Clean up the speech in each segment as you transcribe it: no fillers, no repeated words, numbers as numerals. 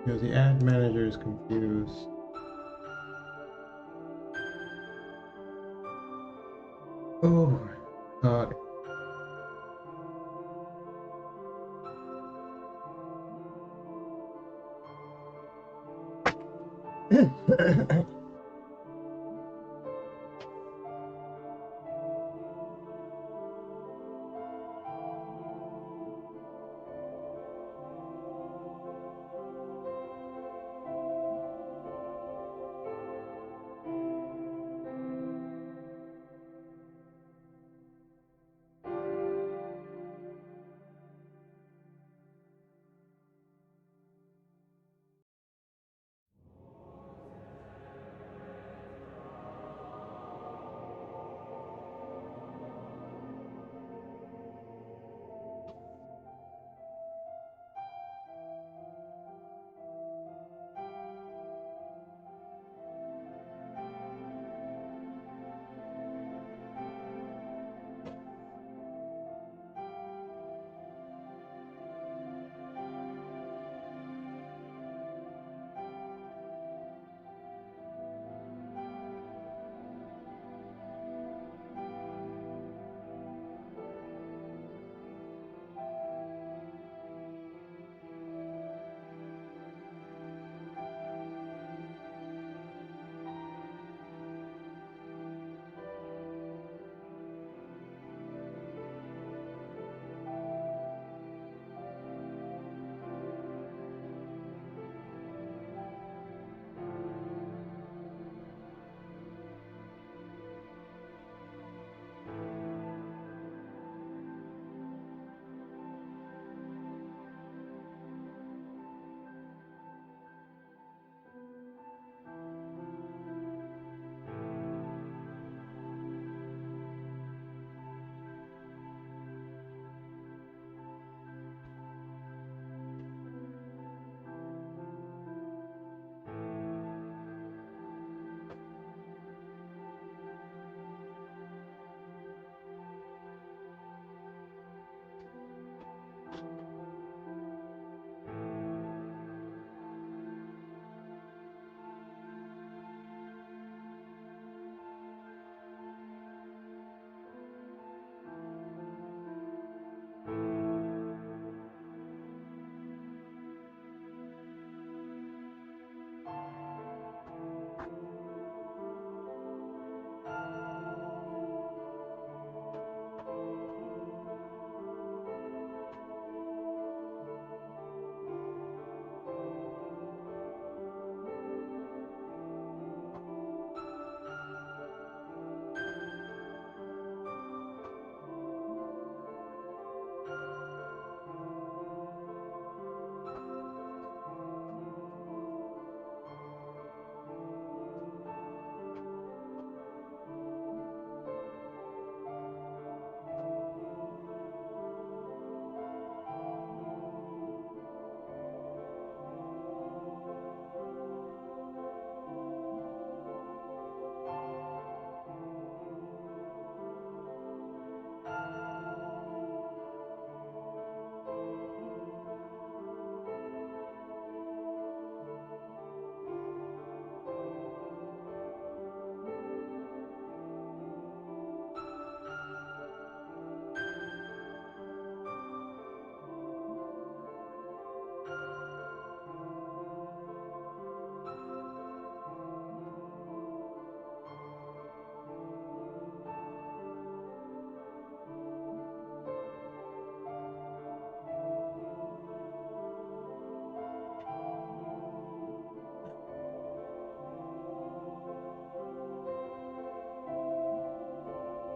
Because the ad manager is confused. Oh, got it.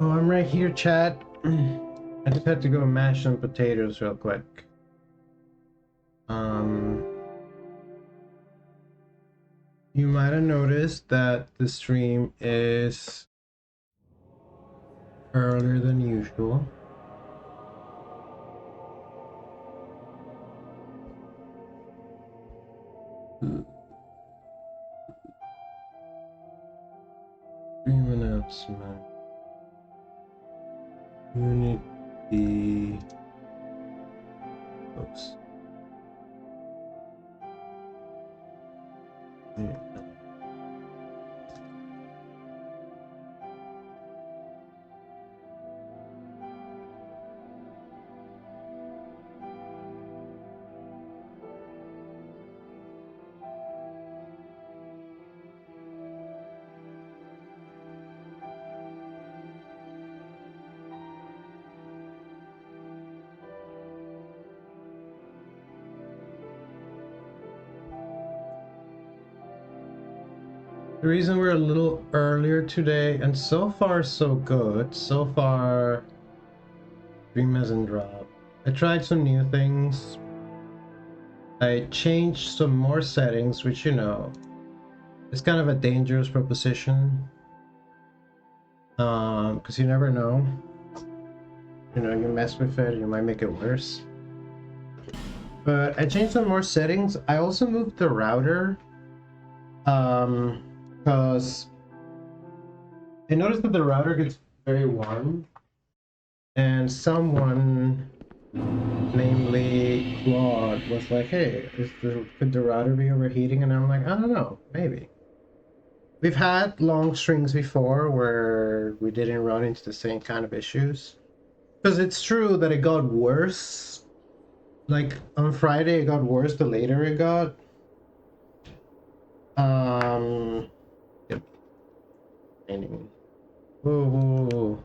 Oh, I'm right here, chat. I just had to go mash some potatoes real quick. You might have noticed that the stream is earlier than usual. Stream announcement. Unity post. The reason we're a little earlier today, and so far so good. So far, stream hasn't dropped. I tried some new things. I changed some more settings, which, you know, it's kind of a dangerous proposition. Because you never know. You know, you mess with it, you might make it worse. But I changed some more settings. I also moved the router. Because I noticed that the router gets very warm, and someone, namely Claude, was like, "Hey, could the router be overheating?" And I'm like, "I don't know, maybe." We've had long strings before where we didn't run into the same kind of issues. Because it's true that it got worse. Like on Friday, it got worse the later it got. Yep. Whoa.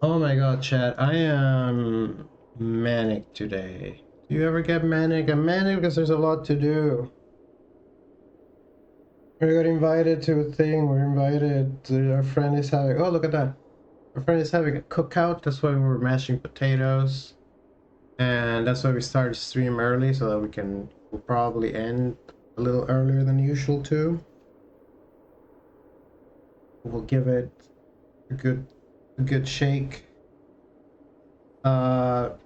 Oh my god, chat. I am manic today. Do you ever get manic? I'm manic because there's a lot to do. We got invited to a thing. We're invited to, our friend is having, oh, look at that. Our friend is having a cookout. That's why we were mashing potatoes. And that's why we started stream early, so that we'll probably end a little earlier than usual too. We'll give it a good shake. Not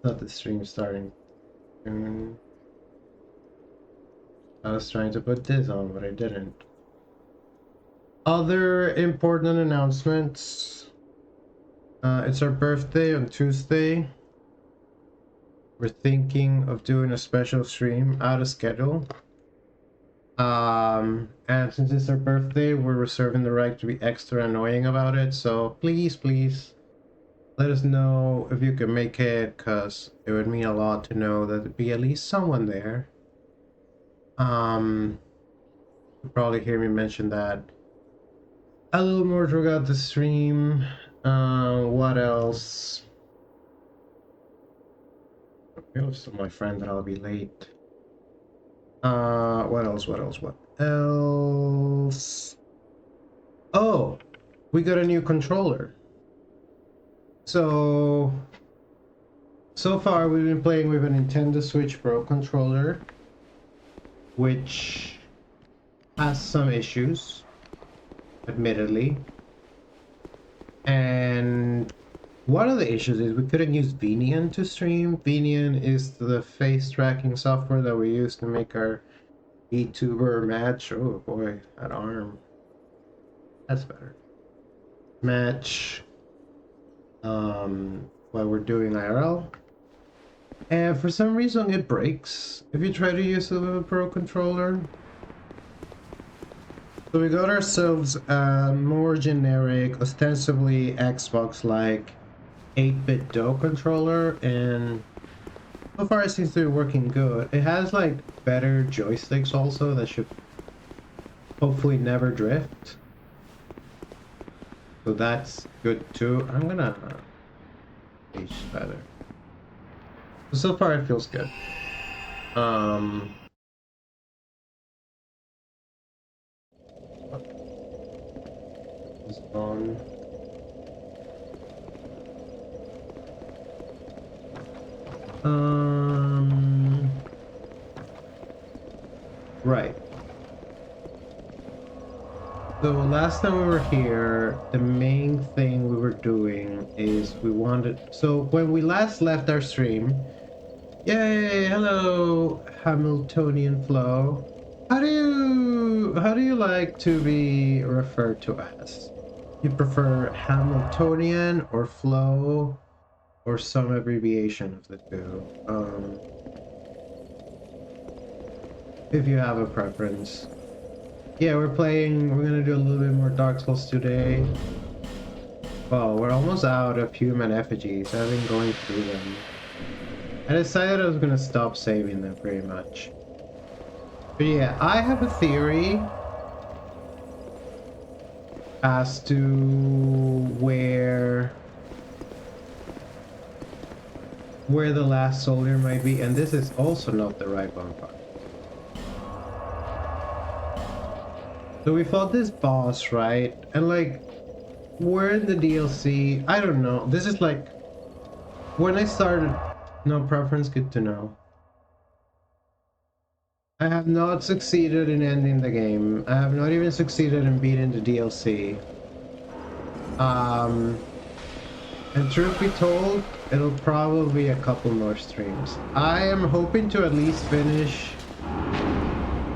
the stream starting. I was trying to put this on, but I didn't. Other important announcements. It's our birthday on Tuesday. We're thinking of doing a special stream out of schedule. And since it's our birthday, we're reserving the right to be extra annoying about it. So please, let us know if you can make it, because it would mean a lot to know that there'd be at least someone there. You'll probably hear me mention that a little more throughout the stream. What else? I also my friend that I'll be late. What else? Oh, we got a new controller. So far we've been playing with a Nintendo Switch Pro controller, which has some issues, admittedly. And one of the issues is we couldn't use Venian to stream. Venian is the face tracking software that we use to make our VTuber match. Oh boy, that arm. That's better. Match while we're doing IRL. And for some reason it breaks if you try to use it with a Pro controller. So we got ourselves a more generic, ostensibly Xbox-like 8-bit DO controller, and so far it seems to be working good. It has like better joysticks also that should hopefully never drift. So that's good too. I'm gonna page better. So far it feels good. Is on. Right. So last time we were here, the main thing we were doing is we wanted. So when we last left our stream, yay! Hello, Hamiltonian Flow. How do you like to be referred to as? You prefer Hamiltonian or Flow, or some abbreviation of the two? if you have a preference. Yeah, we're gonna do a little bit more Dark Souls today. Well, we're almost out of human effigies. I've been going through them. I decided I was gonna stop saving them pretty much. But yeah, I have a theory as to where the last soldier might be, and this is also not the right bonfire. So we fought this boss, right? And like, we're in the DLC. I don't know. This is like when I started. No preference, good to know. I have not succeeded in ending the game. I have not even succeeded in beating the DLC. And truth be told, it'll probably be a couple more streams. I am hoping to at least finish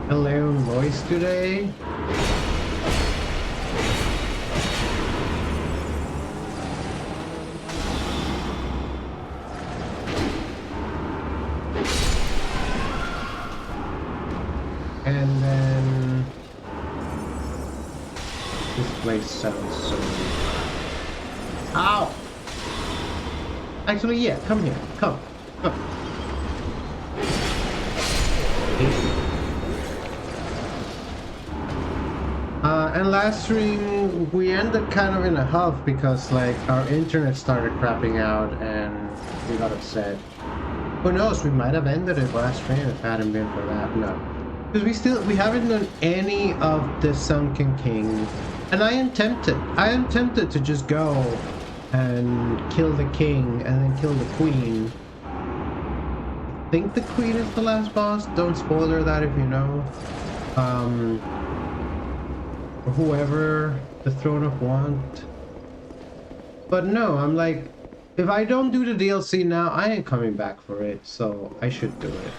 Leon Lois today. And then this place sounds so weird. Ow! Actually, yeah, come here. Come. And last stream, we ended kind of in a huff because, like, our internet started crapping out and we got upset. Who knows, we might have ended it last stream if it hadn't been for that. No. Because we haven't done any of the Sunken King. And I am tempted to just go and kill the king and then kill the queen. I think the queen is the last boss. Don't spoiler that if you know. Or whoever, the Throne of Want. But no, I'm like, if I don't do the DLC now, I ain't coming back for it, so I should do it.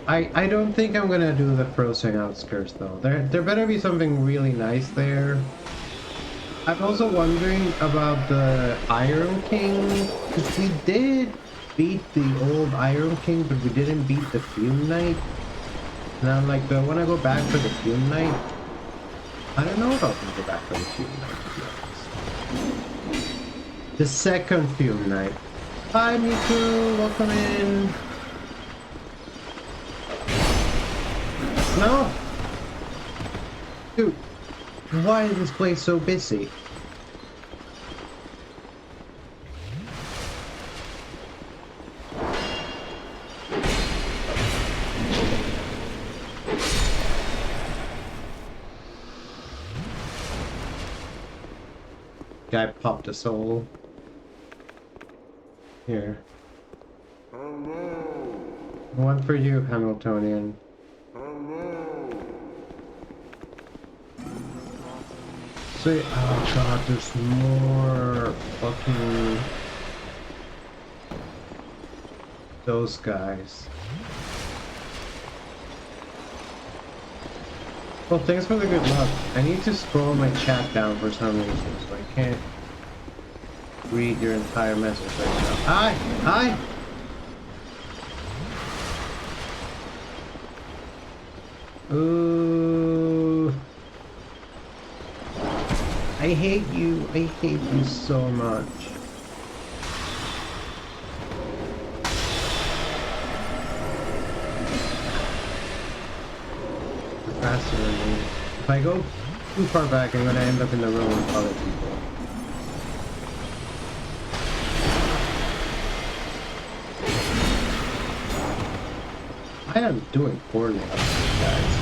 I don't think I'm gonna do the Frozen Outskirts though. There better be something really nice there. I'm also wondering about the Iron King, because we did beat the old Iron King, but we didn't beat the Fume Knight. And I'm like, do I want to go back for the Fume Knight? I don't know if I can go back for the Fume Knight, to be honest. The second Fume Knight. Hi, Miku, welcome in. No! Dude, why is this place so busy? Guy popped a soul. Here. One for you, Hamiltonian. See, oh god, there's more fucking those guys. Well, thanks for the good luck. I need to scroll my chat down for some reason, so I can't read your entire message right now. Hi! Hi! Ooh. I hate you. I hate you so much. You're faster than me. If I go too far back, I'm gonna end up in the room with other people. I am doing poorly on these guys.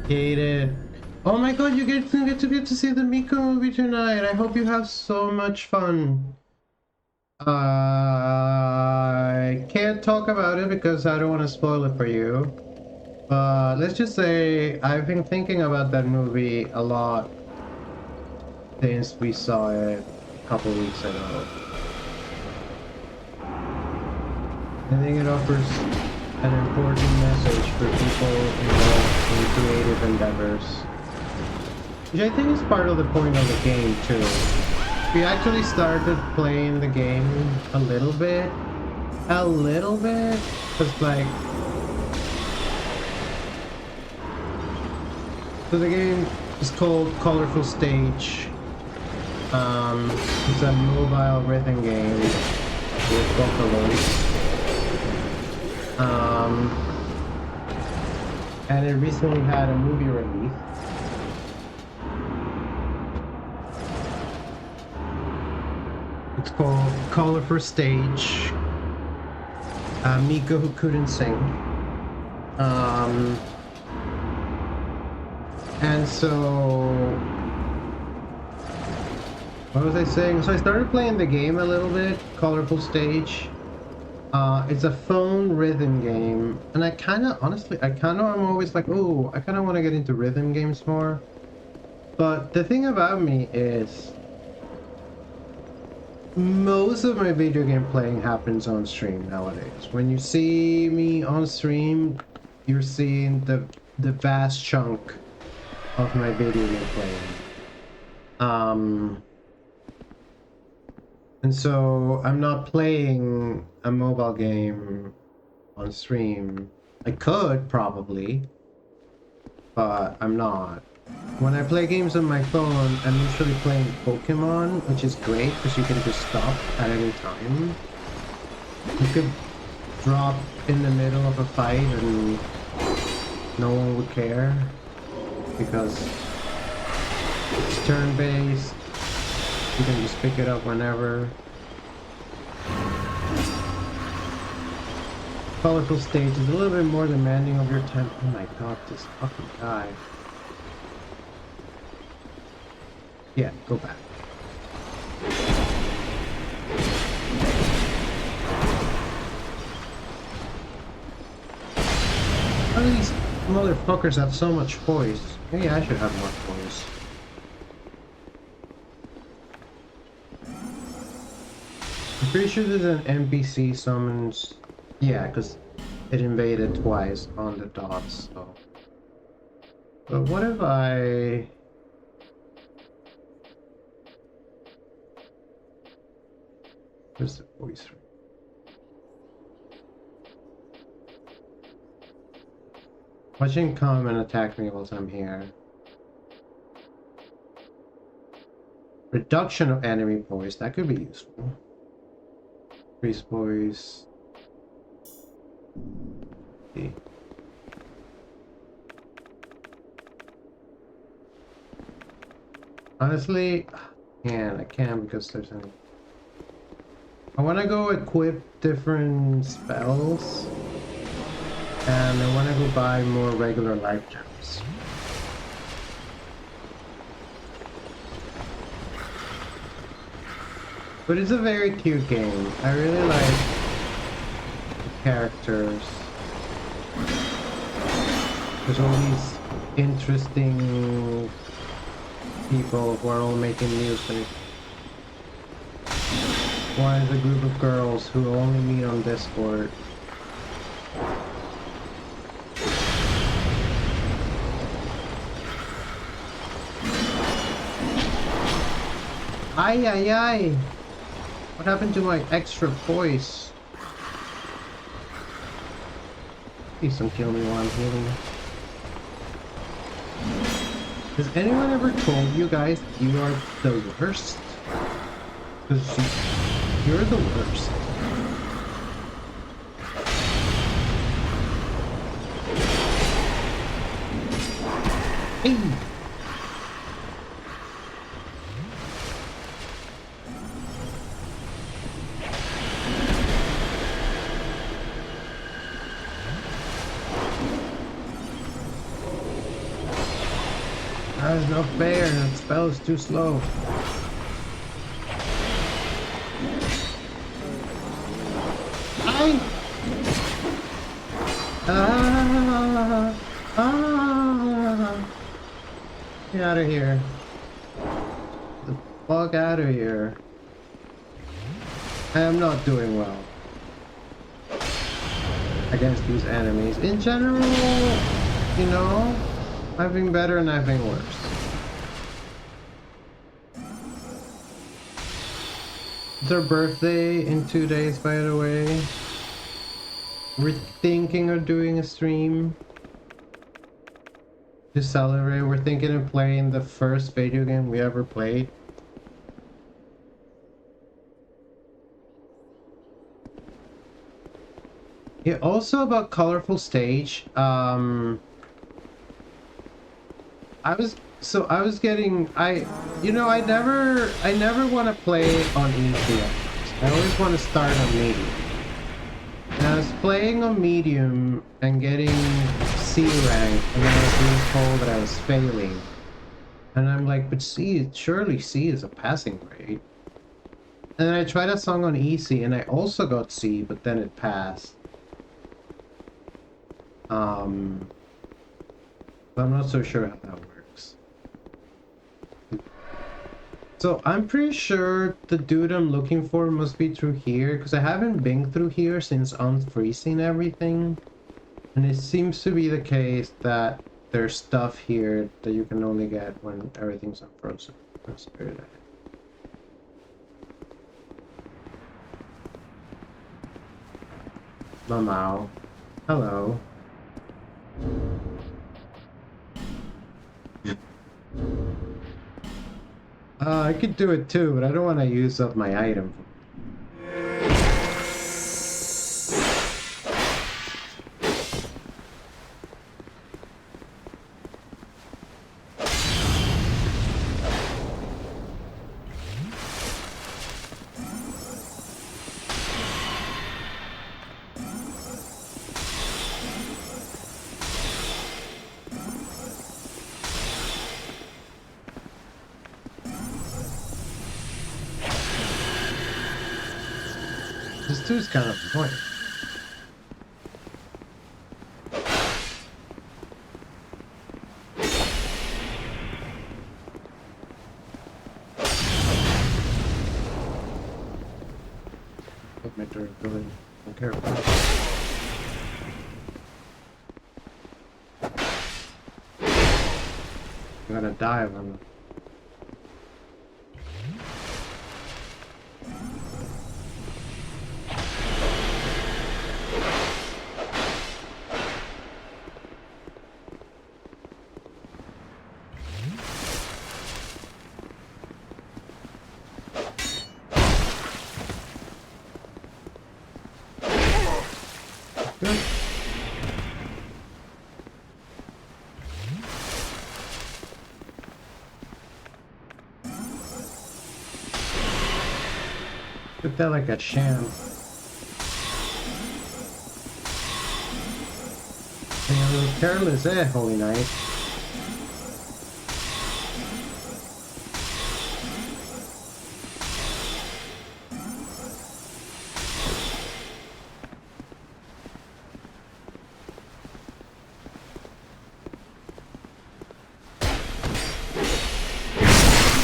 Hate it. Oh my god, you get to see the Miko movie tonight. I hope you have so much fun. I can't talk about it because I don't want to spoil it for you. But let's just say I've been thinking about that movie a lot since we saw it a couple weeks ago. I think it offers an important message for people involved in creative endeavors, which I think is part of the point of the game too. We actually started playing the game a little bit, because like, so the game is called Colorful Stage. It's a mobile rhythm game with Vocaloid. And it recently had a movie release. It's called Colorful Stage. Miko Who Couldn't Sing. And so, what was I saying? So I started playing the game a little bit, Colorful Stage. It's a phone rhythm game, and honestly, I'm always like, oh, I kind of want to get into rhythm games more. But the thing about me is, most of my video game playing happens on stream nowadays. When you see me on stream, you're seeing the vast chunk of my video game playing. And so I'm not playing a mobile game on stream. I could probably, but I'm not. When I play games on my phone, I'm usually playing Pokemon, which is great because you can just stop at any time. You could drop in the middle of a fight and no one would care because it's turn-based. You can just pick it up whenever. Colorful Stage is a little bit more demanding of your time. Oh my god, this fucking guy. Yeah, go back. How do these motherfuckers have so much voice? Maybe I should have more voice. I'm pretty sure there's an NPC summons. Yeah, because it invaded twice on the dots, so. But what if I... Where's the voice? Watch him come and attack me whilst I'm here. Reduction of enemy voice, that could be useful. Increase voice. See. Honestly, I can't because there's an... I want to go equip different spells, and I want to go buy more regular life gems. But it's a very cute game. I really like the characters. There's all these interesting people who are all making music. One is a group of girls who only meet on Discord. Ay ay ay! What happened to my extra voice? Please don't kill me while I'm healing. Has anyone ever told you guys you are the worst? Because you're the worst. Hey! That is not fair, that spell is too slow. Get out of here. Get the fuck out of here. I am not doing well. against these enemies. In general, you know, I've been better and I've been worse. It's our birthday in 2 days, by the way. We're thinking of doing a stream to celebrate. We're thinking of playing the first video game we ever played. Yeah, also about Colorful Stage, I was getting, I never want to play on easy at first. I always want to start on medium. And I was playing on medium and getting C rank, and then I was being told that I was failing. And I'm like, but surely C is a passing grade. And then I tried a song on easy, and I also got C, but then it passed. But I'm not so sure how that works. So I'm pretty sure the dude I'm looking for must be through here, because I haven't been through here since unfreezing everything. And it seems to be the case that there's stuff here that you can only get when everything's unfrozen. That's spirit ahead. Mamau. Hello. I could do it too, but I don't want to use up my item. This dude's kind of annoying. Put my durability. Don't care about it. I'm gonna die if I'm... Good. Put that like a sham. Being a little careless, Holy Knight.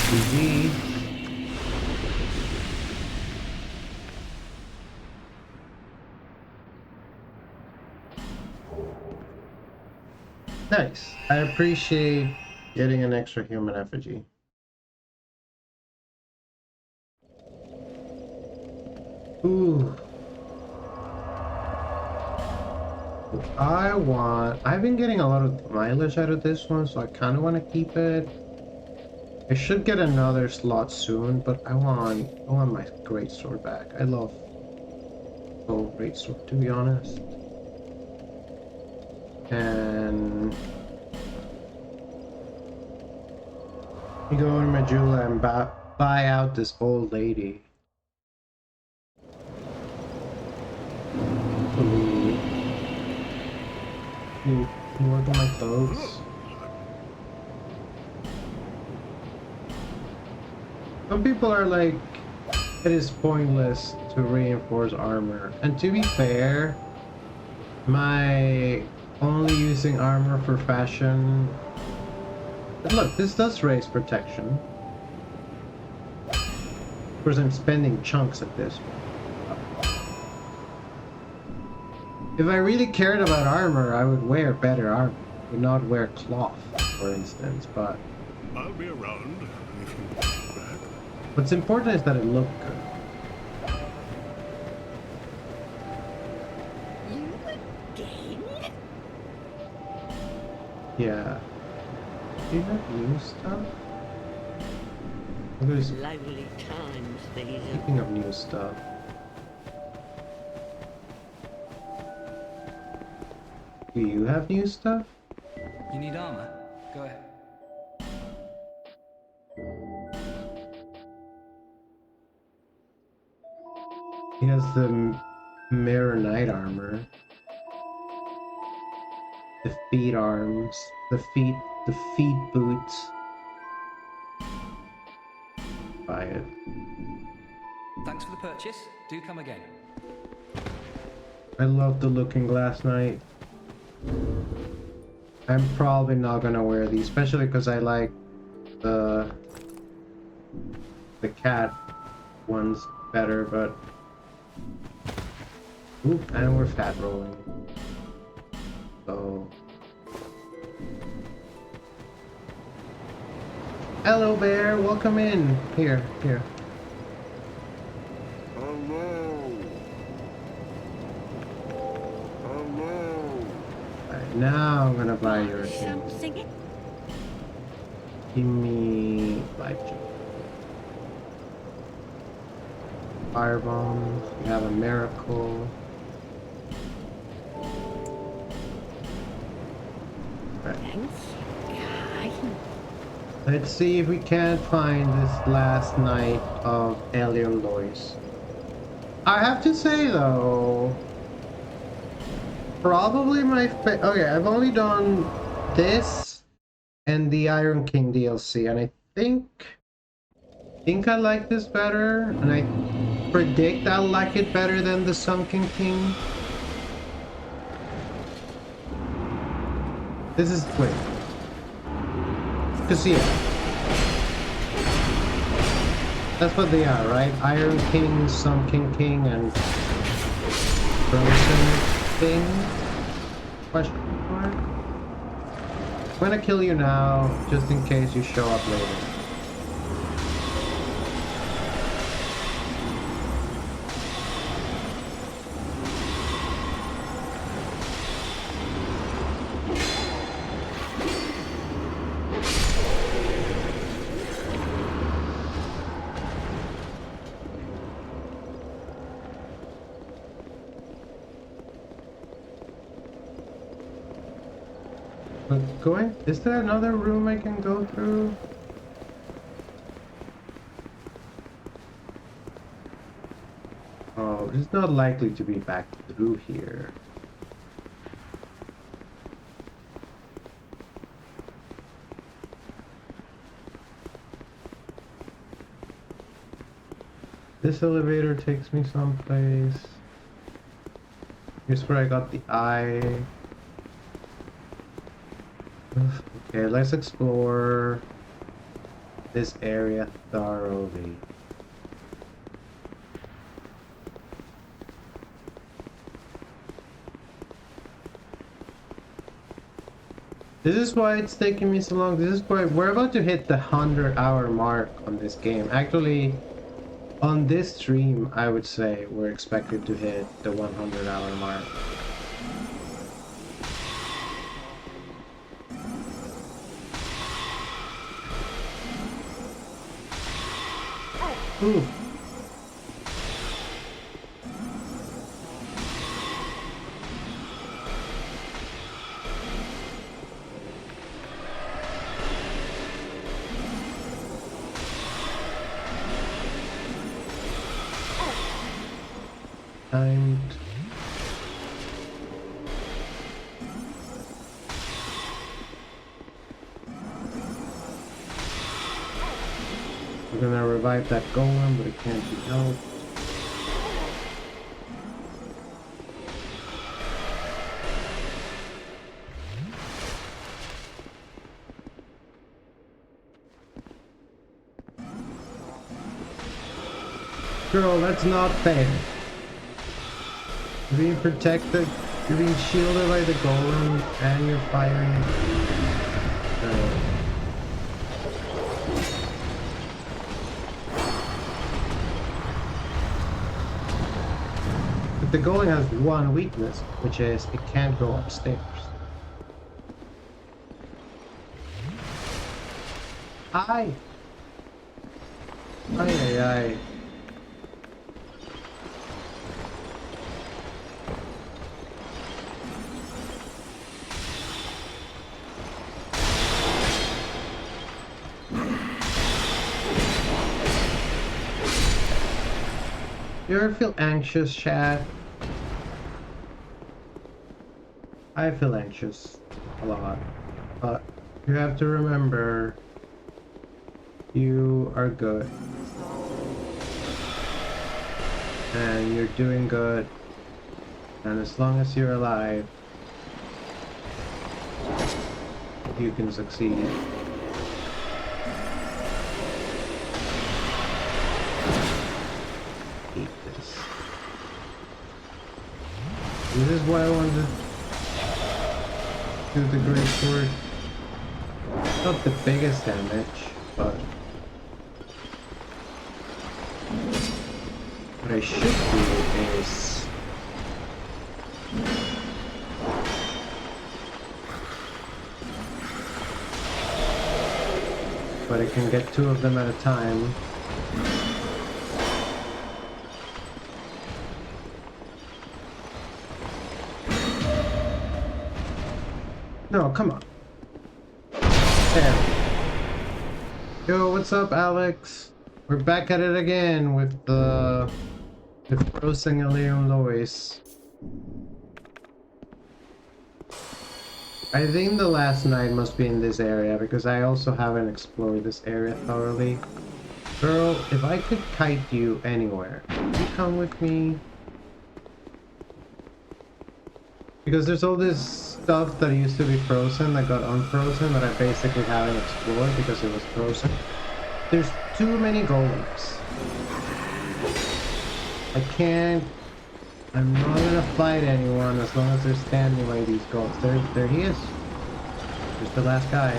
GG. Nice. I appreciate getting an extra human effigy. Ooh. I've been getting a lot of mileage out of this one, so I kind of want to keep it. I should get another slot soon, but I want my greatsword back. I love greatsword, to be honest. And you go in Majula and buy out this old lady. Can you work on my clothes? Some people are like, it is pointless to reinforce armor. And to be fair, my only using armor for fashion... But look, this does raise protection. Of course, I'm spending chunks at this one. If I really cared about armor, I would wear better armor. I would not wear cloth, for instance, but... I'll be around if you want back. What's important is that it looked good. You again? Yeah. Do you have new stuff? There's... Lively times, these are. Speaking of new stuff. Do you have new stuff? You need armor? Go ahead. He has the mirror knight armor. The feet arms. The feet boots. Buy it. Thanks for the purchase. Do come again. I love the Looking Glass Knight. I'm probably not gonna wear these, especially because I like the cat ones better, but... Oop, and we're fat rolling. So... Hello, bear. Welcome in. Here. Hello. Alright, now I'm gonna buy your thing. Something. Give me life gem. Firebomb. We have a miracle. Right. Thanks. Kind. Let's see if we can't find this last night of Alien Lois. I have to say though, probably my okay, I've only done this and the Iron King DLC, and I think I like this better, and I predict I'll like it better than the Sunken King. This is quick. Cause yeah, that's what they are, right? Iron King, Sunken King, and Frozen King? Question mark? I'm gonna kill you now, just in case you show up later. Is there another room I can go through? Oh, it's not likely to be back through here. This elevator takes me someplace. Here's where I got the eye. Okay, let's explore this area thoroughly. This is why it's taking me so long. This is why we're about to hit the 100-hour mark on this game. Actually, on this stream, I would say we're expected to hit the 100-hour mark. Ooh. Timed. We're gonna revive that golem, but it can't be helped. Girl, that's not fair. Being protected. You're being shielded by the golem and you're firing. But the golem has one weakness, which is it can't go upstairs. Ay! Ay, ay, ay. You ever feel anxious, Chad? I feel anxious a lot, but you have to remember you are good and you're doing good, and as long as you're alive you can succeed. This is why I wanted to do the great sword. Not the biggest damage, but what I should do is but I can get 2 of them at a time. No, come on. There. Yo, what's up, Alex? We're back at it again with the Frozen Leon Lois. I think the last night must be in this area because I also haven't explored this area thoroughly. Girl, if I could kite you anywhere, would you come with me? Because there's all this stuff that used to be frozen that got unfrozen that I basically haven't explored because it was frozen. There's too many golems. I can't... I'm not gonna fight anyone as long as they're standing by these goals. There he is. There's the last guy.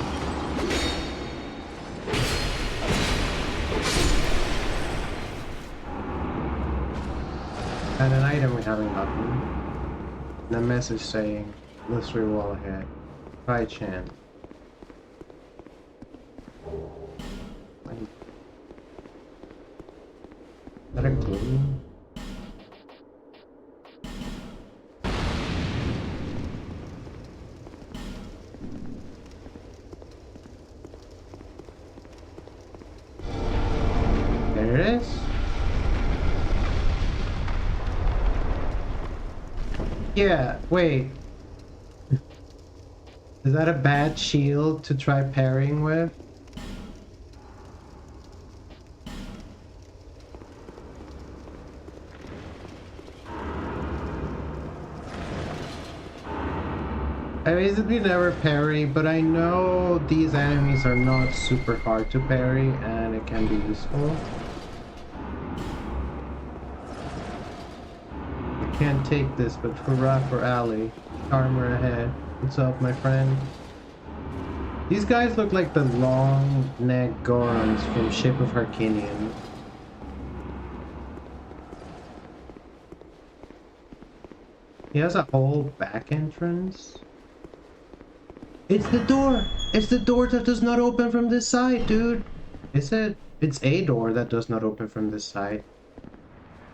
And an item we haven't gotten. And a message saying, mystery wall ahead. Try chance. Is that a clue? There it is. Yeah, wait. Is that a bad shield to try parrying with? I basically never parry, but I know these enemies are not super hard to parry and it can be useful. I can't take this, but hurrah for Ali. Armor ahead. What's up, my friend? These guys look like the long-necked Gorons from Ship of Harkinian. He has a whole back entrance. It's the door! It's the door that does not open from this side, dude! Is it? It's a door that does not open from this side.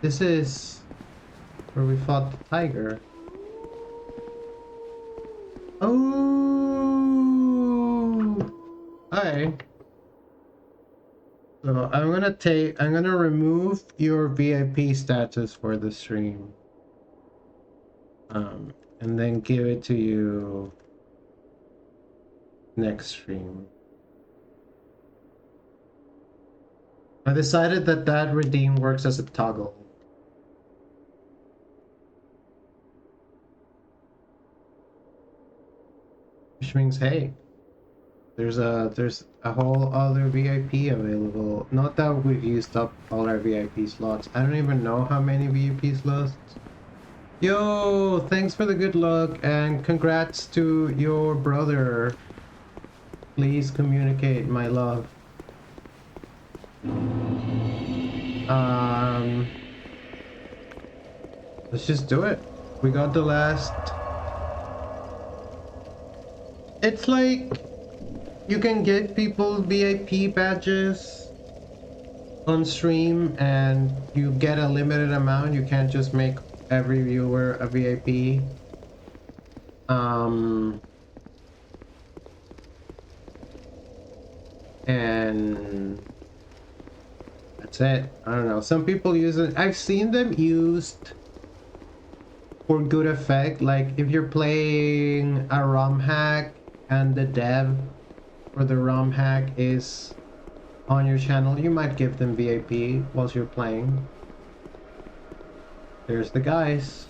This is where we fought the tiger. Oh! Alright. So I'm gonna remove your VIP status for the stream. And then give it to you next stream. I decided that redeem works as a toggle. Which means, hey, there's a whole other VIP available. Not that we've used up all our VIP slots. I don't even know how many VIP slots Yo, thanks for the good luck and congrats to your brother. Please communicate my love. Um, let's just do it. We got the last. It's like you can get people VIP badges on stream and you get a limited amount. You can't just make every viewer a VIP. And that's it. I don't know. Some people use it. I've seen them used for good effect. Like if you're playing a ROM hack and the dev for the ROM hack is on your channel, you might give them VIP whilst you're playing. There's the guys.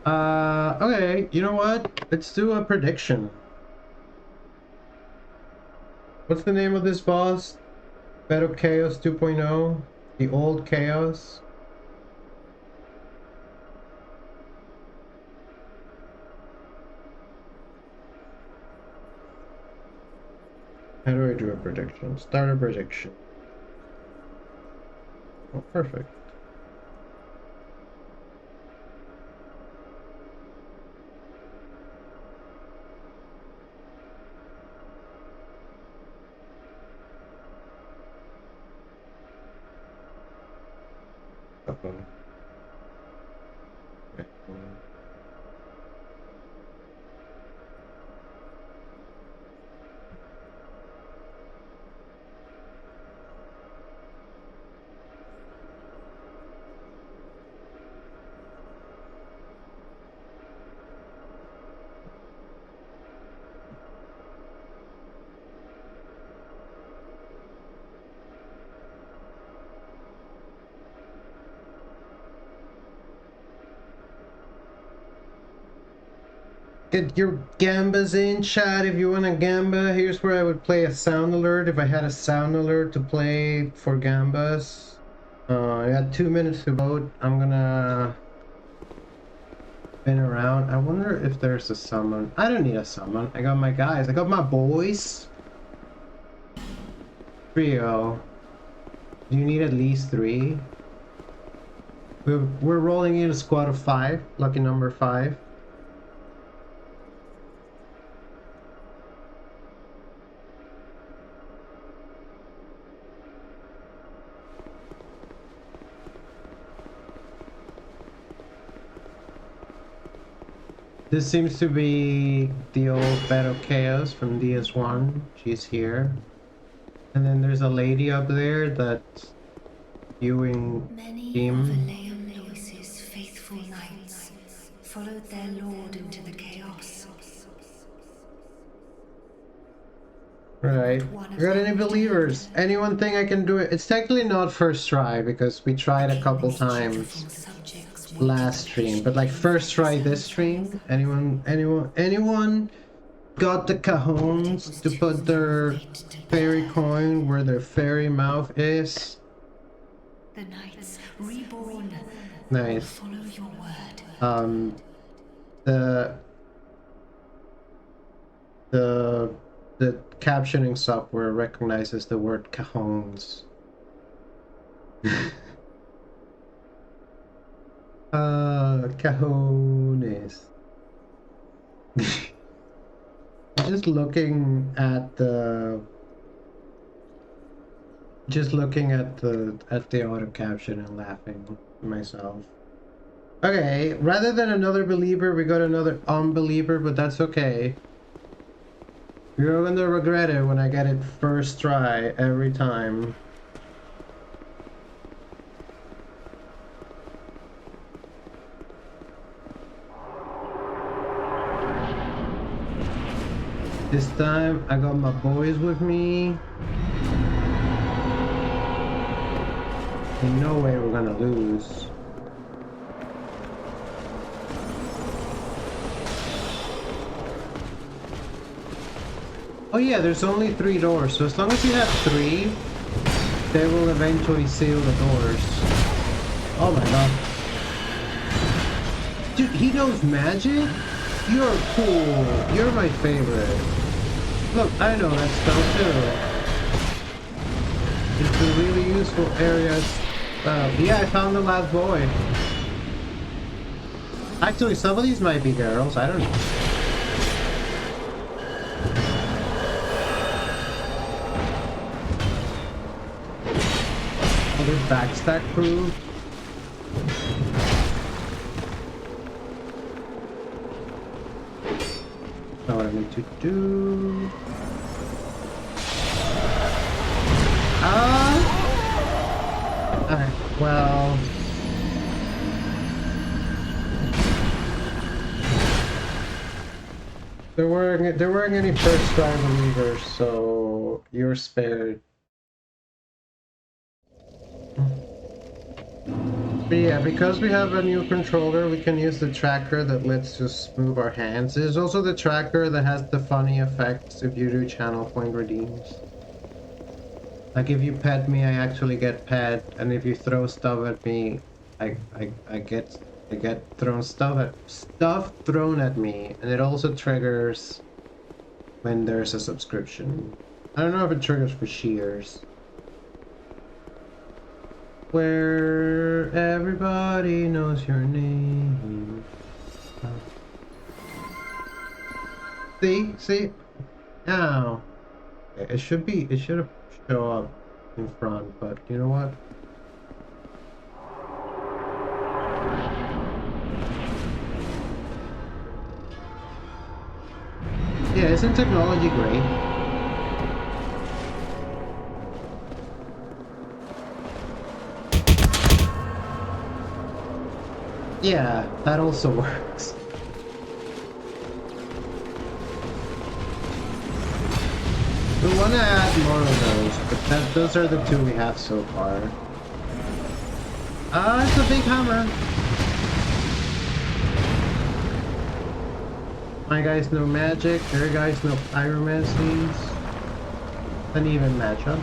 Okay, you know what? Let's do a prediction. What's the name of this boss? Battle Chaos 2.0? The old Chaos? How do I do a prediction? Start a prediction. Oh, perfect. Uh-oh. Okay. Get your gambas in, chat. If you want a gamba, here's where I would play a sound alert if I had a sound alert to play for gambas. I got 2 minutes to vote. I'm gonna spin around. I wonder if there's a summon. I don't need a summon. I got my guys. I got my boys. Trio. Do you need at least 3? We're rolling in a squad of 5. Lucky number 5. This seems to be the old Battle Chaos from DS1. She's here. And then there's a lady up there that's viewing Many team. of Aleum Lewis's faithful knights followed their lord into the chaos. Right. You got any believers? Anyone think I can do it? It's technically not first try because we tried a couple times last stream, but like first try this stream. Anyone got the cajones to put their fairy coin where their fairy mouth is? The knights reborn. Nice. Follow your word. The captioning software recognizes the word cajones. Cajones. Just looking at the auto caption and laughing to myself. Okay, rather than another believer, we got another unbeliever, but that's okay. You're gonna regret it when I get it first try every time. This time I got my boys with me. Ain't no way we're gonna lose. Oh yeah, there's only 3 doors, so as long as you have 3, they will eventually seal the doors. Oh my god. Dude, he knows magic? You're cool. You're my favorite. Look, I know that spell too. It's a really useful area. Yeah, I found the last boy. Actually, some of these might be girls. I don't know. Other backstack crew. Know what I need to do. Alright, well. There weren't any first strong believers, so you're spared. But yeah, because we have a new controller, we can use the tracker that lets us move our hands. There's also the tracker that has the funny effects if you do channel point redeems. Like if you pet me, I actually get pet, and if you throw stuff at me, I get thrown stuff thrown at me, and it also triggers when there's a subscription. I don't know if it triggers for shears. Where everybody knows your name. See? Now. It should have show up in front, but you know what? Yeah, isn't technology great? Yeah, that also works. We want to add more of those, but those are the two we have so far. Ah, it's a big hammer. My guys know magic, their guys know pyromancies. An even matchup.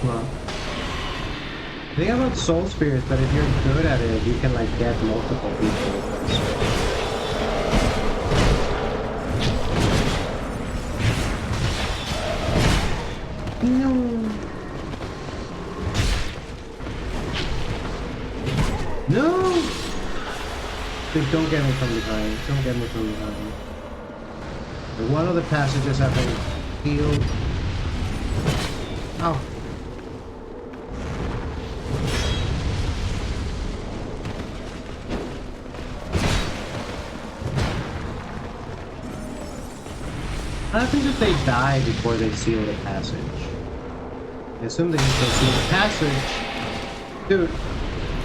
Well, the thing about soul spear is that if you're good at it, you can like get multiple people with this. No. No! Dude, don't get me from behind. Don't get me from behind. One of the passages have been healed. Ow. What happens if they die before they seal the passage? I assume they just don't seal the passage. Dude,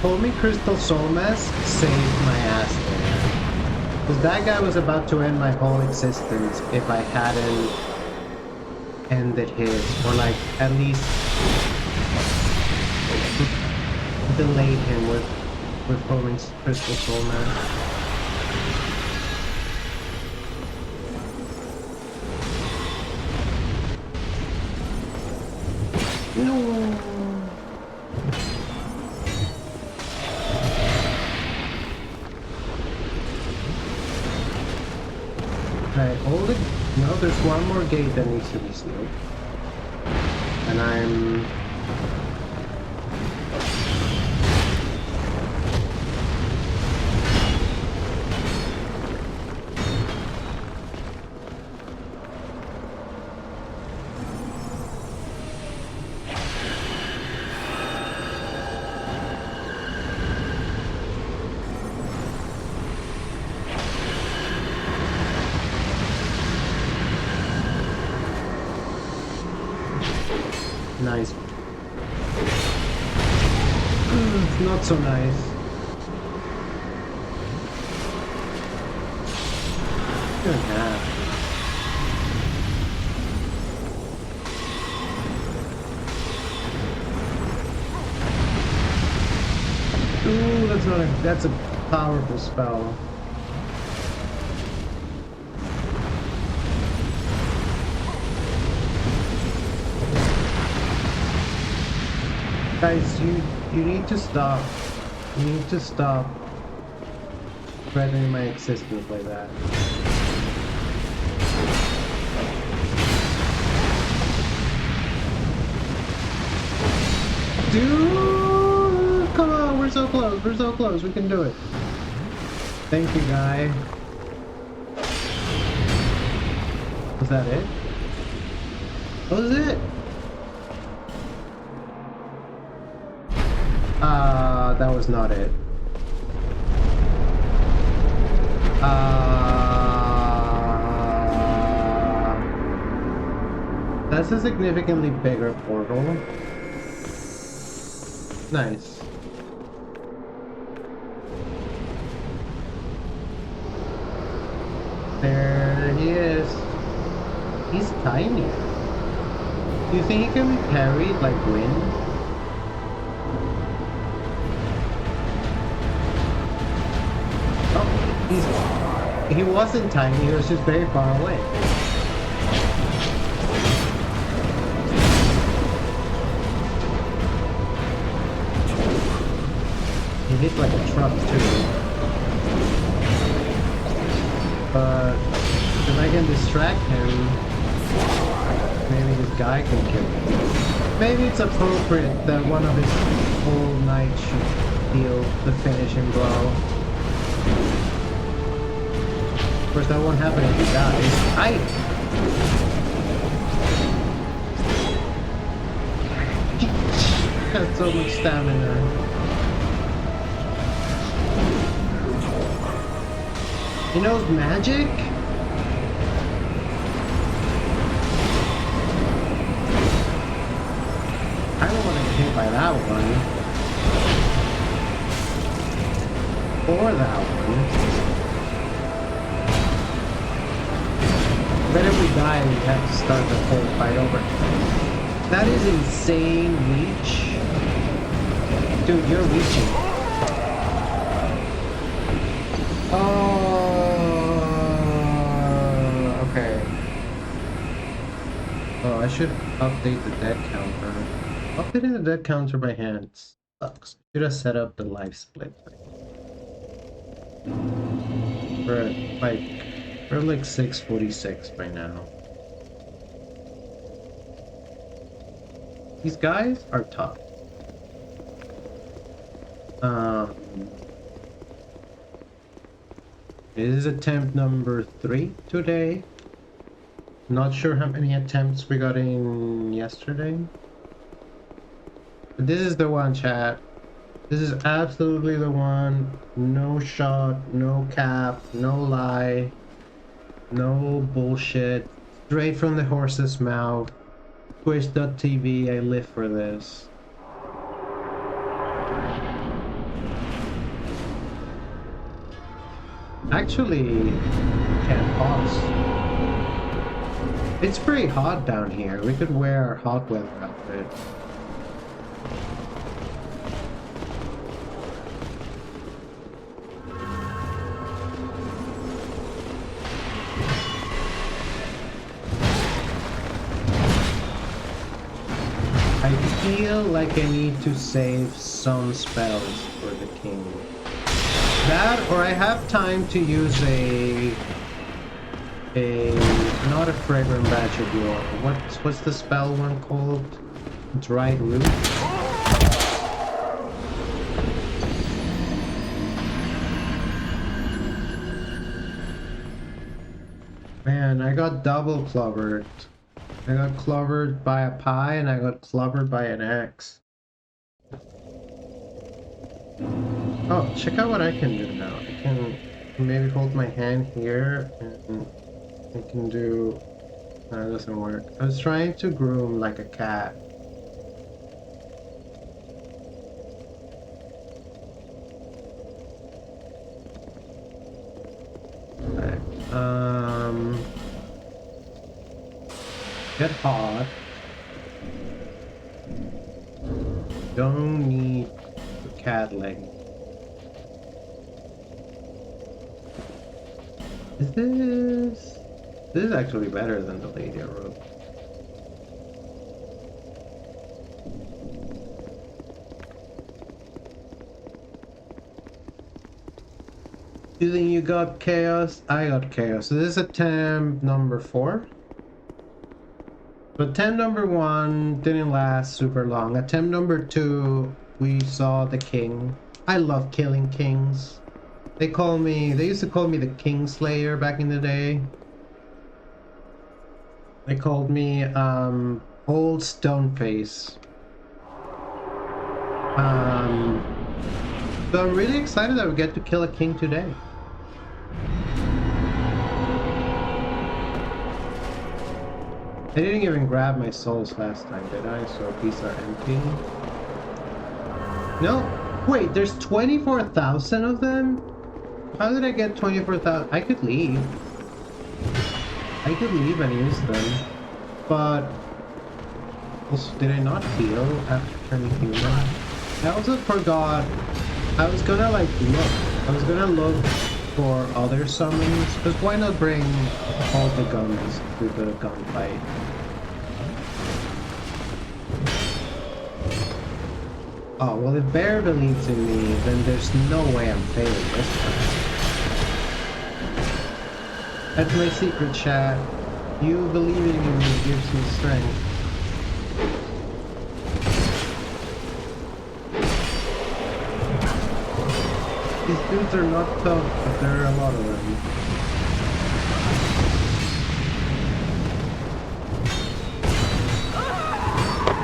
Homie Crystal Soul Mask saved my ass there. Because that guy was about to end my whole existence if I hadn't ended his, or like at least delayed him with Homie's Crystal Soul Mask. No. Right, hold it. No, there's one more gate that needs to be sealed. And I'm... Nice. Not so nice. Good enough. Ooh, that's not a... That's a... Powerful spell. Guys, you need to stop. You need to stop threatening my existence like that. Dude, come on, we're so close. We're so close. We can do it. Thank you, guy. Was that it? What was it? That was not it. That's a significantly bigger portal. Nice. There he is. He's tiny. Do you think he can be parried like wind? Oh, he wasn't tiny, he was just very far away. He hit like a truck too. But if I can distract him, maybe this guy can kill him. Maybe it's appropriate that one of his whole knights should deal the finishing blow. Of course, that won't happen if he dies. Got so much stamina. He knows magic? I don't want to get hit by that one. Or that one. But if we die, we have to start the whole fight over. That is insane reach. Dude, you're reaching. Okay. Oh, I should update the dead counter. Updating the dead counter by hand sucks. Should have set up the life split. We're like 646 by now. These guys are tough. This is attempt number 3 today. Not sure how many attempts we got in yesterday. But this is the one, chat. This is absolutely the one. No shot, no cap, no lie, no bullshit. Straight from the horse's mouth. Twitch.tv, I live for this. Actually, can't pause. It's pretty hot down here. We could wear our hot weather outfit. I feel like I need to save some spells for the king. That, or I have time to use not a fragrant batch of your, what's the spell one called? Dried root? Man, I got double clobbered. I got clobbered by a pie and I got clobbered by an axe. Oh, check out what I can do now. I can maybe hold my hand here and I can do... No, it doesn't work. I was trying to groom like a cat. Okay. Get hot. Don't need the cat leg. Is this... This is actually better than the lady I wrote. You think you got chaos? I got chaos. So this is attempt number 4. So attempt number 1 didn't last super long. Attempt number 2, we saw the king. I love killing kings. They used to call me the King Slayer back in the day. They called me Old Stoneface. So I'm really excited that we get to kill a king today. I didn't even grab my souls last time, did I? So these are empty. No, wait, there's 24,000 of them? How did I get 24,000? I could leave. I could leave and use them. But also, did I not heal after turning human? I also forgot. I was gonna like look. I was gonna look for other summons. Because why not bring all the guns to the gunfight? Oh, well, if Bear believes in me, then there's no way I'm failing this time. That's my secret, chat. You believing in me gives me strength. These dudes are not tough, but there are a lot of them.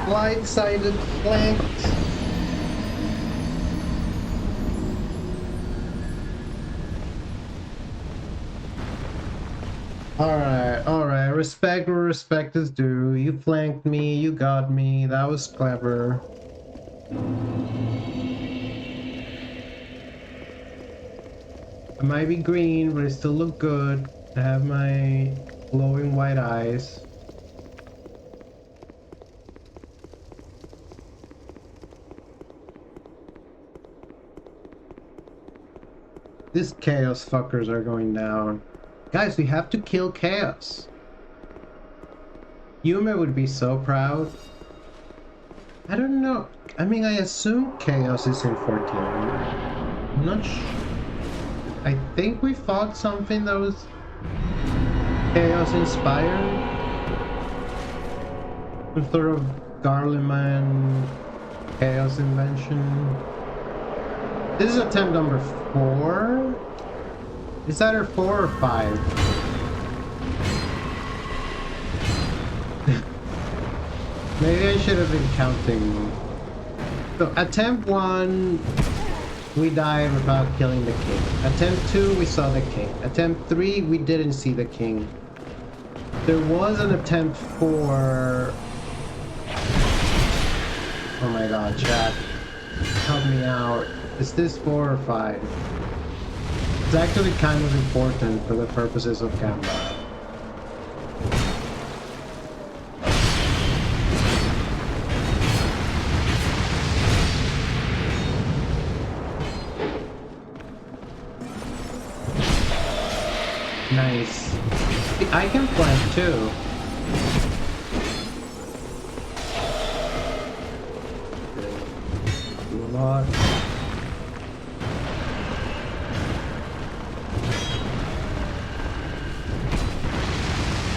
Blind-sided flanked. Alright, respect where respect is due. You flanked me, you got me, that was clever. I might be green, but I still look good. I have my glowing white eyes. These chaos fuckers are going down. Guys, we have to kill chaos. Yume would be so proud. I don't know. I mean, I assume chaos is in 14. I'm not sure. I think we fought something that was chaos inspired. Some sort of Garleman chaos invention. This is attempt number 4. Is that her 4 or 5? Maybe I should have been counting. So attempt 1, we died without killing the king. Attempt 2, we saw the king. Attempt 3, we didn't see the king. There was an attempt 4. Oh my god, chat. Help me out. Is this 4 or 5? It's actually kind of important for the purposes of Gamba. Nice. I can flank too. Do a lot.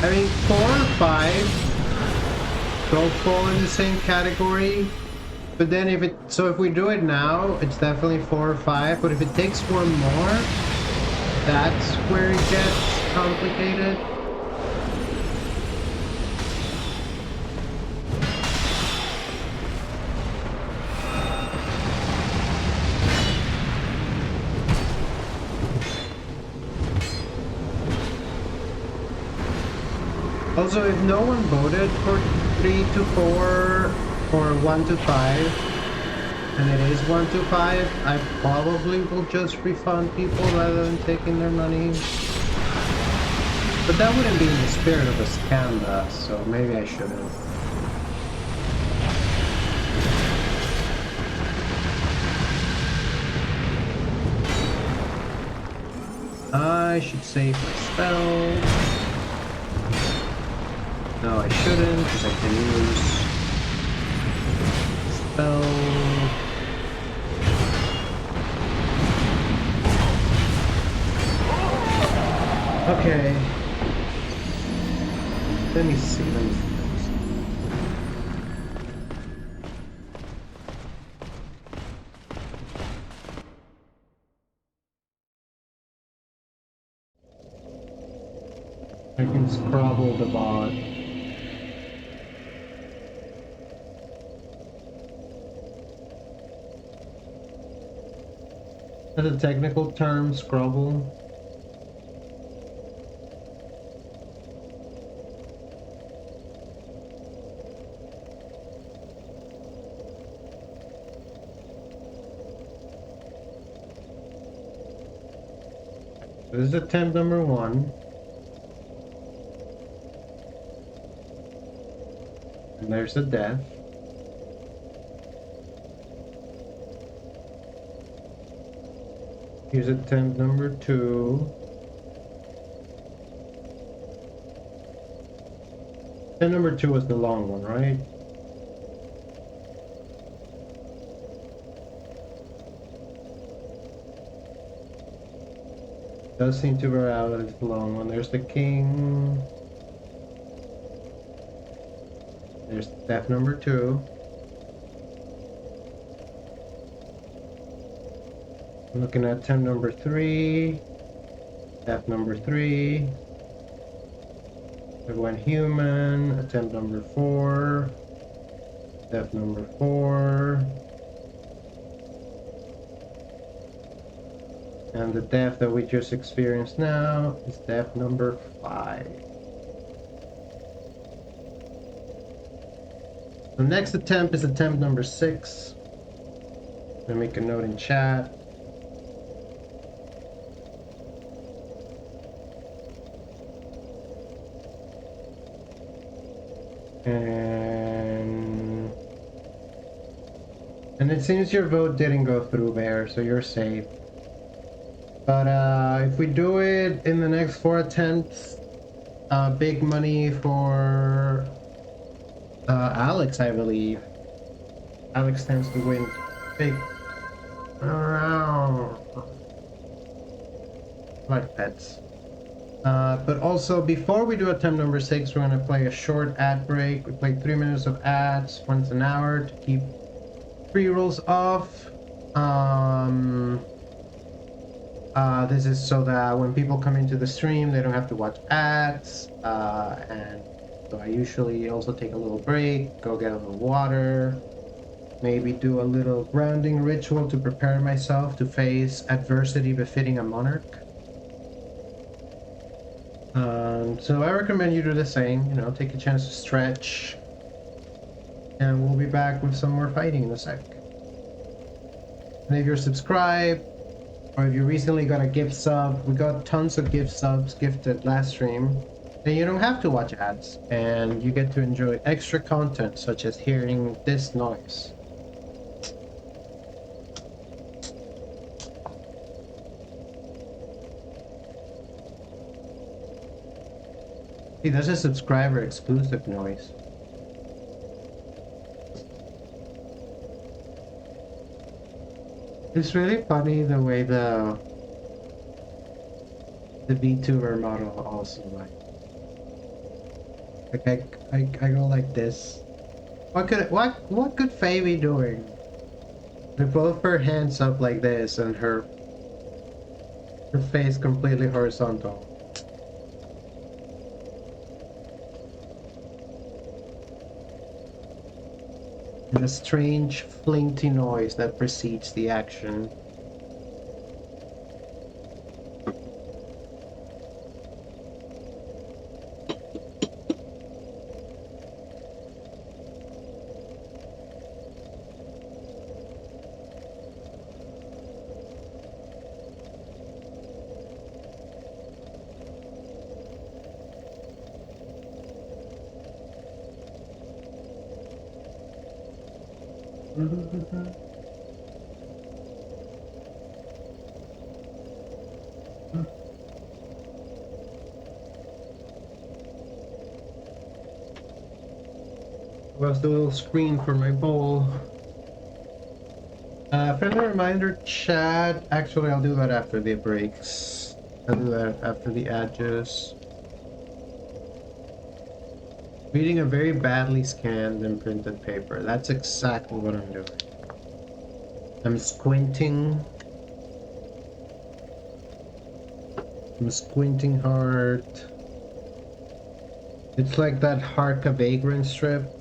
I mean, 4 or 5 both fall in the same category. But then if we do it now, it's definitely 4 or 5. But if it takes one more, that's where it gets complicated. Also, if no one voted for 3 to 4 or 1 to 5, and it is 1 to 5, I probably will just refund people rather than taking their money. But that wouldn't be in the spirit of a scam, so maybe I shouldn't. I should save my spell. No, I shouldn't, because I can use spell. Okay. Let me see. I can scrabble the bot. That's a technical term, scrabble. This is attempt number 1. And there's the death. Here's attempt number 2. Attempt number 2 was the long one, right? Does seem to bear out as the long one. There's the king. There's death number 2. I'm looking at attempt number 3. Death number 3. It went human. Attempt number 4. Death number 4. And the death that we just experienced now is death number 5. The next attempt is attempt number 6. I'm gonna make a note in chat. And it seems your vote didn't go through there, so you're safe. But if we do it in the next 4 attempts, big money for Alex, I believe. Alex tends to win big. Like pets. But also, before we do attempt number 6, we're going to play a short ad break. We play 3 minutes of ads once an hour to keep pre-rolls off. This is so that when people come into the stream, they don't have to watch ads. And so I usually also take a little break, go get a little water, maybe do a little grounding ritual to prepare myself to face adversity befitting a monarch. So I recommend you do the same, take a chance to stretch. And we'll be back with some more fighting in a sec. And if you're subscribed, or if you recently got a gift sub, we got tons of gift subs gifted last stream, then you don't have to watch ads, and you get to enjoy extra content, such as hearing this noise. See, that's a subscriber exclusive noise. It's really funny the way the VTuber model also like I go like this. What could Faye be doing? With both her hands up like this and her face completely horizontal. And a strange flinty noise that precedes the action. Was the little screen for my bowl. Friendly reminder, chat. Actually, I'll do that after the breaks. I'll do that after the edges. Reading a very badly scanned and printed paper. That's exactly what I'm doing. I'm squinting. I'm squinting hard. It's like that Harka Vagrant strip.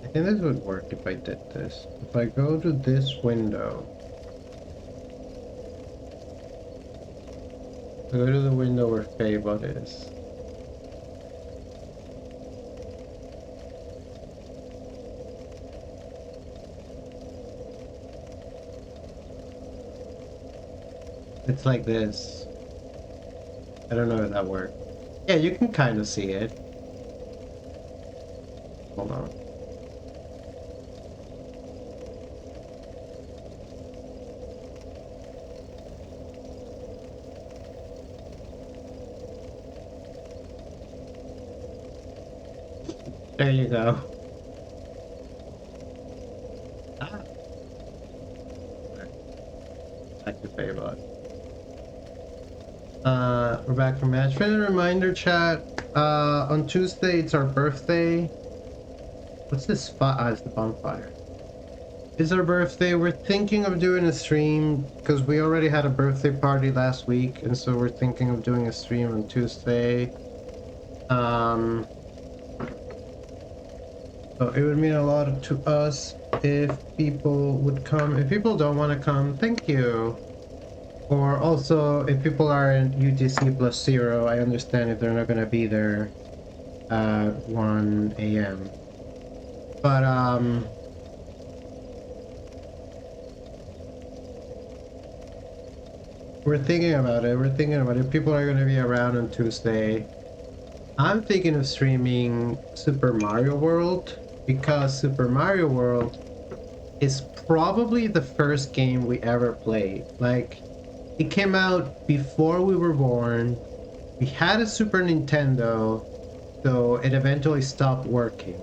I think this would work if I did this. If I go to this window, go to the window where Faebot is. It's like this. I don't know if that worked. Yeah, you can kind of see it. Hold on. There you go. Ah. Back to Faebot. We're back from match. Friendly reminder, chat. On Tuesday it's our birthday. What's this spot? Ah, it's the bonfire. It's our birthday. We're thinking of doing a stream because we already had a birthday party last week, and so we're thinking of doing a stream on Tuesday. So it would mean a lot to us if people would come. If people don't want to come, thank you. Or also, if people are in UTC plus 0, I understand if they're not going to be there at 1 a.m. But, we're thinking about it. We're thinking about it. People are going to be around on Tuesday. I'm thinking of streaming Super Mario World because Super Mario World is probably the first game we ever played. Like, it came out before we were born. We had a Super Nintendo, so it eventually stopped working.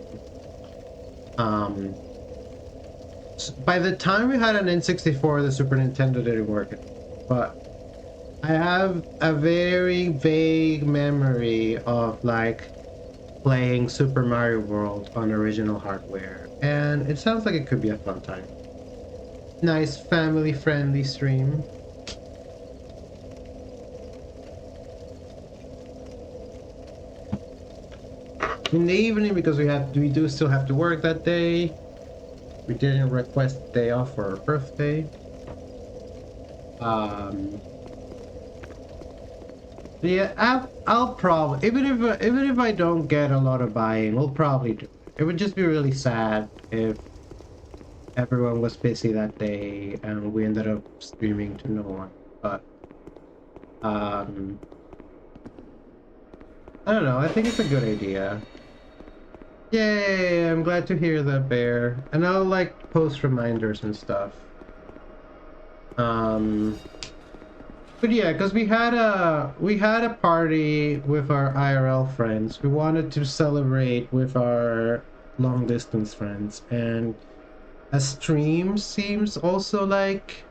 By the time we had an N64, the Super Nintendo didn't work. But I have a very vague memory of like playing Super Mario World on original hardware, and it sounds like it could be a fun time. Nice family-friendly stream. In the evening, because we do still have to work that day. We didn't request a day off for our birthday. Yeah, I'll probably even if I don't get a lot of buying, we'll probably do it. It would just be really sad if everyone was busy that day and we ended up streaming to no one. But I don't know. I think it's a good idea. Yay! I'm glad to hear that, Bear. And I'll like post reminders and stuff. But yeah, because we had a party with our IRL friends. We wanted to celebrate with our long distance friends, and a stream seems also like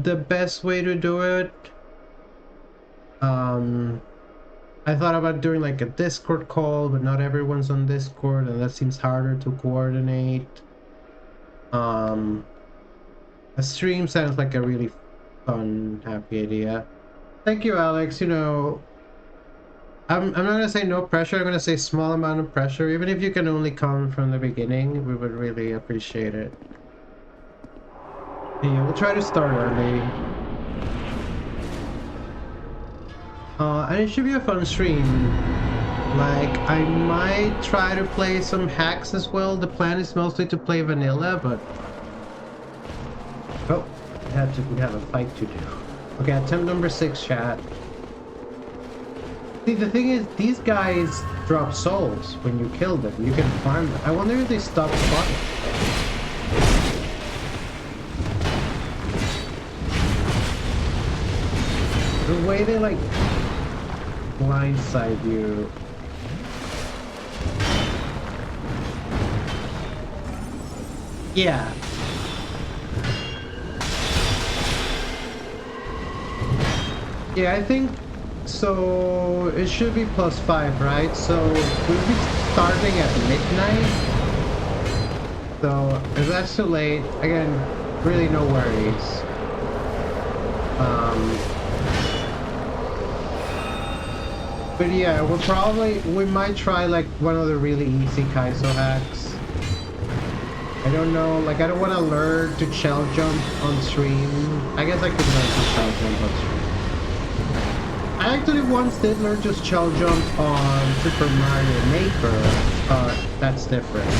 the best way to do it. I thought about doing like a Discord call, but not everyone's on Discord, and that seems harder to coordinate. A stream sounds like a really fun, happy idea. Thank you, Alex. You know, I'm not gonna say no pressure. I'm gonna say small amount of pressure. Even if you can only come from the beginning, we would really appreciate it. Yeah, we'll try to start early. And it should be a fun stream. Like, I might try to play some hacks as well. The plan is mostly to play vanilla, but oh, we have a fight to do. Okay, attempt number 6, chat. See, the thing is, these guys drop souls when you kill them. You can farm them. I wonder if they stop spawning. The way they like blindside you. Yeah. Yeah, I think so. It should be +5, right? So we'll be starting at midnight. So if that's too late, again, really no worries. But yeah, we might try like one of the really easy Kaizo hacks. I don't know, like I don't want to learn to shell jump on stream. I guess I could learn to shell jump on stream. I actually once did learn to shell jump on Super Mario Maker, but that's different.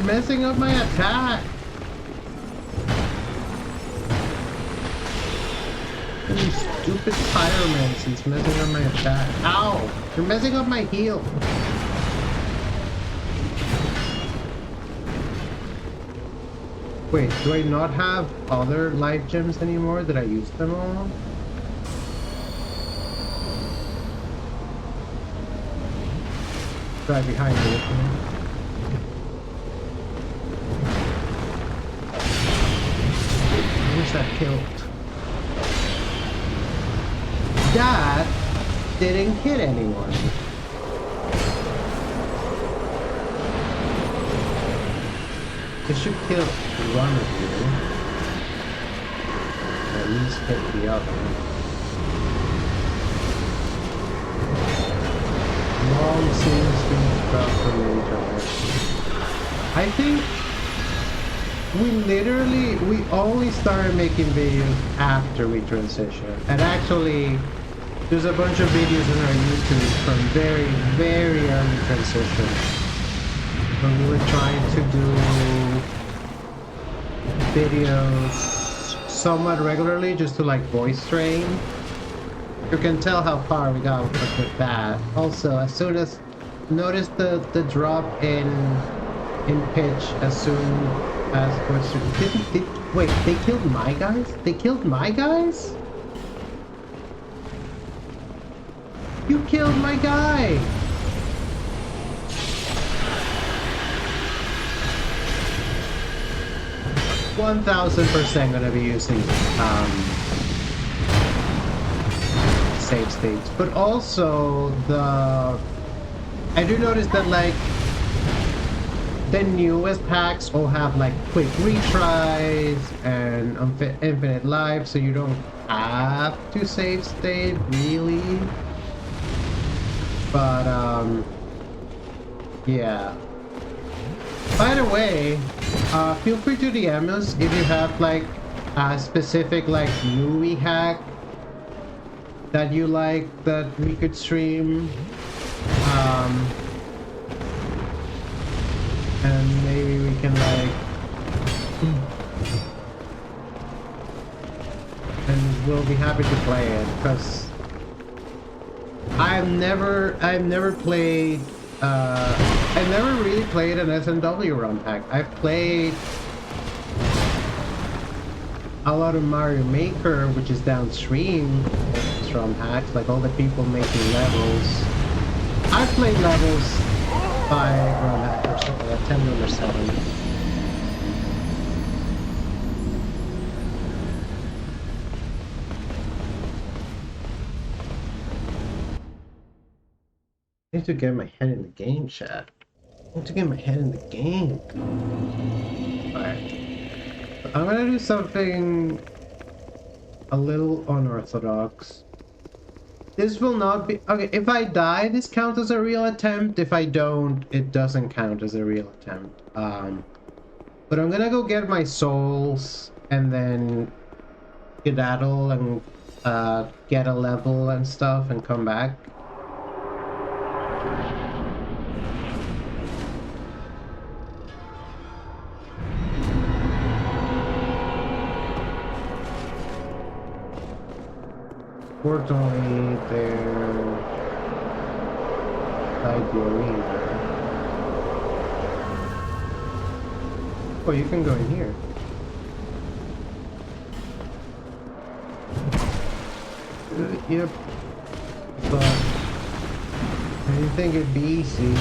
Messing up my attack. You stupid pyromancy's messing up my attack. Ow! You're messing up my heal. Wait, do I not have other life gems anymore? Did I use them all? Right behind me. That killed. That didn't hit anyone. It should kill one of you. At least hit the other. Long seems to be transformation. I think we only started making videos after we transitioned. And actually, there's a bunch of videos on our YouTube from very, very early transition. When we were trying to do videos somewhat regularly just to like voice train. You can tell how far we got with that. Also, as soon as notice the drop in pitch as soon wait, they killed my guys? They killed my guys? You killed my guy! 1000% gonna be using save states. But also I do notice that like the newest packs all have like quick retries and infinite life, so you don't have to save state really. But yeah. By the way, feel free to DM us if you have like a specific like movie hack that you like that we could stream. And maybe we can like and we'll be happy to play it because I've never played I've never really played an SMW run pack. I've played a lot of Mario Maker, which is downstream of ROM hacks, like all the people making levels. I've played levels by ROM hackers, so 10 number 7. I need to get my head in the game, chat. I need to get my head in the game. Alright. I'm gonna do something a little unorthodox. This will not be... Okay, if I die, this counts as a real attempt. If I don't, it doesn't count as a real attempt. But I'm gonna go get my souls and then skedaddle and get a level and stuff and come back. Fortunately, they're inside the arena. Oh, you can go in here. Yep. But I didn't think it'd be easy.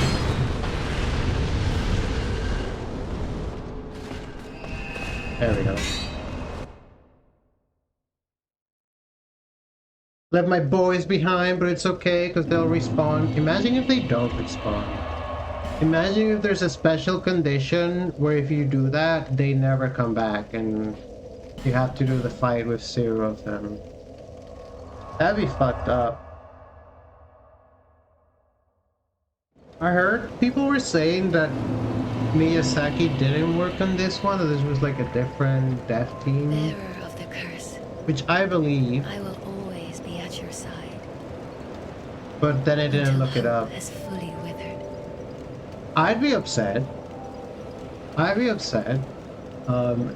There we go. Left my boys behind, but it's okay because they'll respawn. Imagine if they don't respawn. Imagine if there's a special condition where if you do that, they never come back and you have to do the fight with 0 of them. That'd be fucked up. I heard people were saying that Miyazaki didn't work on this one, that this was like a different dev team. Bearer of the curse, Which I believe. I will always be at your side. But then I didn't look it up. Has fully withered. I'd be upset. I'd be upset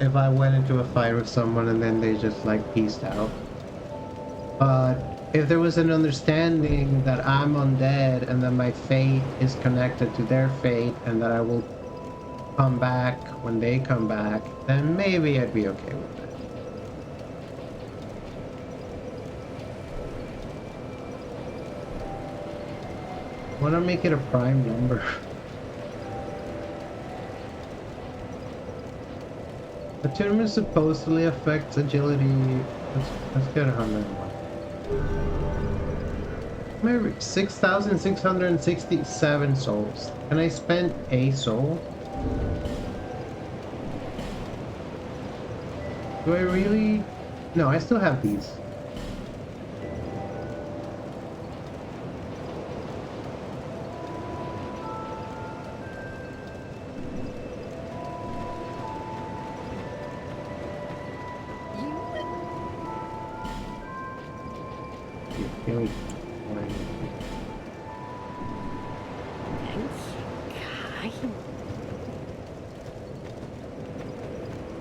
if I went into a fight with someone and then they just like peaced out. But if there was an understanding that I'm undead and that my fate is connected to their fate and that I will come back when they come back, then maybe I'd be okay with it. I want to make it a prime number. Attunement supposedly affects agility. Let's get 101. Maybe 6,667 souls. Can I spend a soul? Do I really? No, I still have these.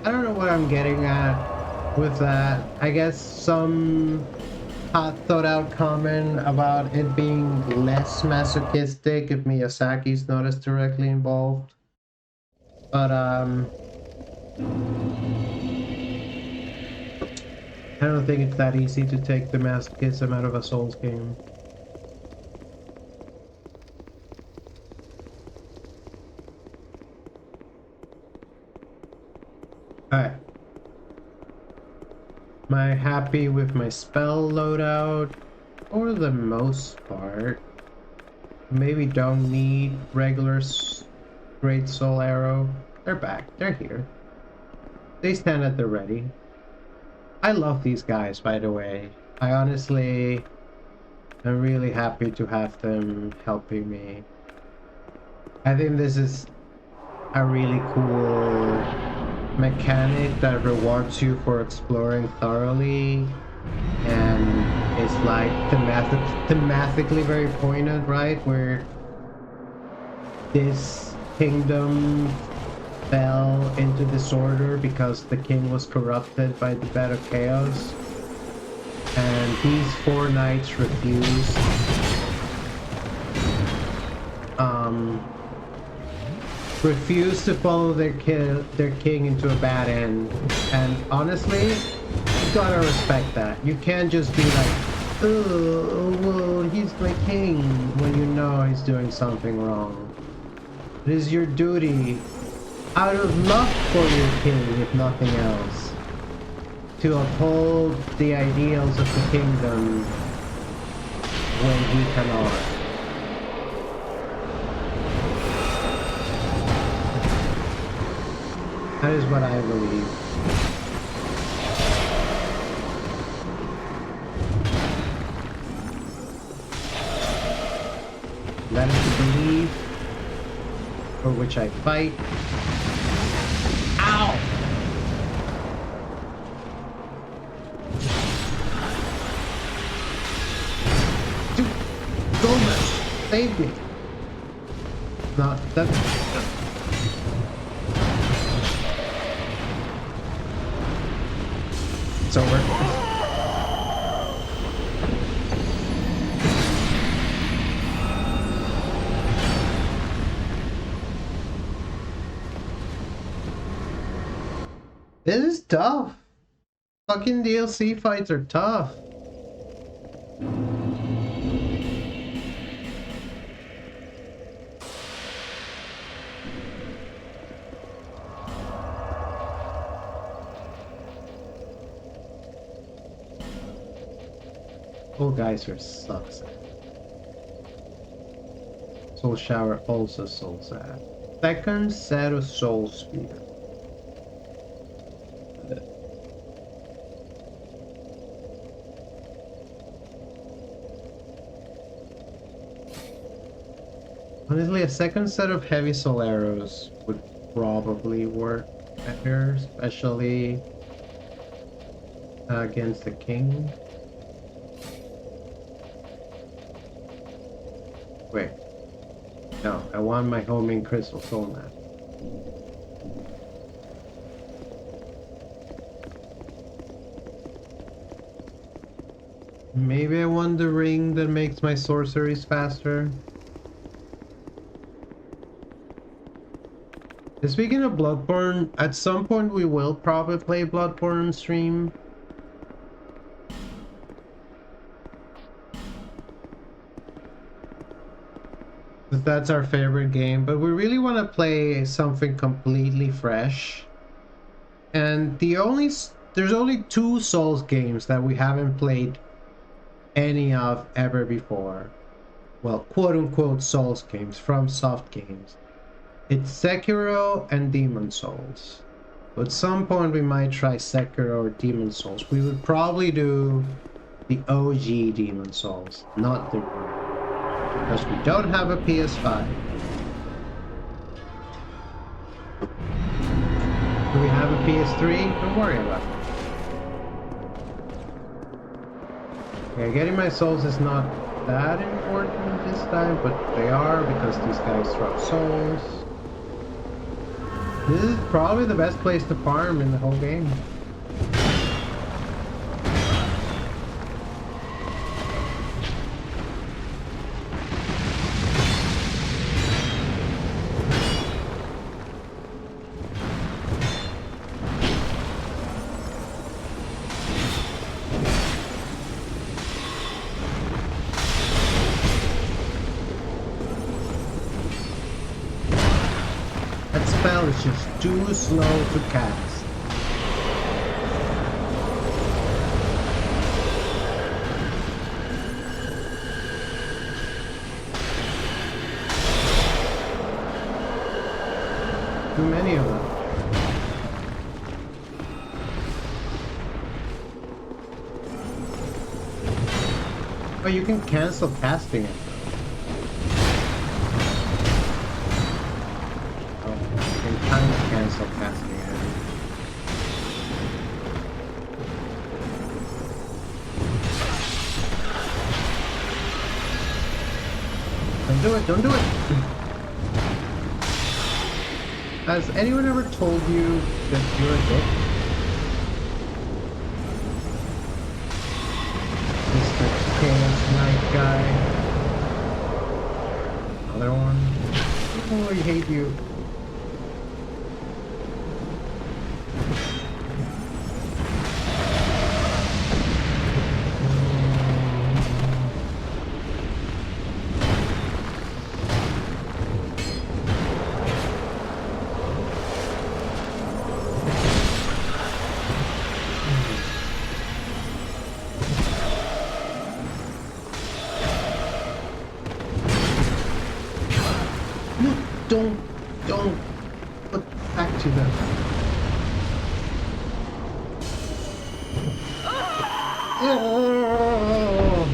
I don't know what I'm getting at with that. I guess some hot thought out comment about it being less masochistic if Miyazaki's not as directly involved. But I don't think it's that easy to take the masochism out of a Souls game. Alright. Am I happy with my spell loadout? For the most part. Maybe don't need regular Great Soul Arrow. They're back. They're here. They stand at the ready. I love these guys, by the way. I honestly am really happy to have them helping me. I think this is a really cool mechanic that rewards you for exploring thoroughly, and it's like thematically very poignant, right? Where this kingdom fell into disorder because the king was corrupted by the bed of chaos, and these 4 knights refused to follow their king into a bad end. And honestly, you gotta respect that. You can't just be like, oh, well, he's my king, when you know he's doing something wrong. It is your duty, out of love for your king, if nothing else, to uphold the ideals of the kingdom when he cannot. That is what I believe. That is the belief for which I fight. Ow! Save me. Not that. It's over. This is tough. Fucking DLC fights are tough. Oh, Geyser sucks. Soul Shower also so sad. Second set of Soul Spear. Honestly, a second set of Heavy Soul Arrows would probably work better, especially against the King. Wait. No, I want my homing Crystal Soul Map. Maybe I want the ring that makes my sorceries faster. Speaking of Bloodborne, at some point we will probably play Bloodborne on stream. That's our favorite game, but we really want to play something completely fresh. And there's only 2 Souls games that we haven't played any of ever before. Well, quote-unquote Souls games from Soft Games. It's Sekiro and Demon Souls. So at some point we might try Sekiro or Demon Souls. We would probably do the OG Demon Souls, not the because we don't have a PS5. Do we have a PS3? Don't worry about it. Okay, getting my souls is not that important this time, but they are because these guys drop souls. This is probably the best place to farm in the whole game. It's just too slow to cast. Too many of them. Oh, you can cancel casting it. Cancel casting it. Don't do it, don't do it! Has anyone ever told you that you're a dick? Mr. Chaos Knight guy. Another one. Oh, I hate you. Don't put back to them. Oh.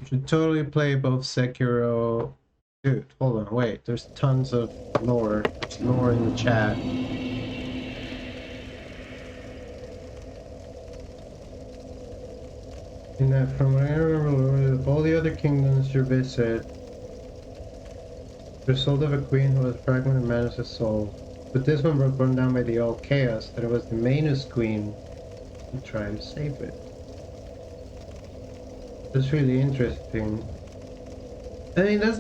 You should totally play both Sekiro. Dude, hold on, wait. There's tons of lore. There's lore in the chat. In that, from what I remember, of all the other kingdoms you visit, the soul of a queen who was fragmented manages soul. But this one was burned down by the old chaos, that it was the Manus queen who tried to save it. That's really interesting. I mean, that's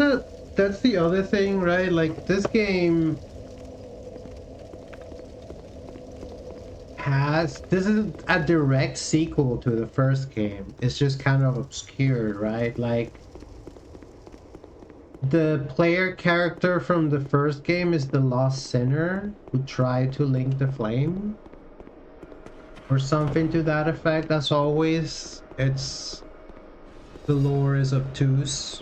the other thing, right? Like, this game this is a direct sequel to the first game. It's just kind of obscure, right? Like, the player character from the first game is the lost sinner who tried to link the flame or something to that effect. As always, the lore is obtuse.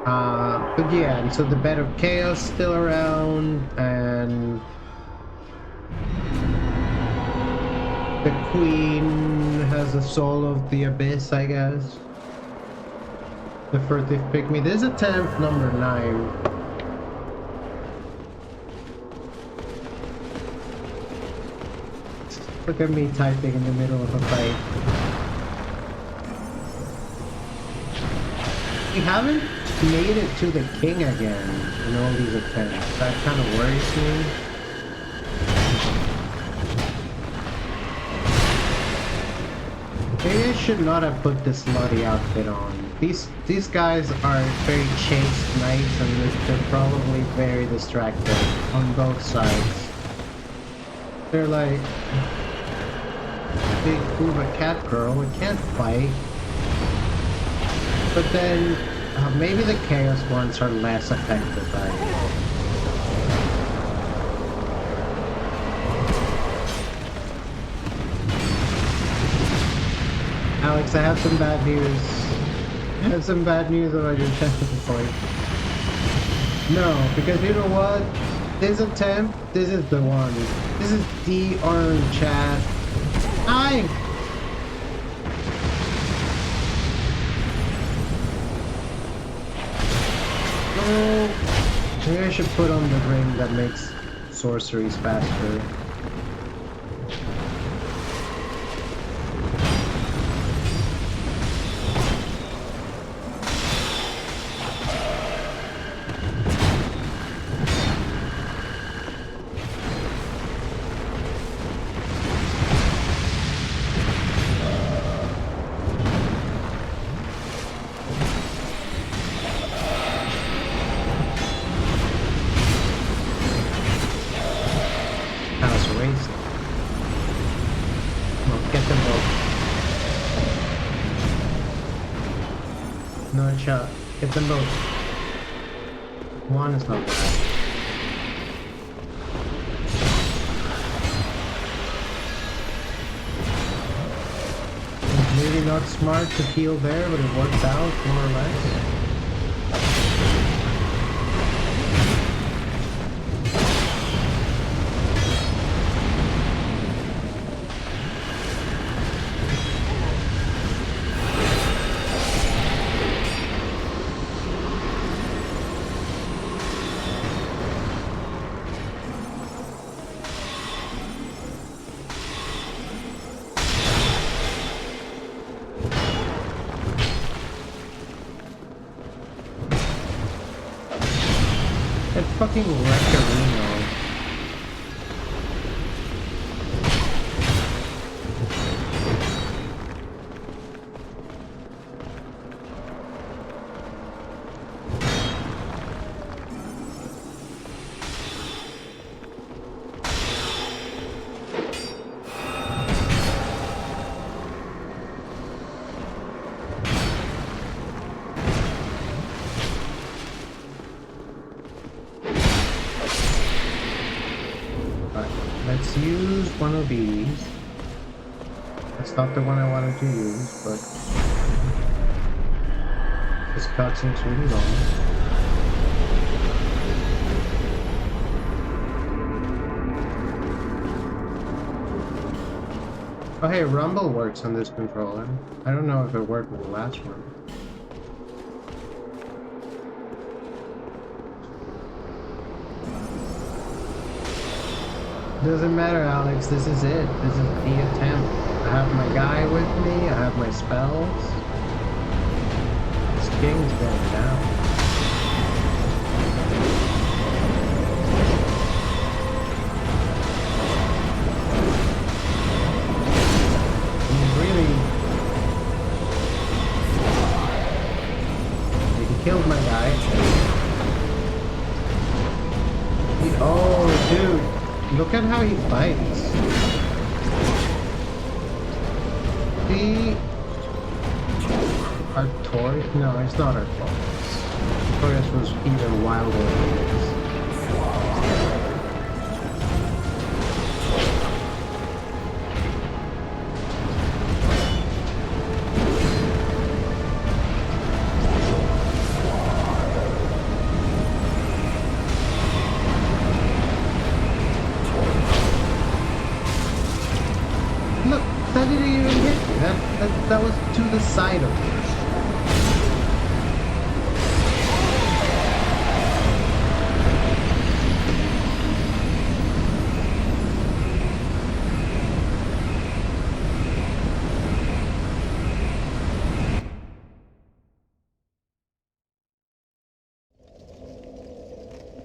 But yeah, and so the bed of chaos still around, and the queen has a soul of the abyss, I guess. The furtive pygmy. This is attempt number 9. Look at me typing in the middle of a fight. We haven't made it to the king again in all these attempts. That kind of worries me. Maybe I should not have put this slutty outfit on. These guys are very chaste knights, and they're probably very distracted on both sides. They're like, big Uva cat girl, it can't fight. But then, maybe the chaos ones are less affected by it. Alex, I have some bad news. I have some bad news about your technical point. No, because you know what? This attempt, this is the one. This is the orange chat. Hi! No! Maybe I should put on the ring that makes sorceries faster. Get them both. One is not bad. It's maybe not smart to heal there, but it worked out more or less. Fucking Rectorino. Let's use one of these. That's not the one I wanted to use, but this cutscene's really long. Oh hey, rumble works on this controller. I don't know if it worked with the last one. Doesn't matter, Alex. This is it. This is the attempt. I have my guy with me. I have my spells. This king's going down. Killed my guy. Oh, dude. Look at how he fights. The Artorias? No, it's not Artorias. Artorias was even wilder than this. That didn't even hit me. That was to the side of me.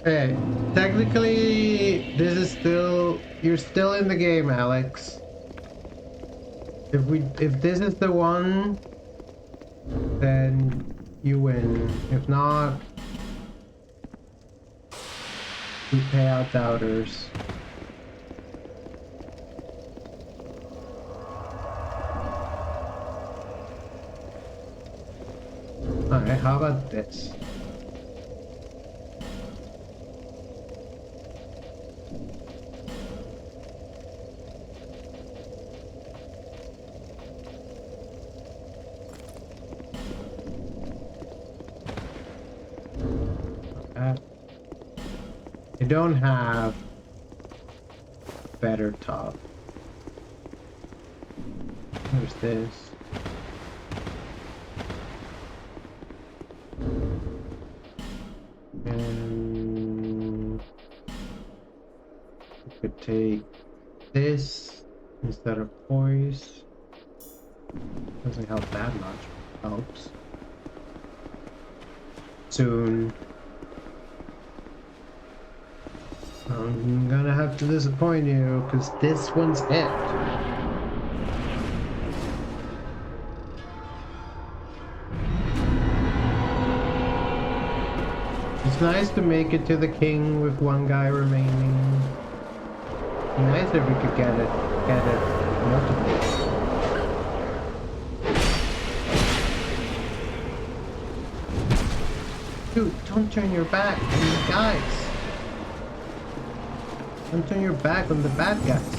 Okay, technically, this is still, you're still in the game, Alex. If this is the one, then you win. If not, we pay out doubters. Alright, how about this? You don't have better top. There's this. And you could take this instead of poise. Doesn't help that much, but helps. Soon. I'm gonna have to disappoint you, because this one's it. It's nice to make it to the king with one guy remaining. Nice if we could get it multiple. Dude, don't turn your back on the guys. Don't turn your back on the bad guys.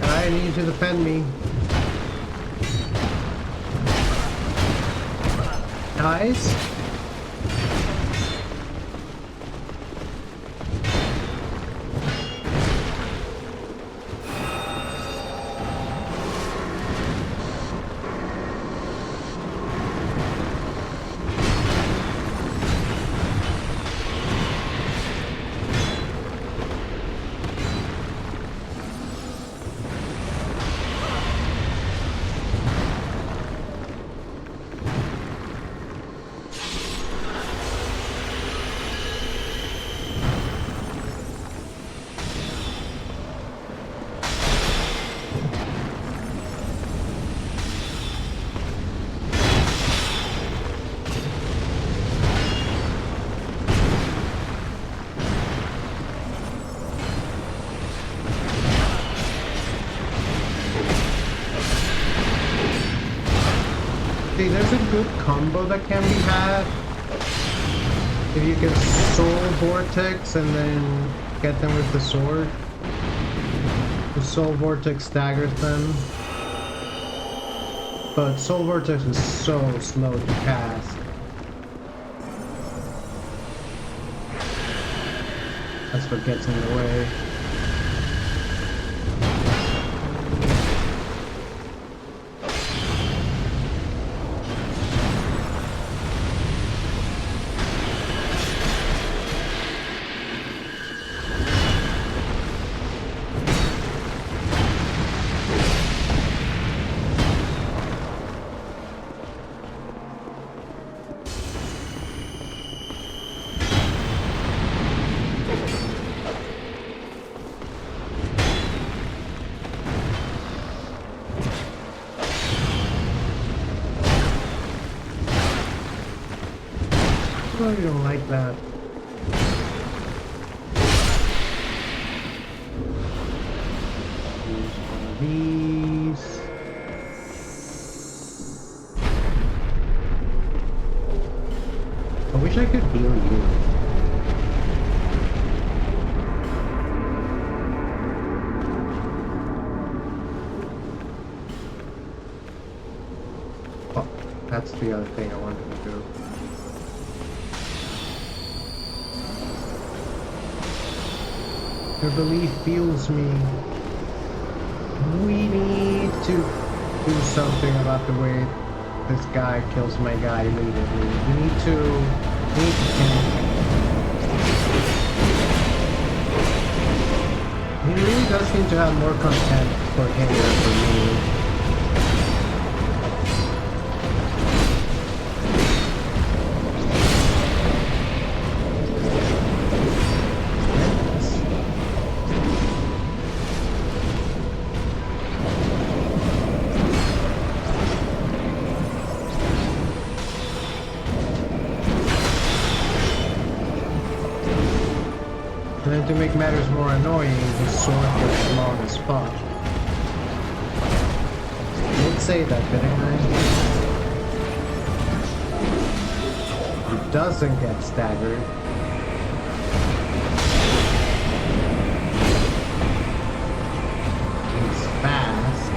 I need you to defend me. Guys? See, there's a good combo that can be had. If you can Soul Vortex and then get them with the sword. The Soul Vortex staggers them. But Soul Vortex is so slow to cast. That's what gets in the way. Oh, you don't like that. Use one of these. I wish I could heal you. Oh, that's the other thing I wanted to do. Your belief fuels me. We need to do something about the way this guy kills my guy immediately. We need to He really does seem to have more content for him than for me. And then to make matters more annoying, his sword gets long as fuck. I did say that, didn't I? He doesn't get staggered. He's fast.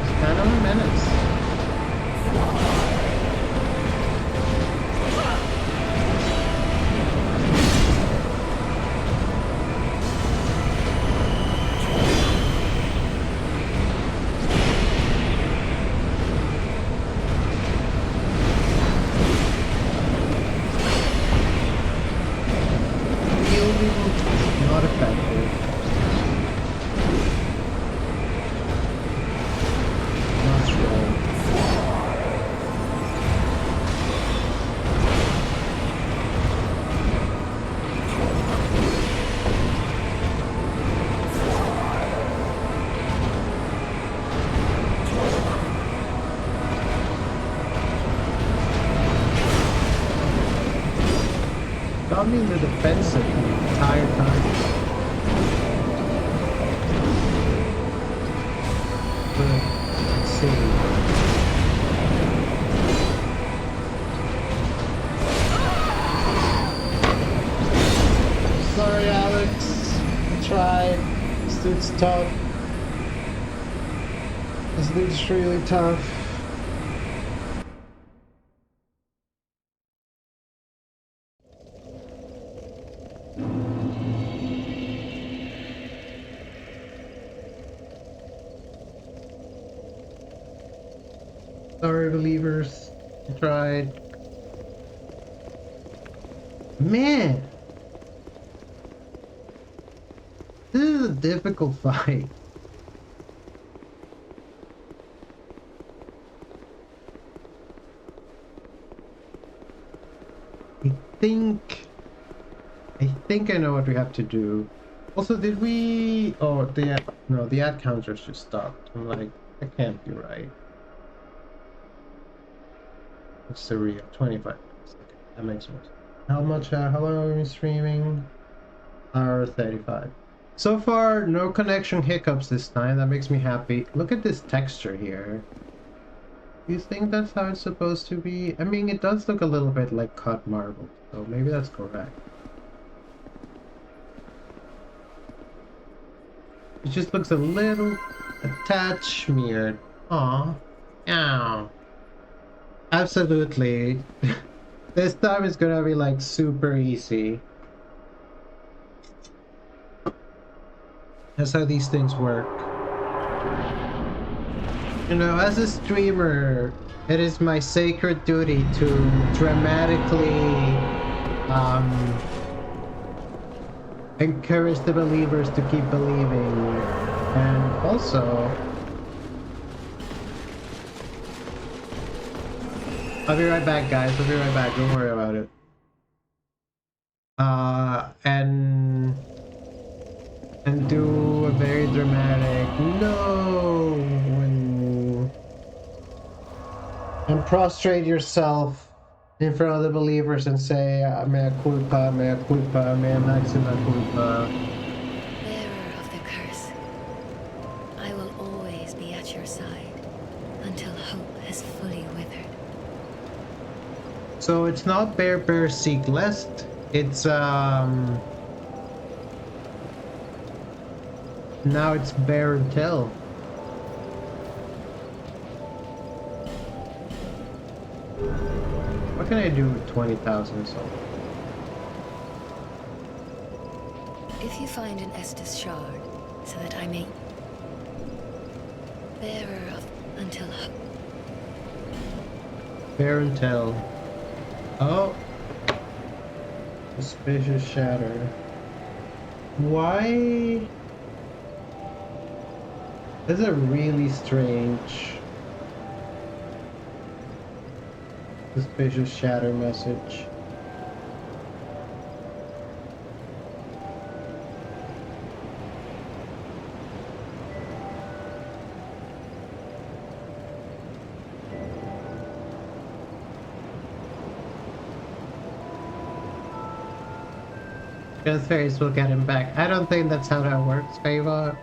He's kind of a menace. Not effective. Not strong. Got me in the defensive the entire time. Let's see. Sorry, Alex. I tried. This dude's tough. This dude's really tough. Sorry, believers. I tried. Man! This is a difficult fight. I think... I know what we have to do. Also, did we... Oh, no, the ad counters just stopped. I'm like, that can't be right. What's the real? 25 minutes. Okay, that makes more sense. How long are we streaming? Hour 35. So far, no connection hiccups this time. That makes me happy. Look at this texture here. Do you think that's how it's supposed to be? I mean, it does look a little bit like cut marble, so maybe that's correct. It just looks a little a tad smeared. Aw. Ow. Absolutely. This time it's gonna be like super easy. That's how these things work. You know, as a streamer, it is my sacred duty to dramatically encourage the believers to keep believing. And also, I'll be right back, guys. I'll be right back. Don't worry about it. And do a very dramatic no and prostrate yourself in front of the believers and say mea culpa, mea culpa, mea maxima culpa. Bearer of the curse, I will always be at your side until hope has fully withered. So it's not bear seek lest, it's now it's bear and tell. What can I do with 20,000 souls? If you find an Estus shard, so that I may... Bearer of... until hope. Bear and tell. Oh. Suspicious shatter. Why? This is a really strange suspicious shatter message. Transfaeries will get him back. I don't think that's how that works, Favor.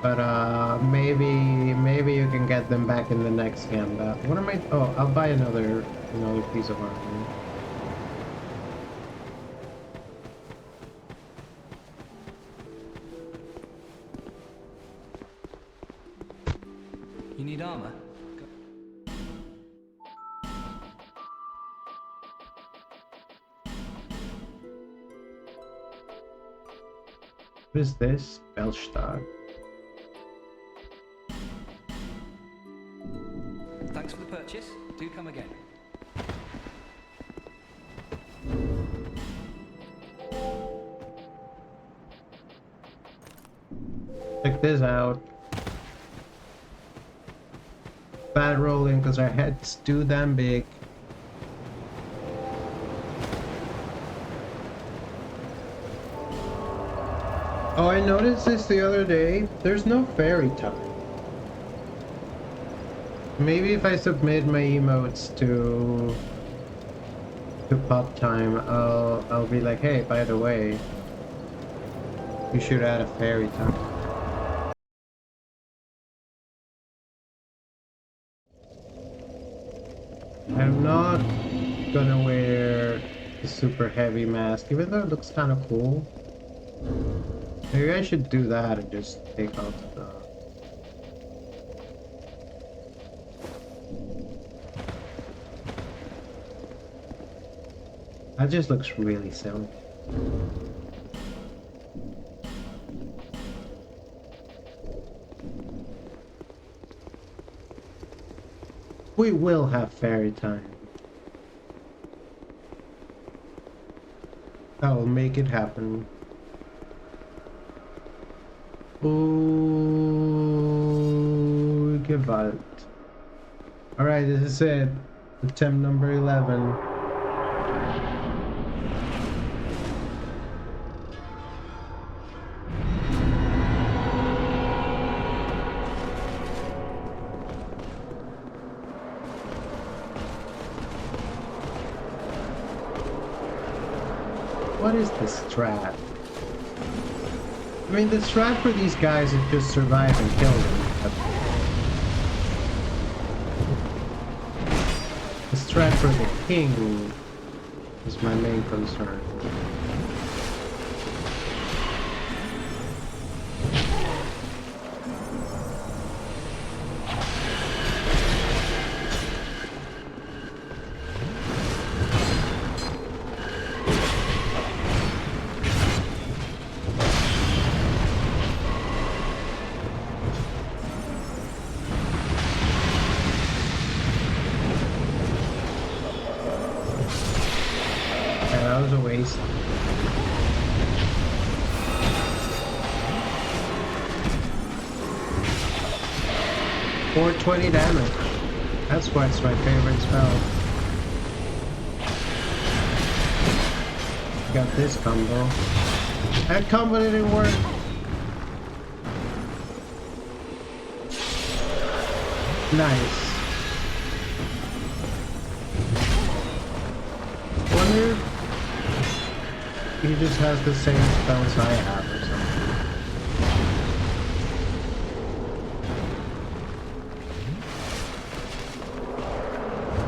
But maybe you can get them back in the next gambit. What am I? Oh, I'll buy another piece of armor. You need armor? What is this? Belstadt. Thanks for the purchase. Do come again. Check this out. Bad rolling because our head's too damn big. Oh, I noticed this the other day. There's no fairy time. Maybe if I submit my emotes to pop time, I'll be like, hey, by the way, you should add a fairy time. I'm not gonna wear the super heavy mask, even though it looks kind of cool. Maybe I should do that and just take out the... That just looks really silly. We will have fairy time. I will make it happen. Ooh, Gewalt. Alright, this is it. Attempt number 11. What is this trap? I mean, the strat for these guys is just survive and kill them. But the strat for the king is my main concern. That was a waste. 420 damage. That's why it's my favorite spell. Got this combo. That combo didn't work. Nice. Wonder if he just has the same spells I have or something.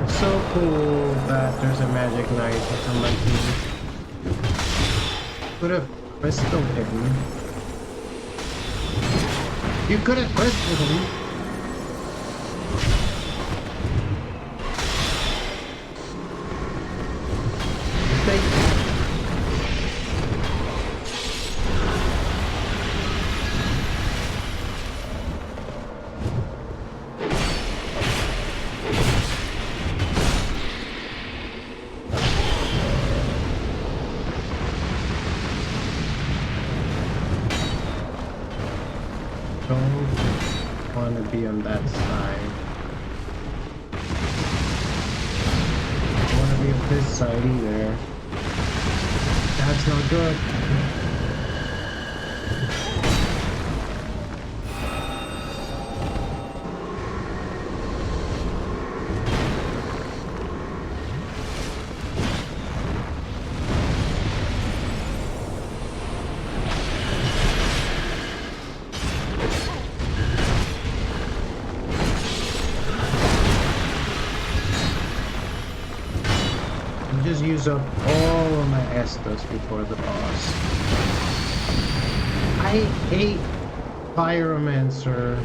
It's so cool that there's a magic knight on my team. Could have crystaled him. You could have crystaled him. Don't want to be on that side. Don't want to be on this side either. That's not good. Just use up all of my Estus before the boss. I hate Pyromancer.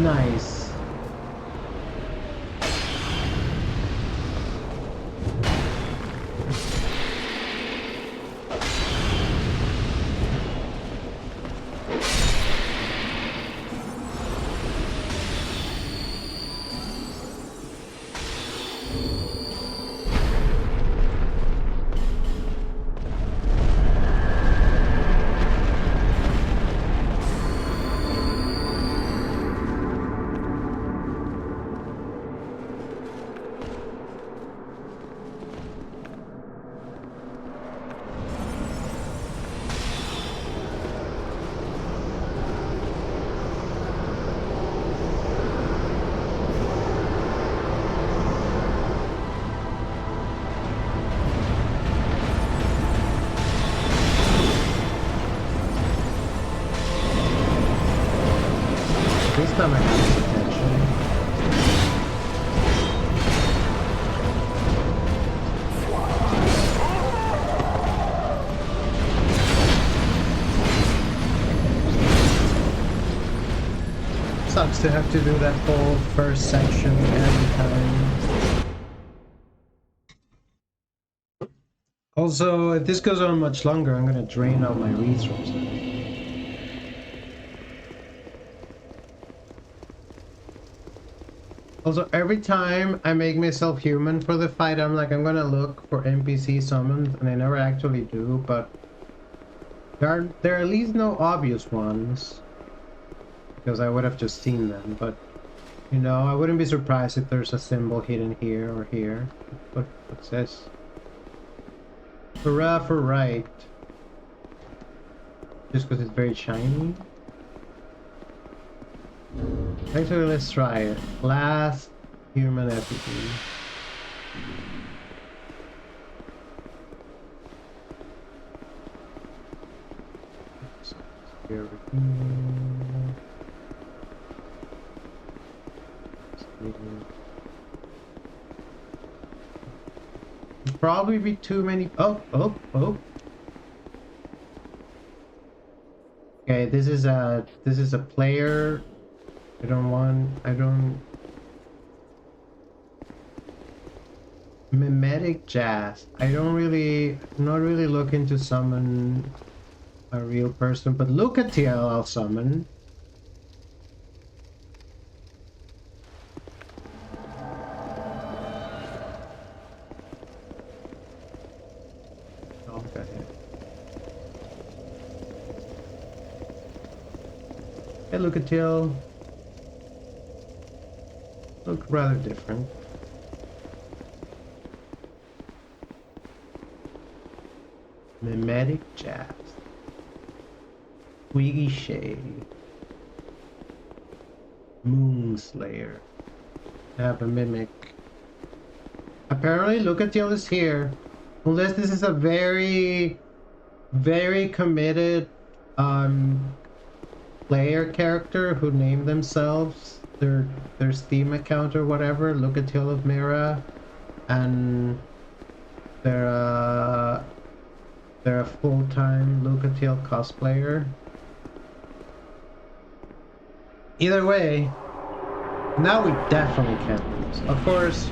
Nice. This time I have attention. Sucks to have to do that whole first section every time. Also, if this goes on much longer, I'm gonna drain out my resources. Also, every time I make myself human for the fight, I'm like, I'm gonna look for NPC summons, and I never actually do, but there are at least no obvious ones, because I would have just seen them, but, you know, I wouldn't be surprised if there's a symbol hidden here or here. What's this? Hurrah for right. Just because it's very shiny? Actually, let's try it. Last human effigy. Here. Probably be too many. Oh, oh, oh. Okay, this is a player. I don't. Mimetic jazz. I'm not really looking to summon a real person, but look at TL I'll summon. Okay. Hey, look at TL. Look rather different. Mimetic jazz. Twiggy Shade. Moonslayer. Have a mimic. Apparently, look at TL is here. Unless this is a very, very committed player character who named themselves their Steam account or whatever. Look at TL of Mira, and they're a full-time Lucatiel cosplayer. Either way, now we definitely can't lose. Of course,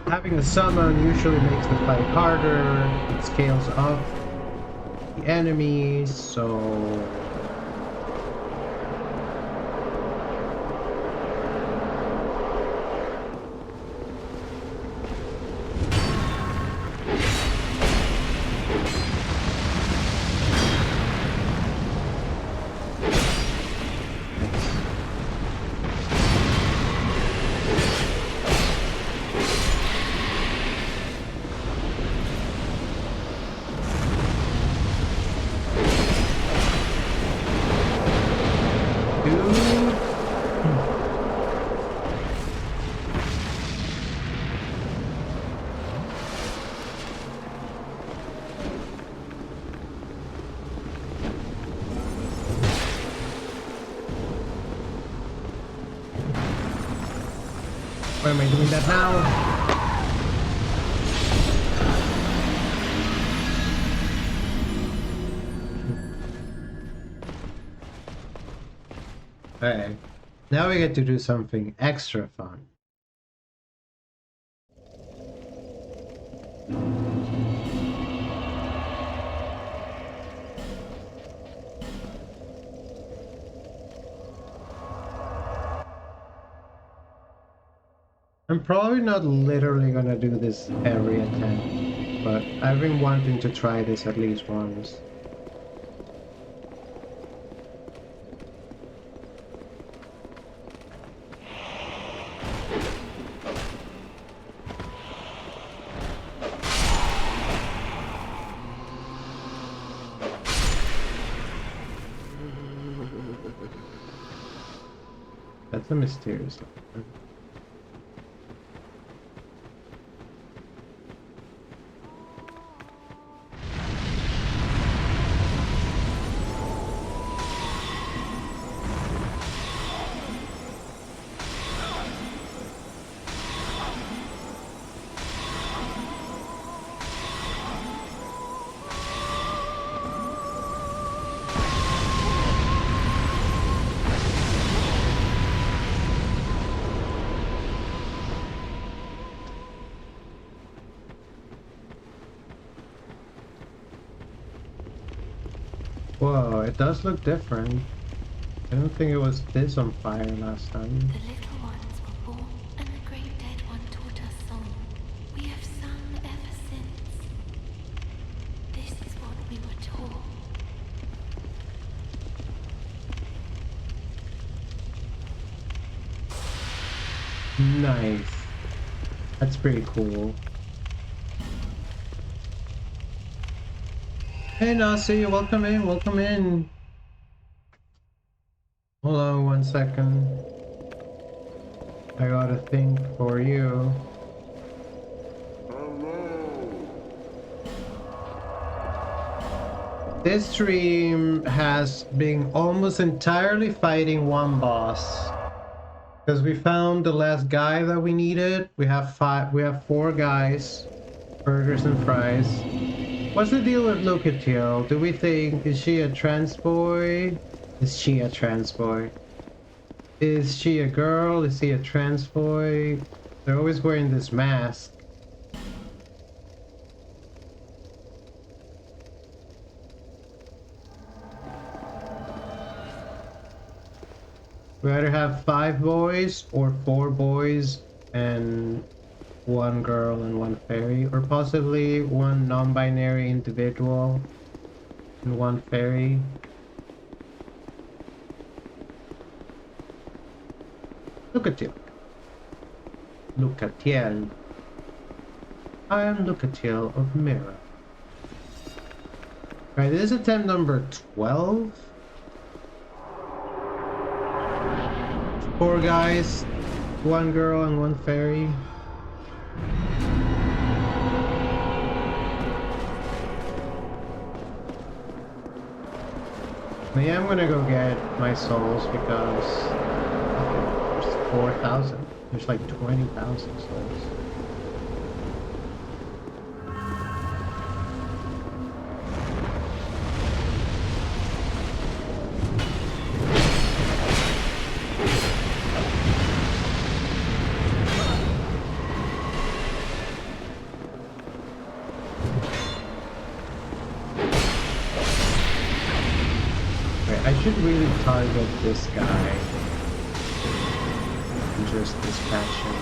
having a summon usually makes the fight harder. It scales up the enemies, so why am I doing that now? Okay, now we get to do something extra fun. I'm probably not literally gonna do this every attempt, but I've been wanting to try this at least once. That's a mysterious one. Whoa, it does look different. I don't think it was this on fire last time. The little ones were born, and the great dead one taught us song. We have sung ever since. This is what we were taught. Nice. That's pretty cool. Hey Nasi, welcome in, welcome in. Hold on 1 second. I got a thing for you. This stream has been almost entirely fighting one boss. Because we found the last guy that we needed. We have 4 guys. Burgers and fries. What's the deal with Lucatiel? Do we think, is she a trans boy? Is she a trans boy? Is she a girl? Is he a trans boy? They're always wearing this mask. We either have 5 boys or 4 boys and 1 girl and 1 fairy, or possibly 1 non-binary individual and 1 fairy. Lucatiel. Lucatiel. I am Lucatiel of Mira. Alright, this is attempt number 12. 4 guys, 1 girl and 1 fairy. Yeah, I'm gonna go get my souls because there's 4,000. There's like 20,000 souls. I should really target this guy and just dispatch him.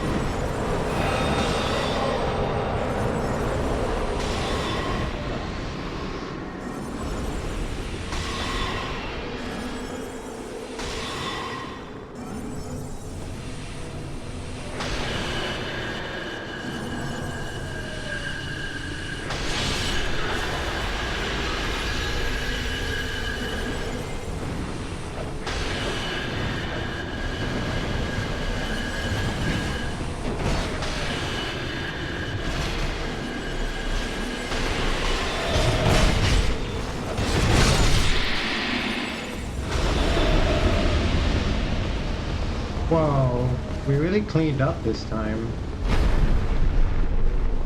Whoa, we really cleaned up this time.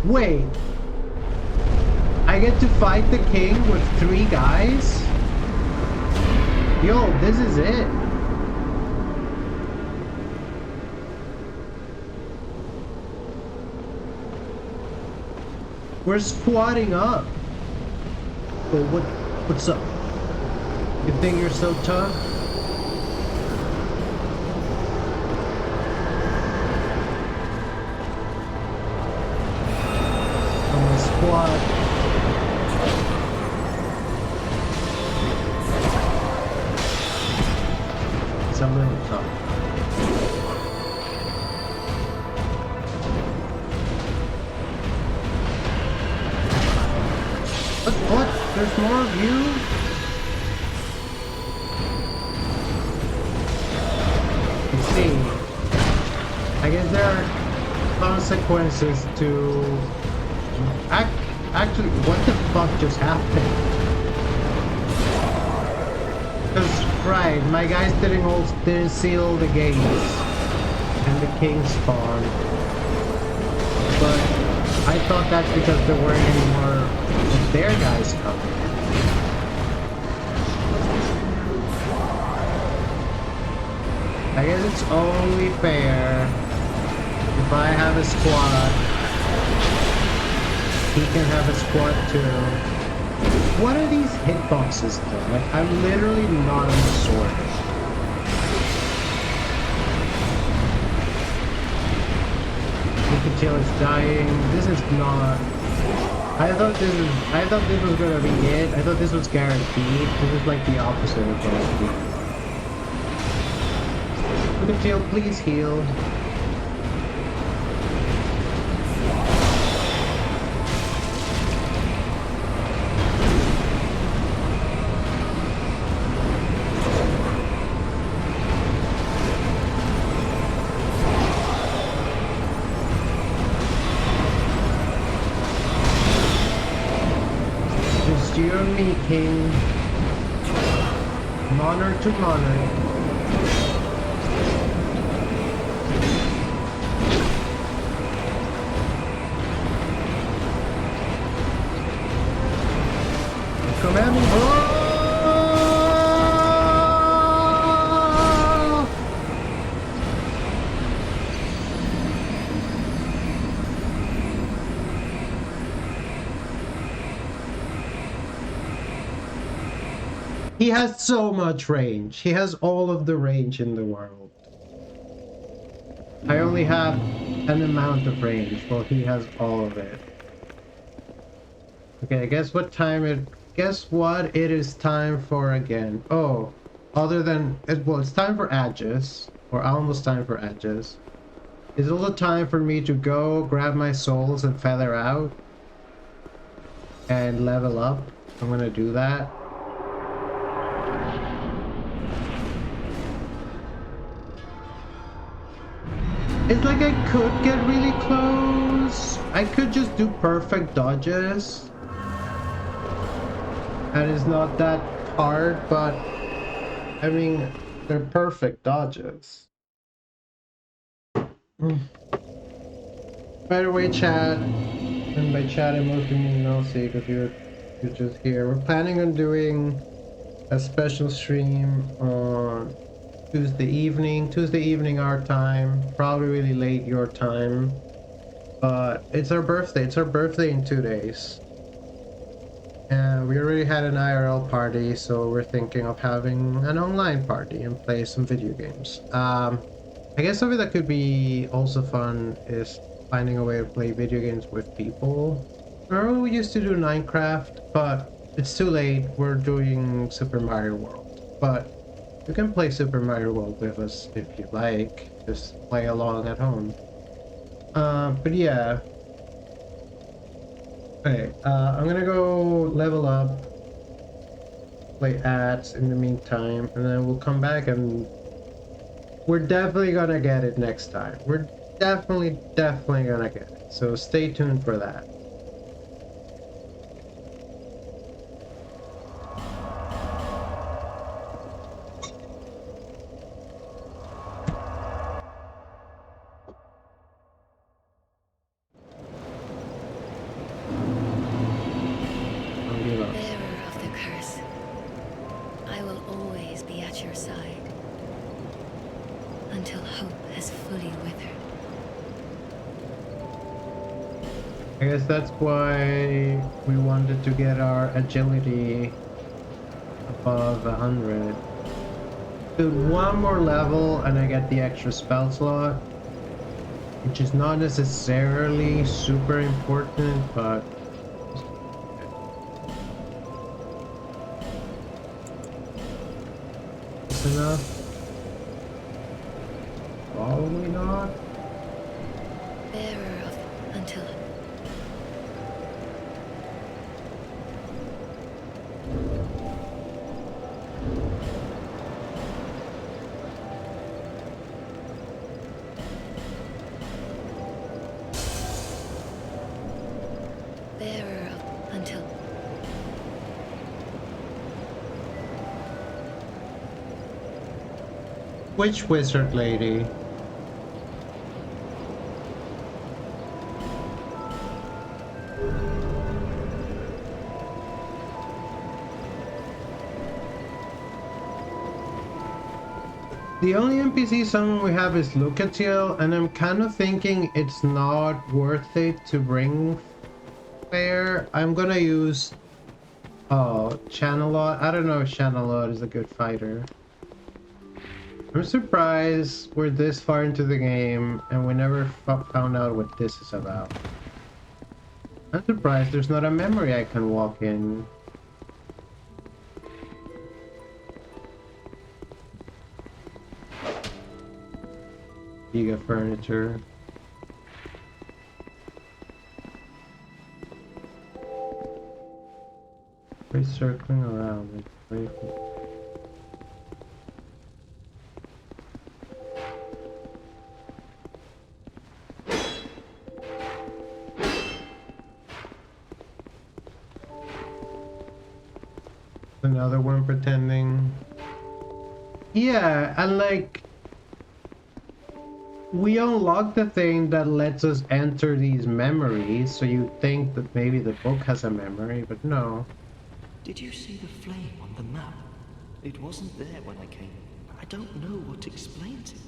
Wait! I get to fight the king with 3 guys? Yo, this is it! We're squatting up! But what's up? You think you're so tough? Squad. It's a little tough. What? There's more of you? Let's see. I guess there are consequences to... Actually, what the fuck just happened? Because, right, my guys didn't seal the gates, and the king spawned. But I thought that's because there weren't any more of their guys coming. I guess it's only fair if I have a squad. He can have a squad too. What are these hitboxes though? Like, I'm literally not on the sword. Lucatiel is dying. This is not... I thought this was gonna be it. I thought this was guaranteed. This is like the opposite of guaranteed. Lucatiel, please heal. You and me, King. Monarch to monarch. Commanding. Oh! He has so much range. He has all of the range in the world. I only have an amount of range, while he has all of it. Okay, guess what it is time for again. Oh, other than well, it's time for Aegis, or almost time for Aegis. It's also time for me to go grab my souls and feather out and level up. I'm gonna do that. It's like I could get really close. I could just do perfect dodges. And it's not that hard, but I mean, they're perfect dodges. By the way, chat, and by chat I mostly mean Nelsie, because you're just here. We're planning on doing a special stream on Tuesday evening our time, probably really late your time. But it's our birthday. It's our birthday in 2 days. And we already had an IRL party, so we're thinking of having an online party and play some video games. I guess something that could be also fun is finding a way to play video games with people. Remember we used to do Minecraft, but it's too late. We're doing Super Mario World. But you can play Super Mario World with us if you like. Just play along at home. But yeah. Okay, I'm gonna go level up, play ads in the meantime, and then we'll come back and we're definitely gonna get it next time. We're definitely gonna get it. So stay tuned for that. Bearer of the curse, I will always be at your side until hope has fully withered. I guess that's why we wanted to get our agility above 100. Do one more level and I get the extra spell slot, which is not necessarily super important, but it's enough. Probably not. Bearer of until bearer of until Which wizard lady? The only NPC summon we have is Lucatiel, and I'm kind of thinking it's not worth it to bring Fair. I'm gonna use Channelot. I don't know if Channelot is a good fighter. I'm surprised we're this far into the game and we never found out what this is about. I'm surprised there's not a memory I can walk in. Giga furniture. We're circling around. Like, another one pretending. Yeah, and like we unlock the thing that lets us enter these memories, so you think that maybe the book has a memory, but no. Did you see the flame on the map? It wasn't there when I came. I don't know what explains it.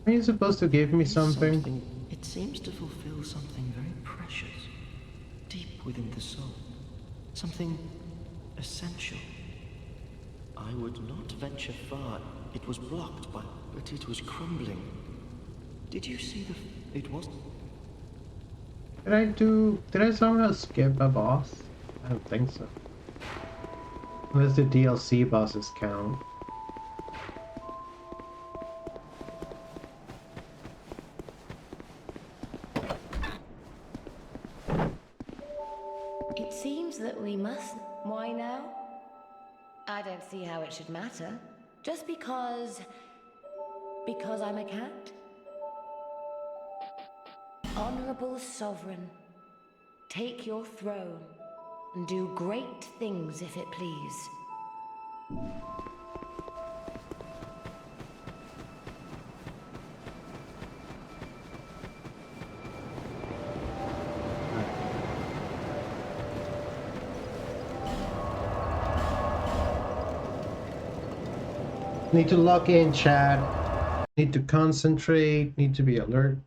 Are you supposed to give me It is something? something. It seems to fulfill something very precious, deep within the soul. Something essential. I would not venture far. It was blocked, but it was crumbling. Did you see the... It was... Did I somehow skip a boss? I don't think so. Unless the DLC bosses count. It seems that we must. Why now? I don't see how it should matter. Just because. Because I'm a cat? Honorable Sovereign, take your throne and do great things if it please. Need to lock in chat. Need to concentrate. Need to be alert.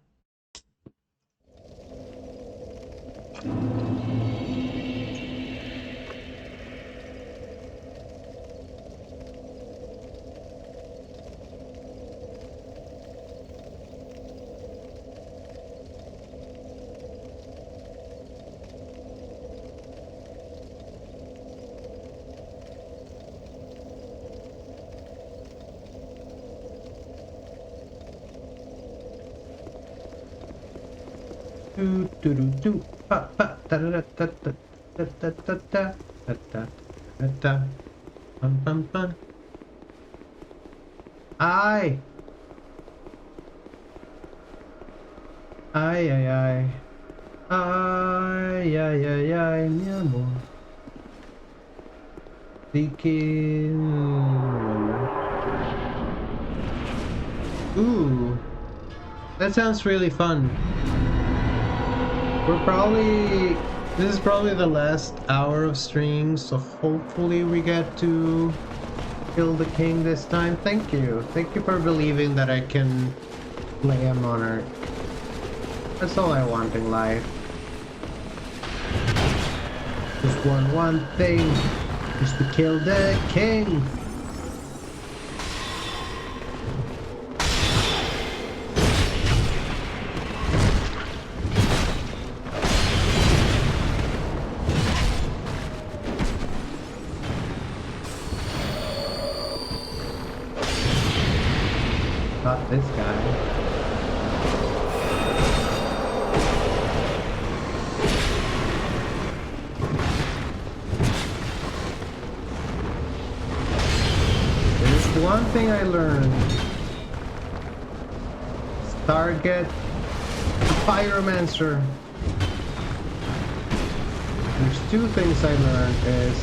Do do do do pa pa da da da da da da da da da da da da pam pam pam. Ay ay ay ay ay ay ay ay mi amor. Thinking. Ooh, that sounds really fun. This is probably the last hour of stream, so hopefully we get to kill the king this time. Thank you. Thank you for believing that I can play a monarch. That's all I want in life. Just want one thing, just to kill the king. Not this guy. There's one thing I learned. Target the pyromancer. There's two things I learned is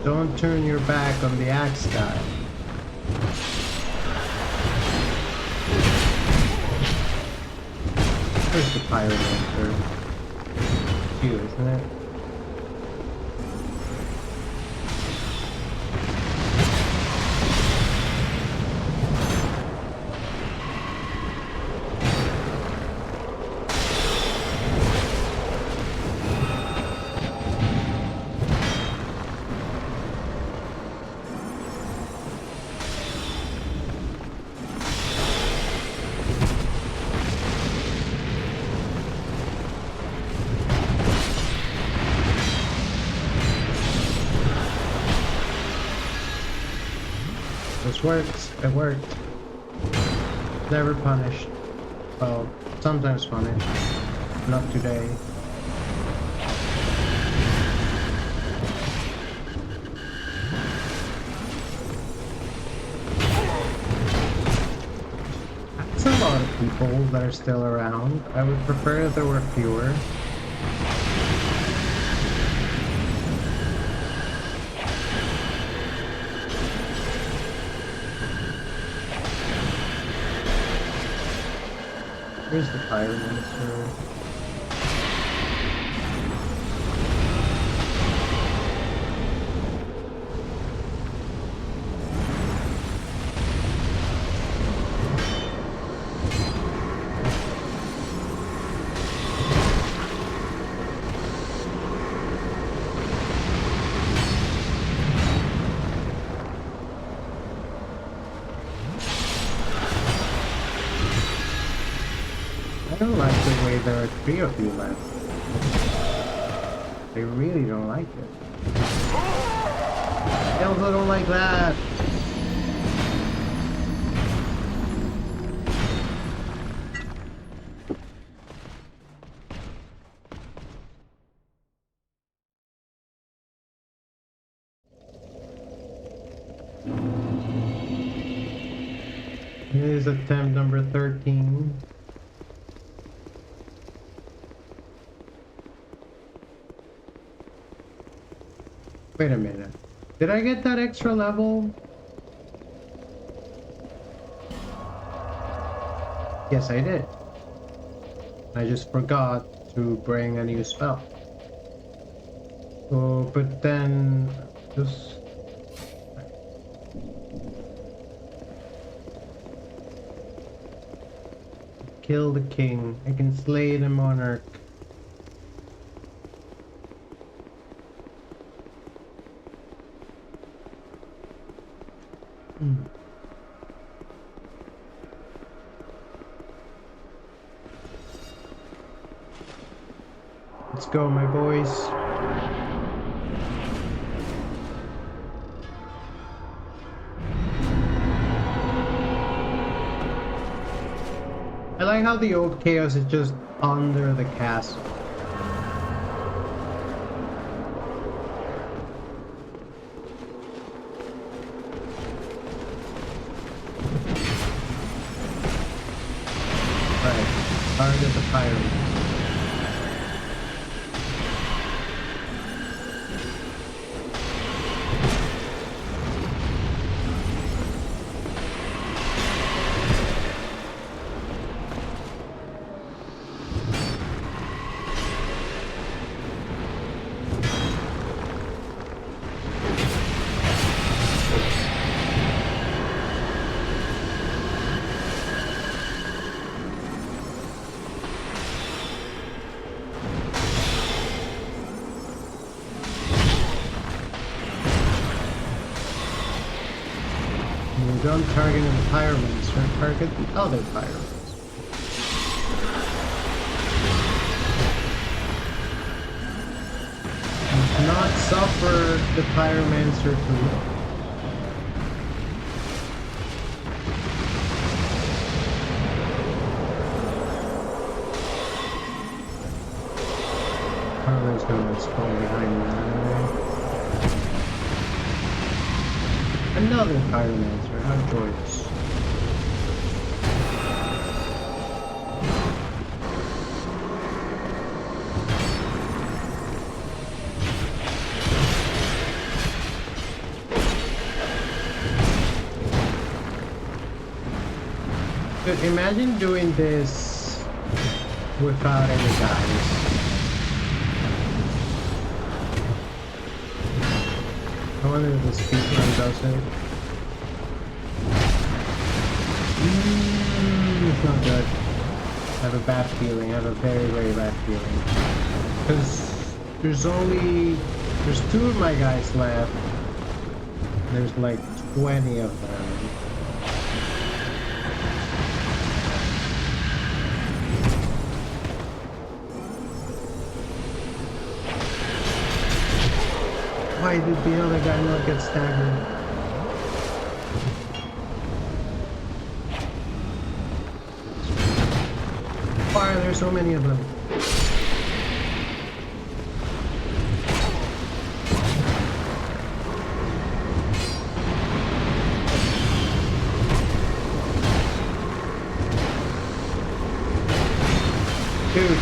don't turn your back on the axe guy. There's the pyromancer. You, isn't it? This works. It worked. Never punished. Well, sometimes punished. Not today. That's a lot of people that are still around. I would prefer if there were fewer. Here's the pyromancer. I don't like the way there are 3 of you left. I really don't like it. I also don't like that. This is attempt number 13. Wait a minute. Did I get that extra level? Yes, I did. I just forgot to bring a new spell. Oh, but then just kill the king. I can slay the monarch. Let's go, my boys. I like how the old chaos is just under the castle. Right, target the pirates. Don't target the pyromancer, target the other pyromancer. Do not suffer the pyromancer to win. Carlo's gonna spawn behind me. Another pyromancer, how joyous. Dude, imagine doing this without any guys. I wonder if the speedrun does it. It's not good. I have a bad feeling. I have a very, very bad feeling. Because there's 2 of my guys left. There's like 20 of them. Why did the other guy not get staggered? Why are there so many of them? Dude,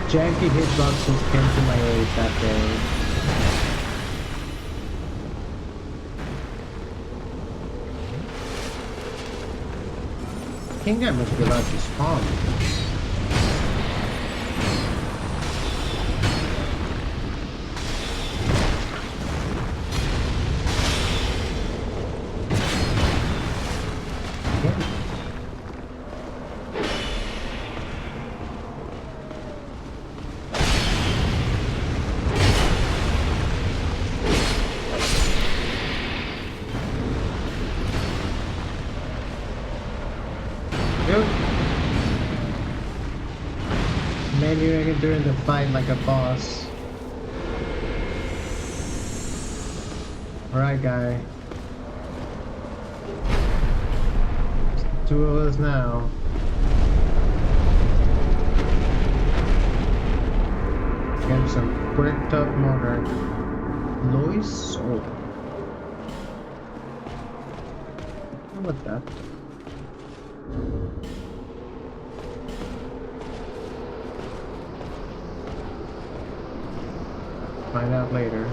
janky hitboxes came to my aid that day. King guy must be allowed to spawn. Maybe I can do in the fight like a boss. Alright, guy. It's the two of us now. Get some bricked up motor. Lois? Oh. What's that? Find out later.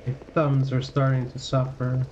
My thumbs are starting to suffer.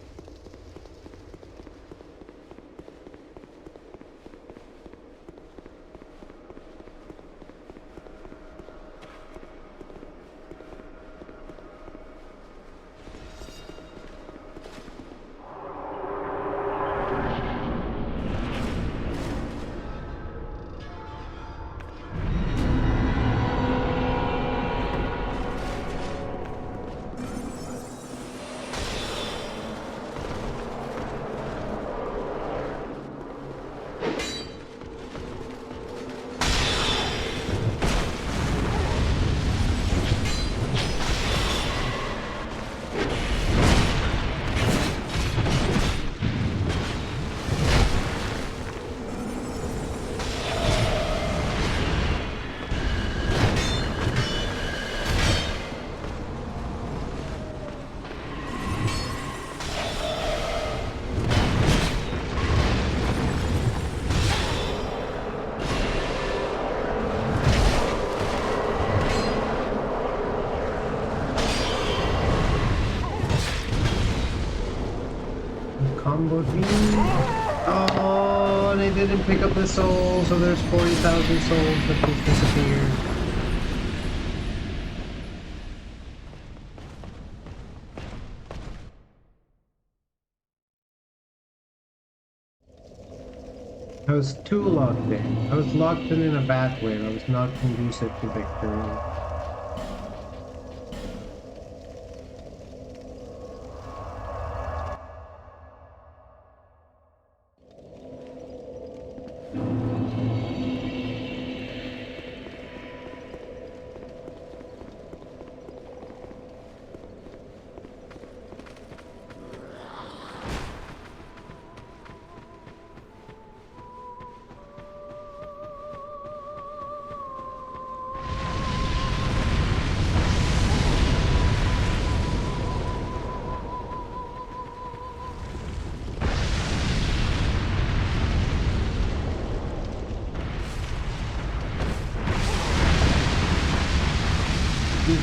Combo team. Oh, they didn't pick up the soul, so there's 40,000 souls that just disappeared. I was too locked in. I was locked in a bad way. I was not conducive to victory.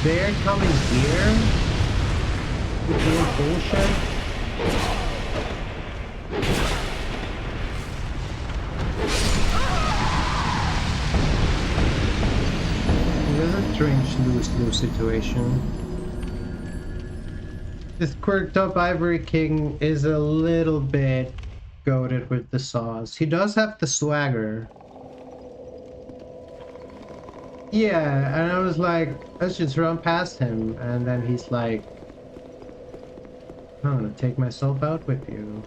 They're coming here with your bullshit. It is a strange lose-lose situation. This quirked up Ivory King is a little bit goated with the sauce. He does have the swagger. Yeah, and I was like, let's just run past him. And then he's like, I'm gonna take myself out with you.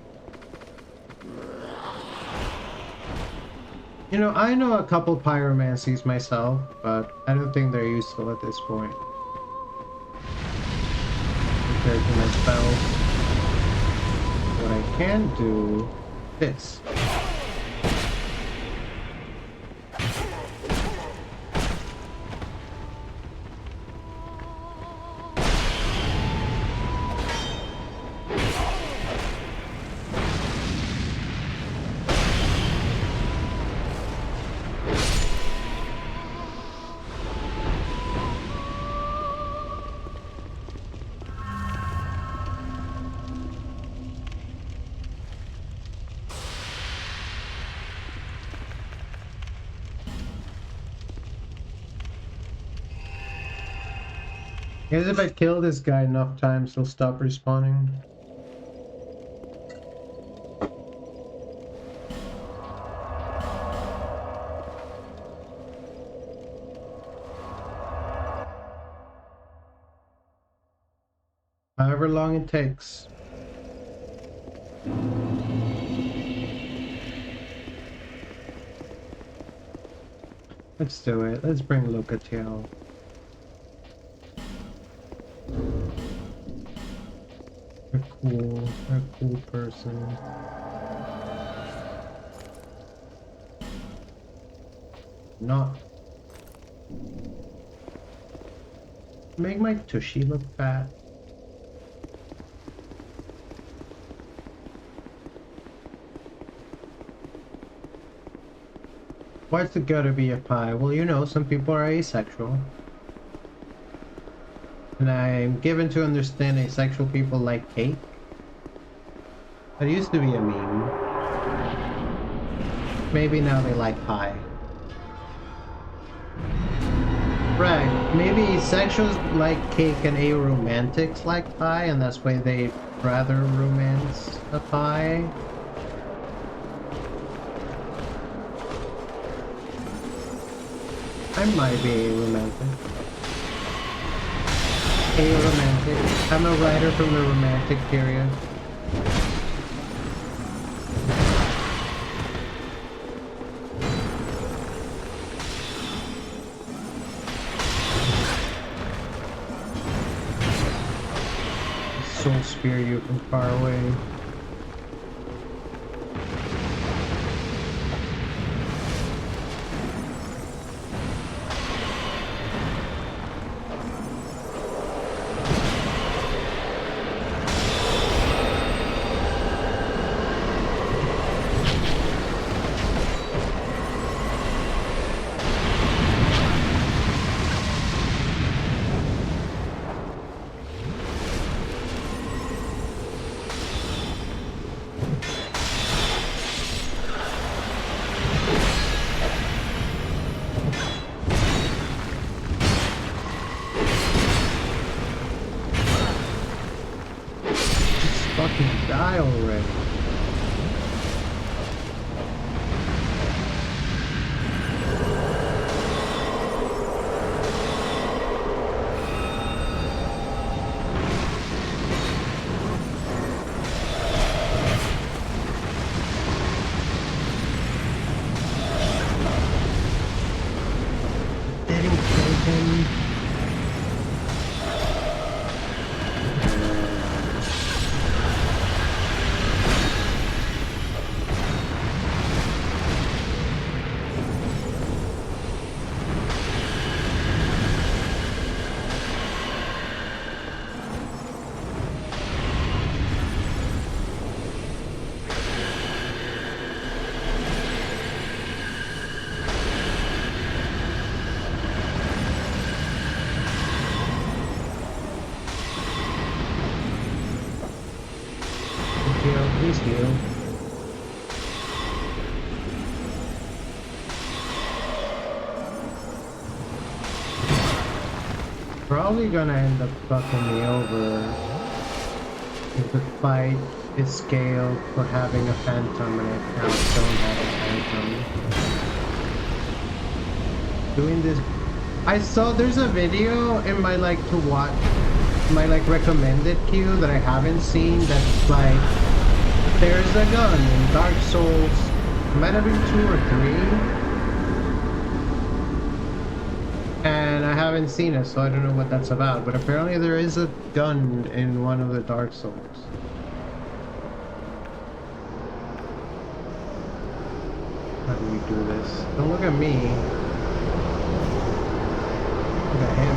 You know, I know a couple pyromancies myself, but I don't think they're useful at this point. Compared to my spells. What I can do, this. I guess if I kill this guy enough times, he'll stop respawning. However long it takes. Let's do it. Let's bring Lucatiel. A cool person. Not. Make my tushy look fat. Why's it gotta be a pie? Well, you know, some people are asexual. And I'm given to understand asexual people like cake. That used to be a meme. Maybe now they like pie. Right, maybe asexuals like cake and aromantics like pie, and that's why they rather romance a pie. I might be aromantic. Aromantic. I'm a writer from the romantic period. Soul spear you from far away. Fucking die already. Didn't kill him. Heal, please heal. Probably gonna end up fucking me over. The fight is scaled for having a phantom, and I now don't have a phantom. Doing this, I saw there's a video in my like to watch, my like recommended queue that I haven't seen. That's like there's a gun in Dark Souls. It might have been 2 or 3. And I haven't seen it, so I don't know what that's about. But apparently there is a gun in one of the Dark Souls. How do we do this? Don't look at me. Look at him.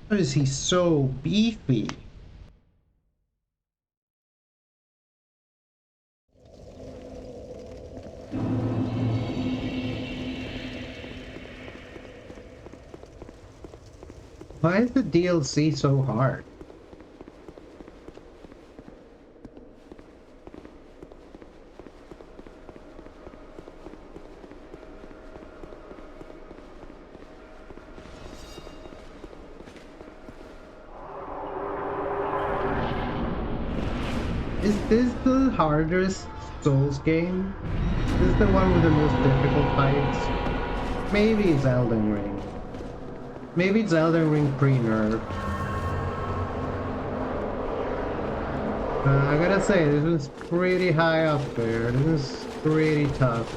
Why is he so beefy? Why is the DLC so hard? Is this the hardest Souls game? Is this the one with the most difficult fights? Maybe it's Elden Ring. Maybe it's Elden Ring pre-nerf. I gotta say, this is pretty high up there. This is pretty tough.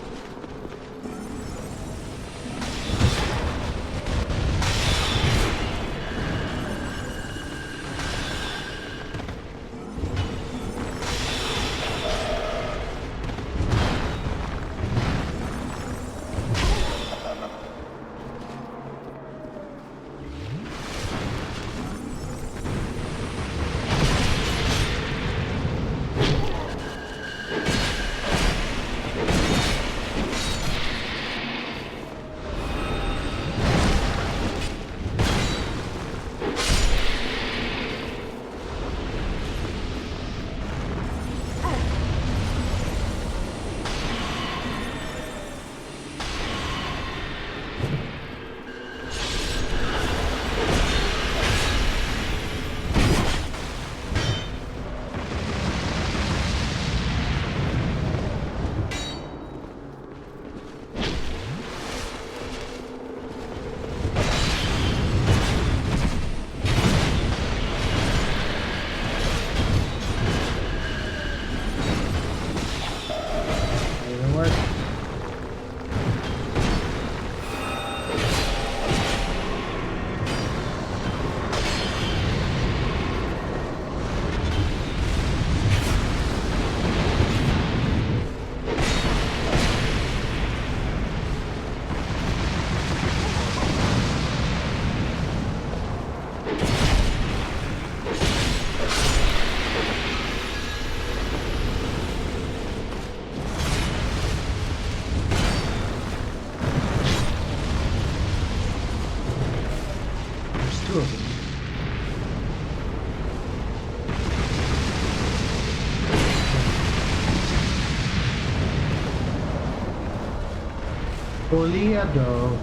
Oleado.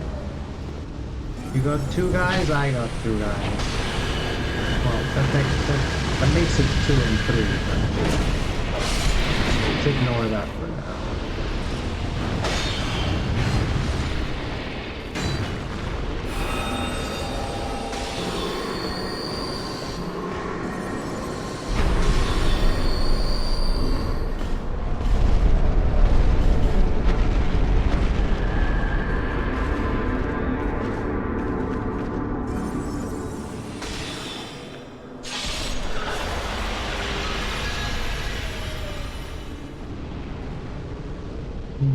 You got 2 guys, I got 2 guys. Well, that makes it 2 and 3, but let's ignore that for now. Look,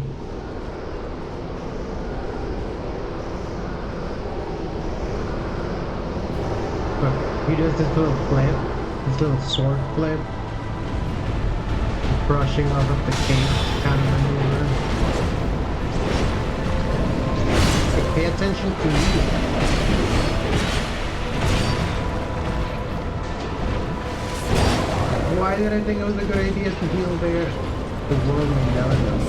he does this little flip, this little sword flip, brushing off of the cape kind of maneuver. Like, pay attention to me. Why did I think it was a good idea to heal there? The world may never know.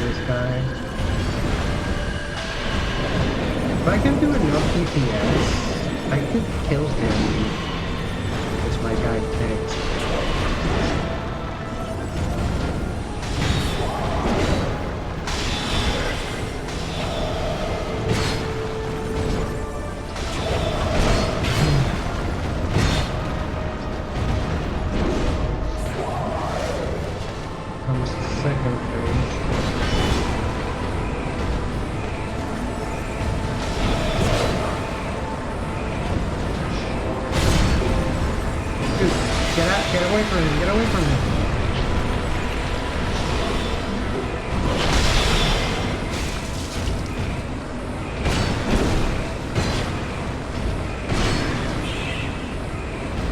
This guy. If I can do enough DPS, I could kill him. It's my guy picked. Get away from him, get away from him.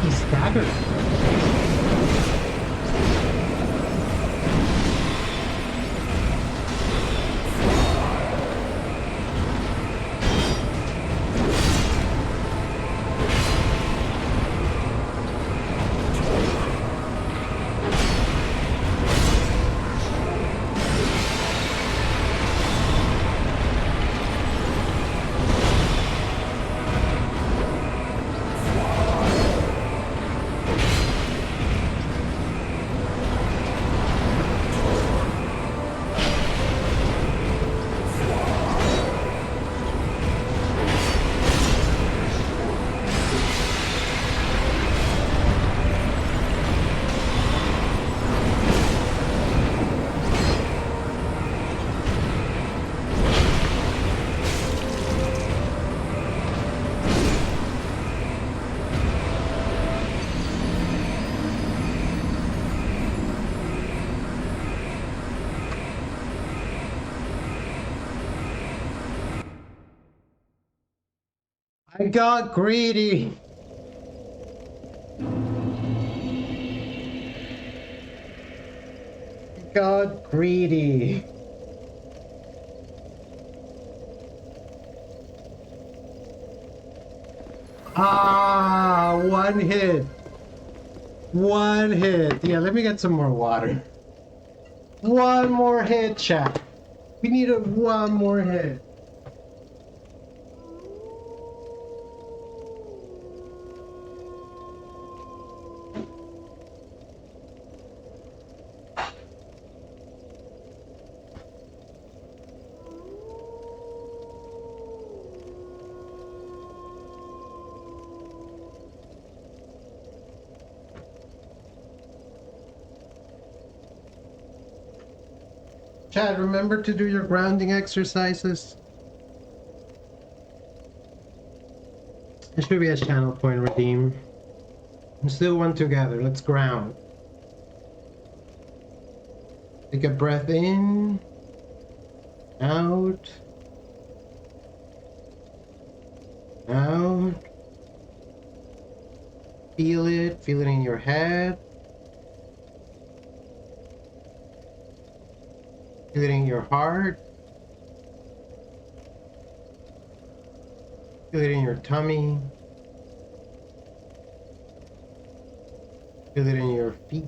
He's staggered. I got greedy. Got greedy. Ah, one hit. One hit. Yeah, let me get some more water. One more hit, chat. We need one more hit. Chad, remember to do your grounding exercises. There should be a channel point redeem. Let's do one together. Let's ground. Take a breath in, out, out. Feel it in your head. Feel it in your heart. Feel it in your tummy. Feel it in your feet.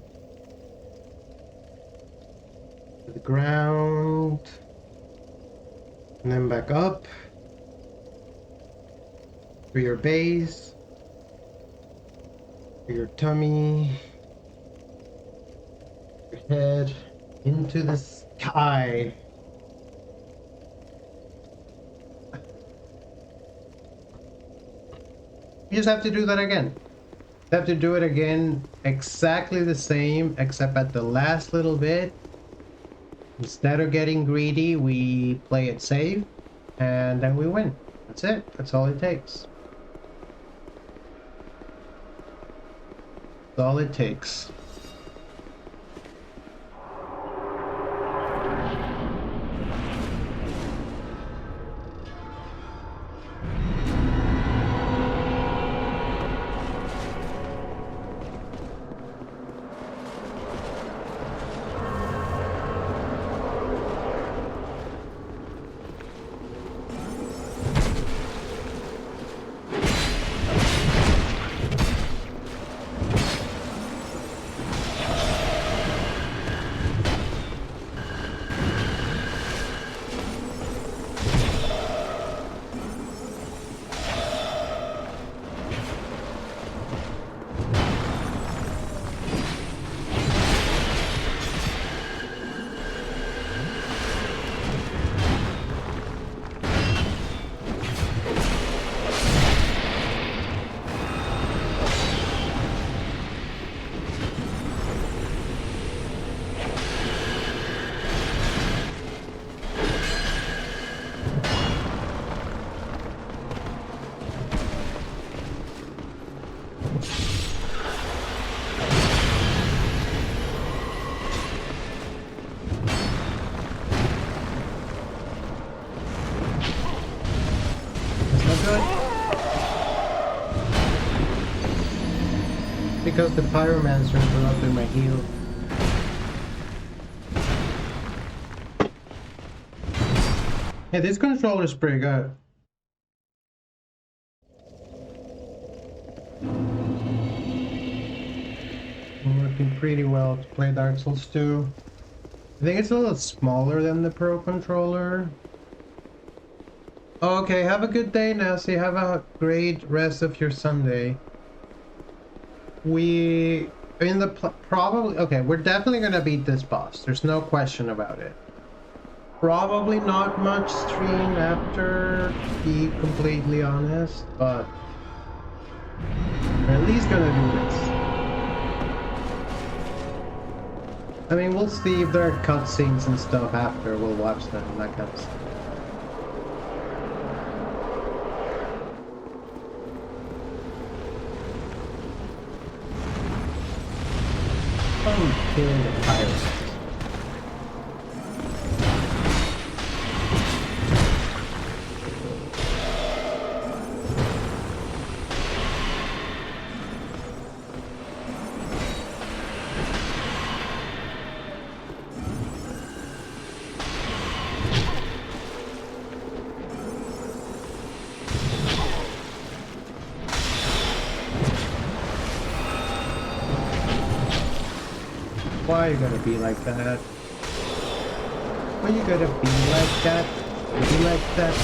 To the ground. And then back up. For your base. For your tummy. Your head. Into the sky. You just have to do that again. You have to do it again exactly the same, except at the last little bit. Instead of getting greedy, we play it safe, and then we win. That's it. That's all it takes. all it takes. Because the pyromancer interrupted my heal. Hey, this controller's pretty good. Working pretty well to play Dark Souls 2. I think it's a little smaller than the Pro controller. Okay, have a good day, Nancy. Have a great rest of your Sunday. We in the probably okay. We're definitely gonna beat this boss. There's no question about it. Probably not much stream after, to be completely honest, but we're at least gonna do this. I mean, we'll see if there are cutscenes and stuff after. We'll watch them and that kind of stuff. Oh, kill the pirates. Why you gotta be like that? Why you gotta be like that? Be like that.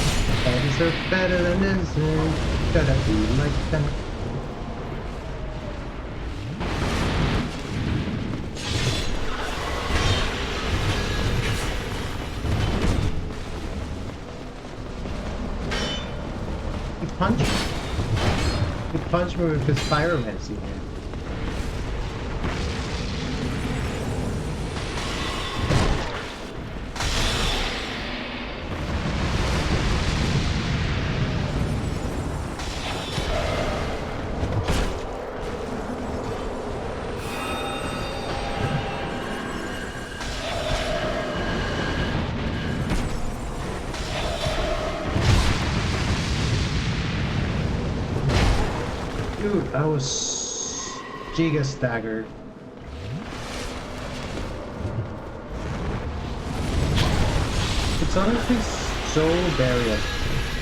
I deserve better than this. Gotta be like that. He punched me. He punched me with his pyromancy hand. Dude, I was giga staggered. It's honestly so various.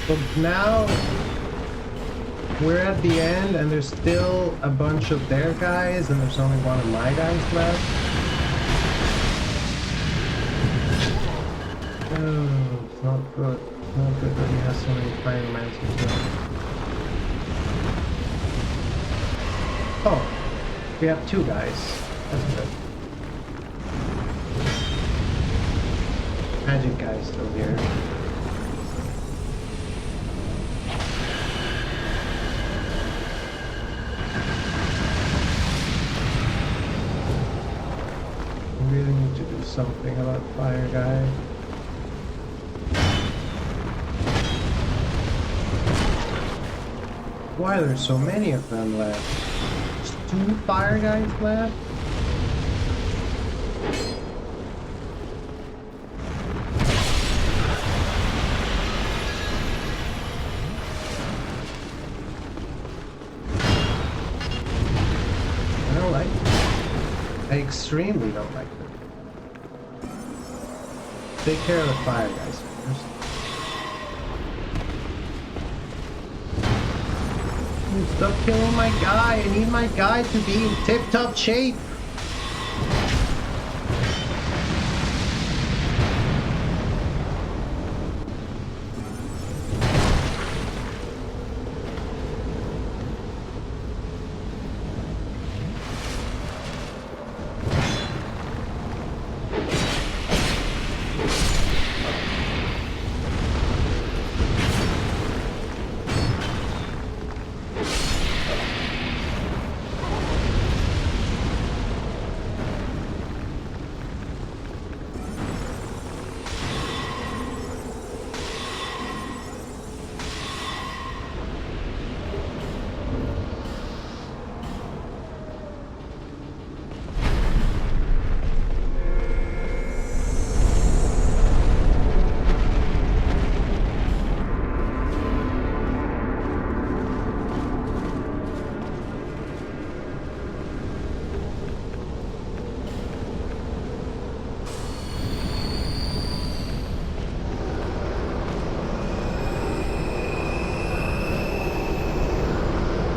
But now we're at the end and there's still a bunch of their guys and there's only one of my guys left. Oh, it's not good. It's not good that he has so many pyromancers left. Oh, we have two guys. That's good. Magic guy's still here. I really need to do something about Fire Guy. Why are there so many of them left? 2 fire guys left. I don't like it. I extremely don't like it. Take care of the fire guys first. Stop killing my guy. I need my guy to be in tip-top shape.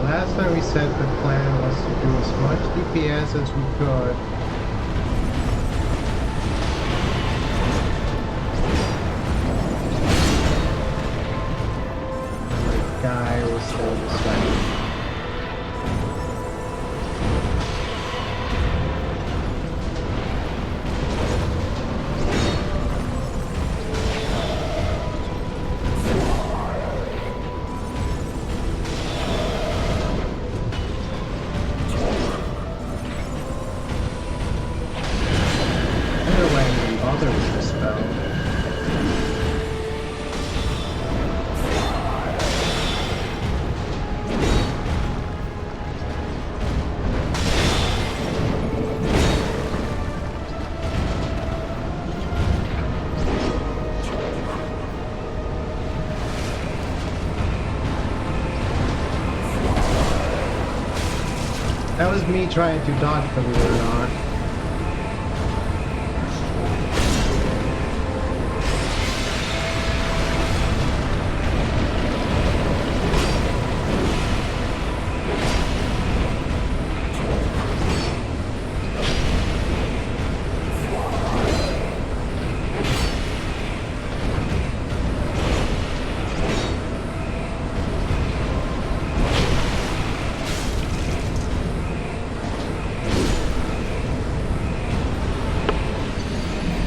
Last time we said the plan was to do as much DPS as we could. And the guy was still distracted. That was me trying to dodge, believe it or not.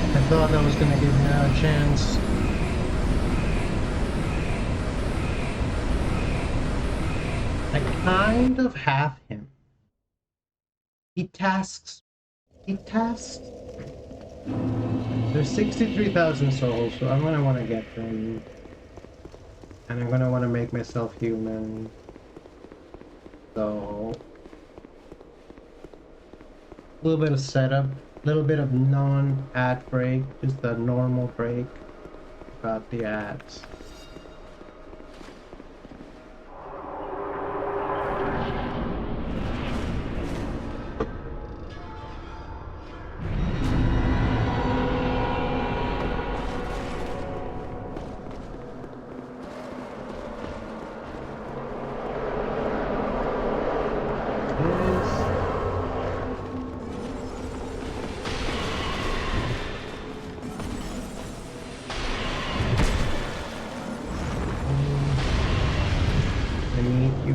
I thought that was gonna give me a chance. I kind of have him. He tasks. There's 63,000 souls, so I'm gonna want to get them. And I'm gonna want to make myself human. So... a little bit of setup. A little bit of non-ad break. Just a normal break. About the ads.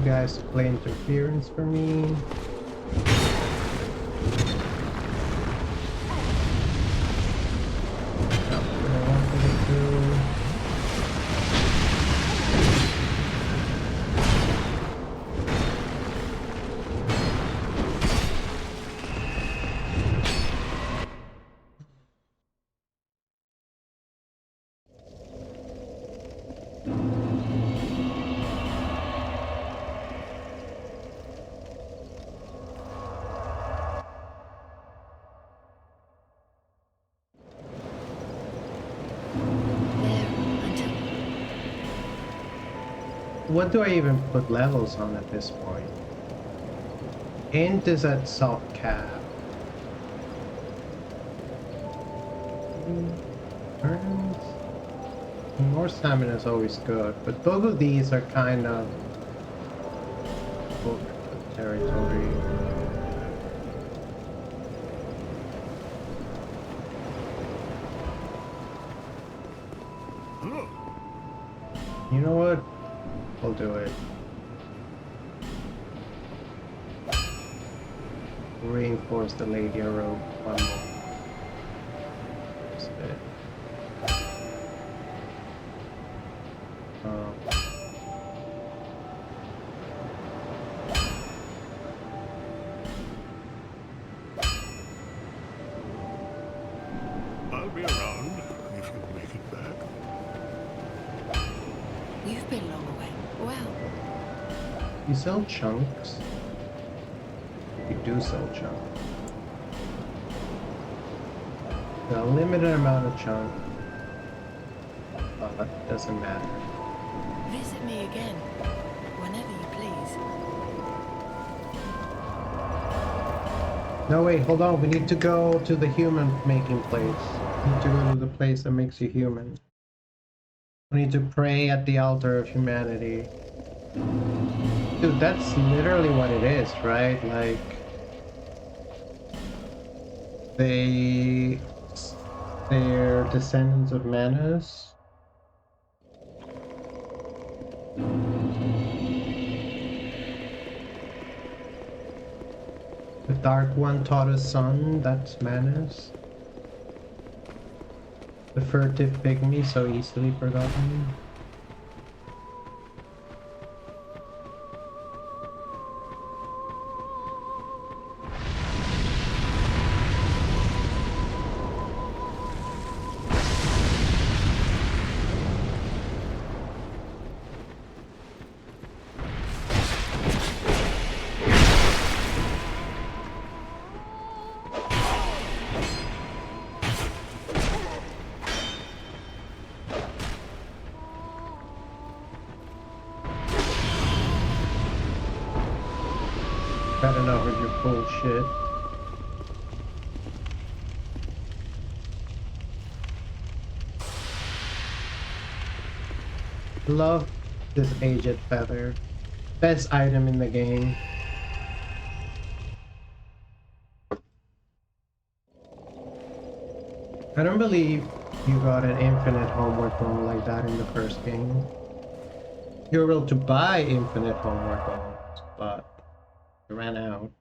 Guys to play interference for me. That's what I wanted to do. what do I even put levels on at this point? Int is at soft cap. Turns. More stamina is always good, but both of these are kind of book territory. You know what? I'll do it. Reinforce the lady robe one more. That's it. I'll be around if you make it back. You've been long away. Well, You sell chunks? You do sell chunks. A limited amount of chunk. But it doesn't matter. visit me again. Whenever you please. No, wait, hold on. We need to go to the human making place. We need to go to the place that makes you human. We need to pray at the altar of humanity. Dude, that's literally what it is, right? Like, they're descendants of Manus. The Dark One taught his son, that's Manus. The furtive pygmy so easily forgotten. Got enough of your bullshit. Love this aged feather. Best item in the game. I don't believe you got an infinite homework goal like that in the first game. You were able to buy infinite homework goals, but you ran out.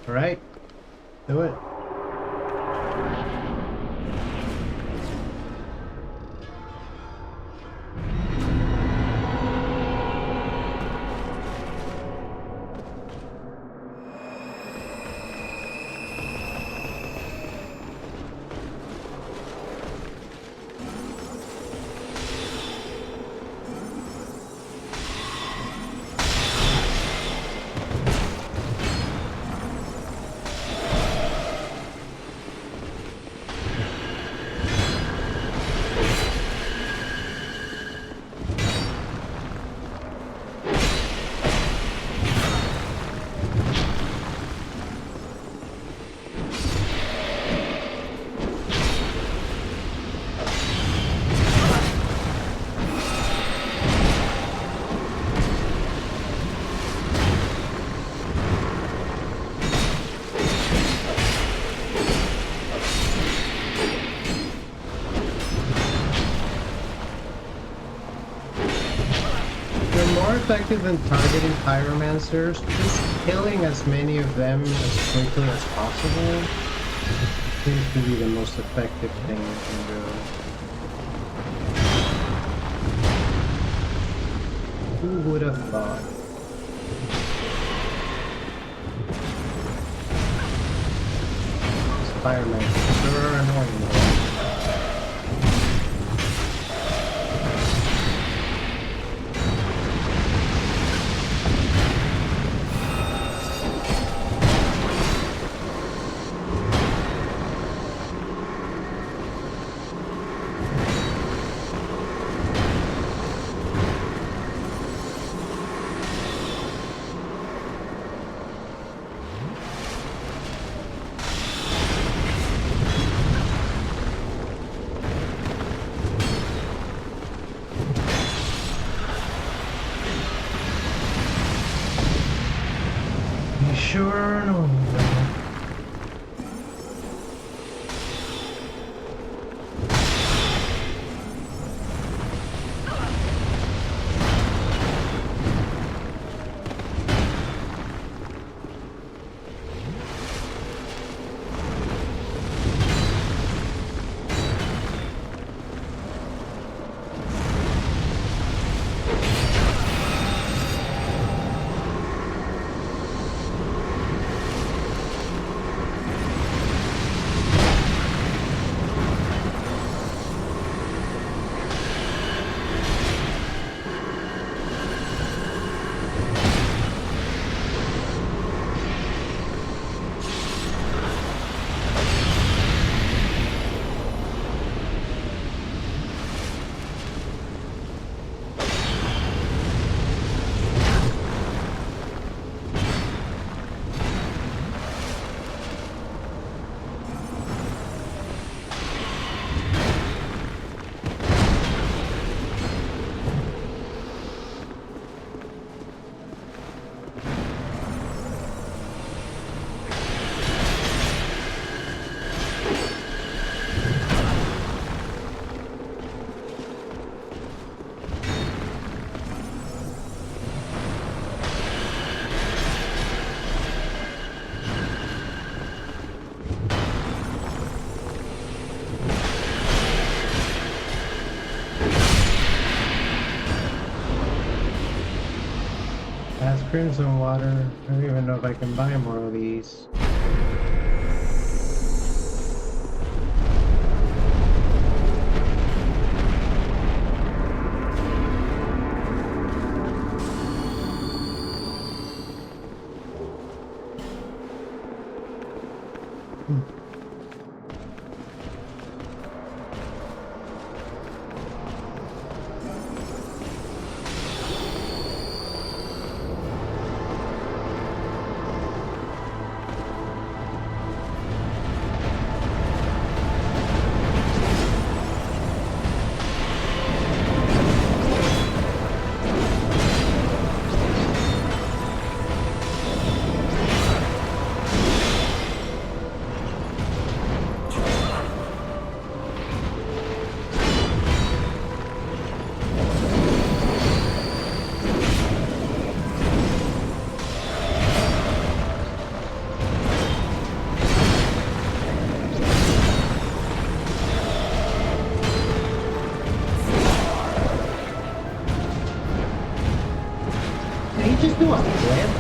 All right, do it. Effective in targeting pyromancers, just killing as many of them as quickly as possible seems to be the most effective thing you can do. Who would have thought? firemen. Sure annoying. You sure annoying. That's crimson water. I don't even know if I can buy more of these. Did he just do a flip?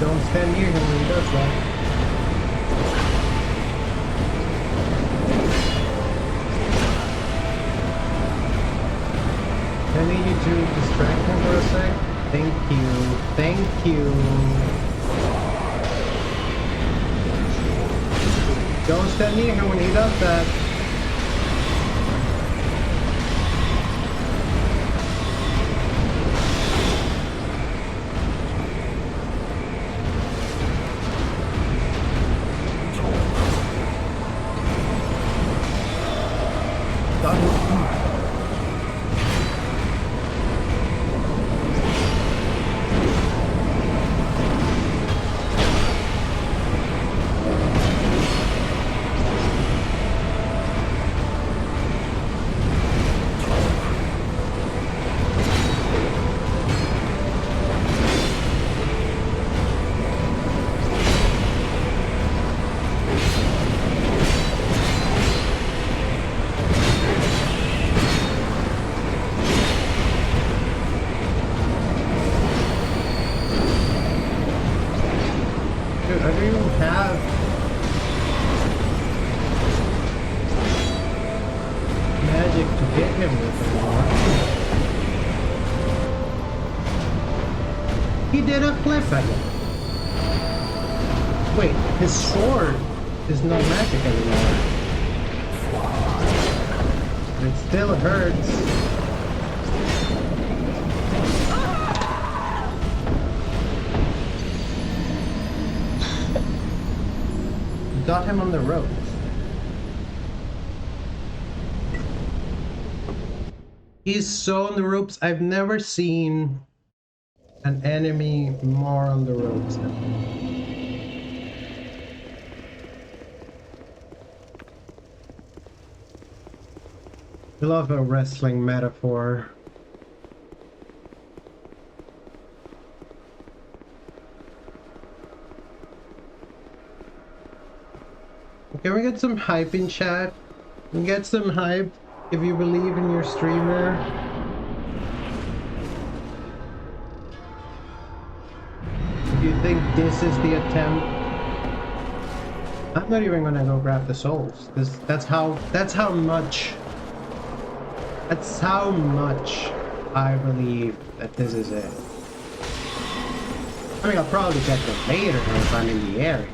Don't stand near him when he does that. I need you to distract him for a sec. Thank you. Thank you. Don't stand near him when he does that. magic to hit him with anymore. He did a flip again. Wait, his sword is not magic anymore. It still hurts. Got him on the ropes. He's so on the ropes. I've never seen an enemy more on the ropes than him. I love a wrestling metaphor. Can we get some hype in chat? Can we get some hype if you believe in your streamer? If you think this is the attempt, I'm not even gonna go grab the souls. That's how much I believe that this is it. I mean, I'll probably get them later if I'm in the area.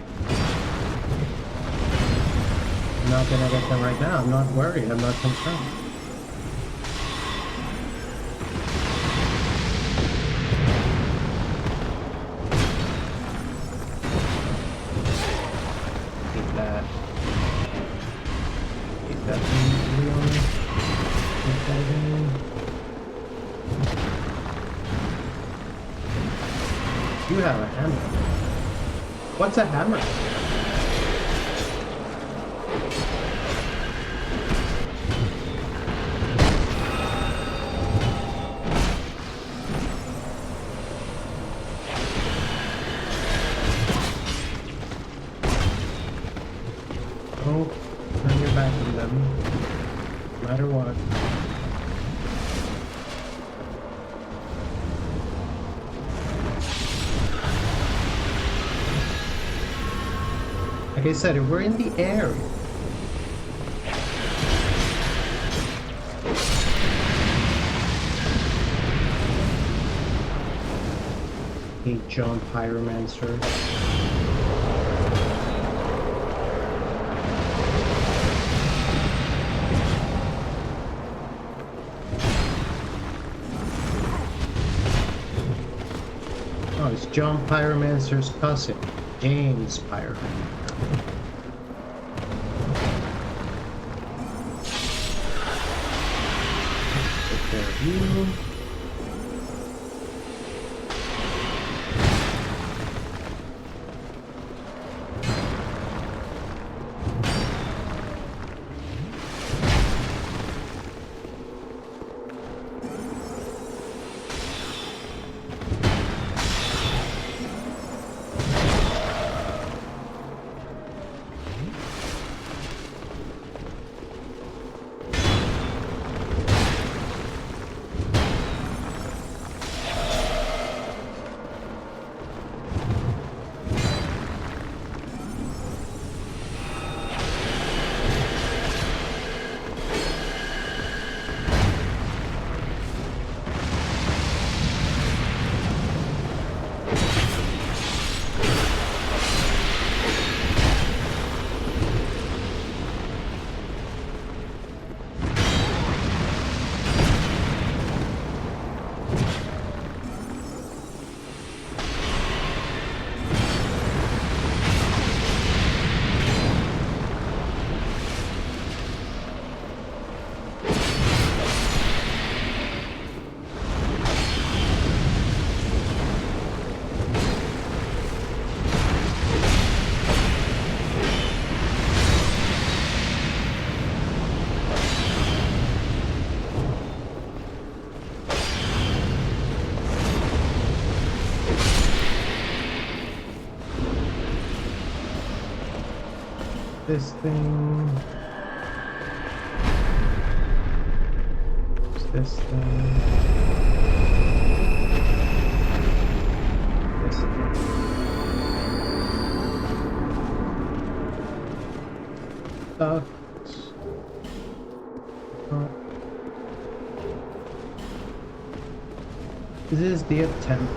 I'm not gonna get them right now. I'm not worried. I'm not concerned. Keep that. Keep that thing on. Keep that in. You have a hammer. What's a hammer? Oh, turn your back on them. No matter what. Like I said, if we're in the area. Hey, John Pyromancer. Oh, it's John Pyromancer's cousin, James Pyromancer. Take care of you. This thing. What's this thing? This thing. Stuff. This is the attempt.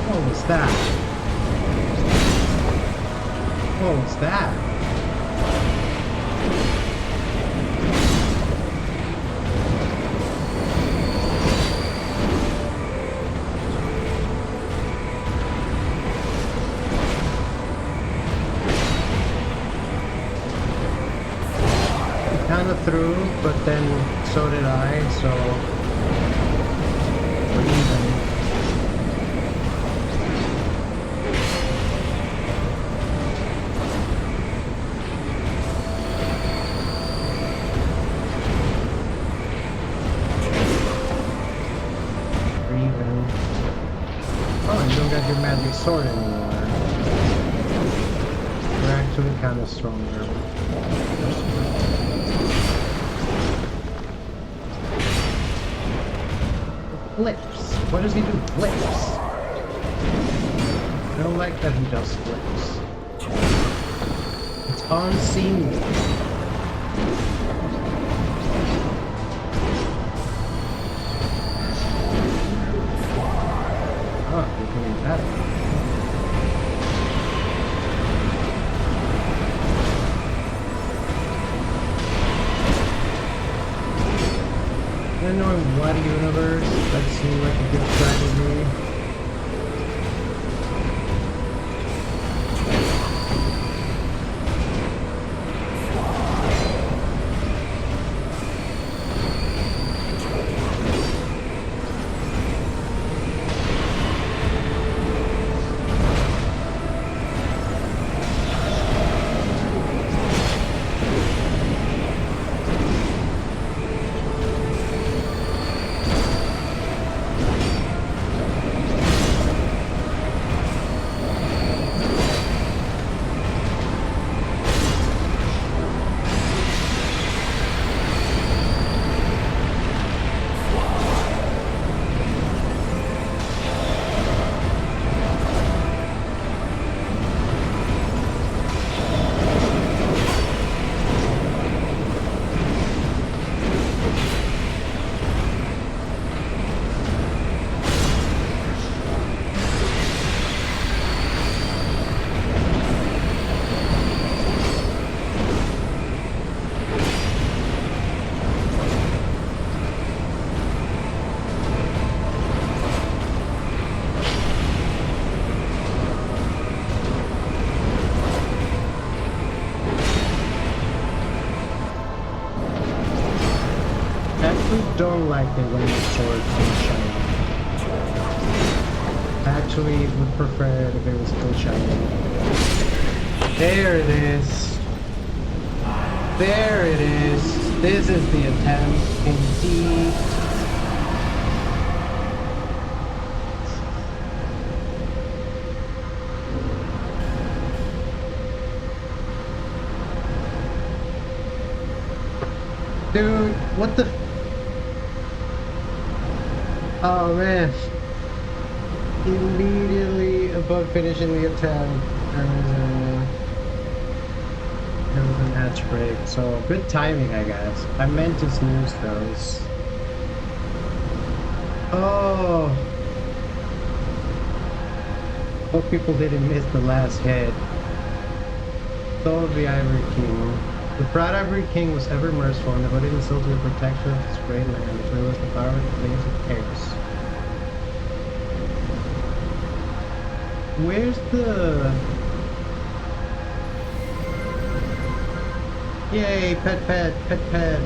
What was that? What was that? Kind of threw, but then so did I, so we're even. We're even. Oh, you don't got your magic sword anymore. We're actually kind of stronger. Flips. What does he do? Flips. I don't like that he does flips. It's unseemly. Oh, we can do that. I don't know in what universe that seemed like a good strategy. Don't like it when the sword is shiny. Actually, would prefer it if it was still shiny. There it is. There it is. This is the attempt, indeed. Dude, what the? Oh man. Immediately upon finishing the attempt, there was an hatch break. So good timing, I guess. I meant to snooze those. Oh. Hope people didn't miss the last hit. Soul of the Ivory King. The proud Ivory King was ever merciful and devoted himself to the protection of his great land, as well as the power of the flames of chaos. Where's the... Yay, pet pet, pet pet.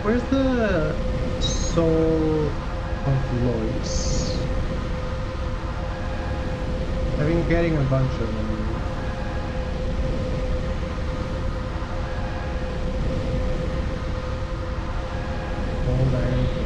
Where's the soul of Lois? I've been getting a bunch of them. Old Iron King.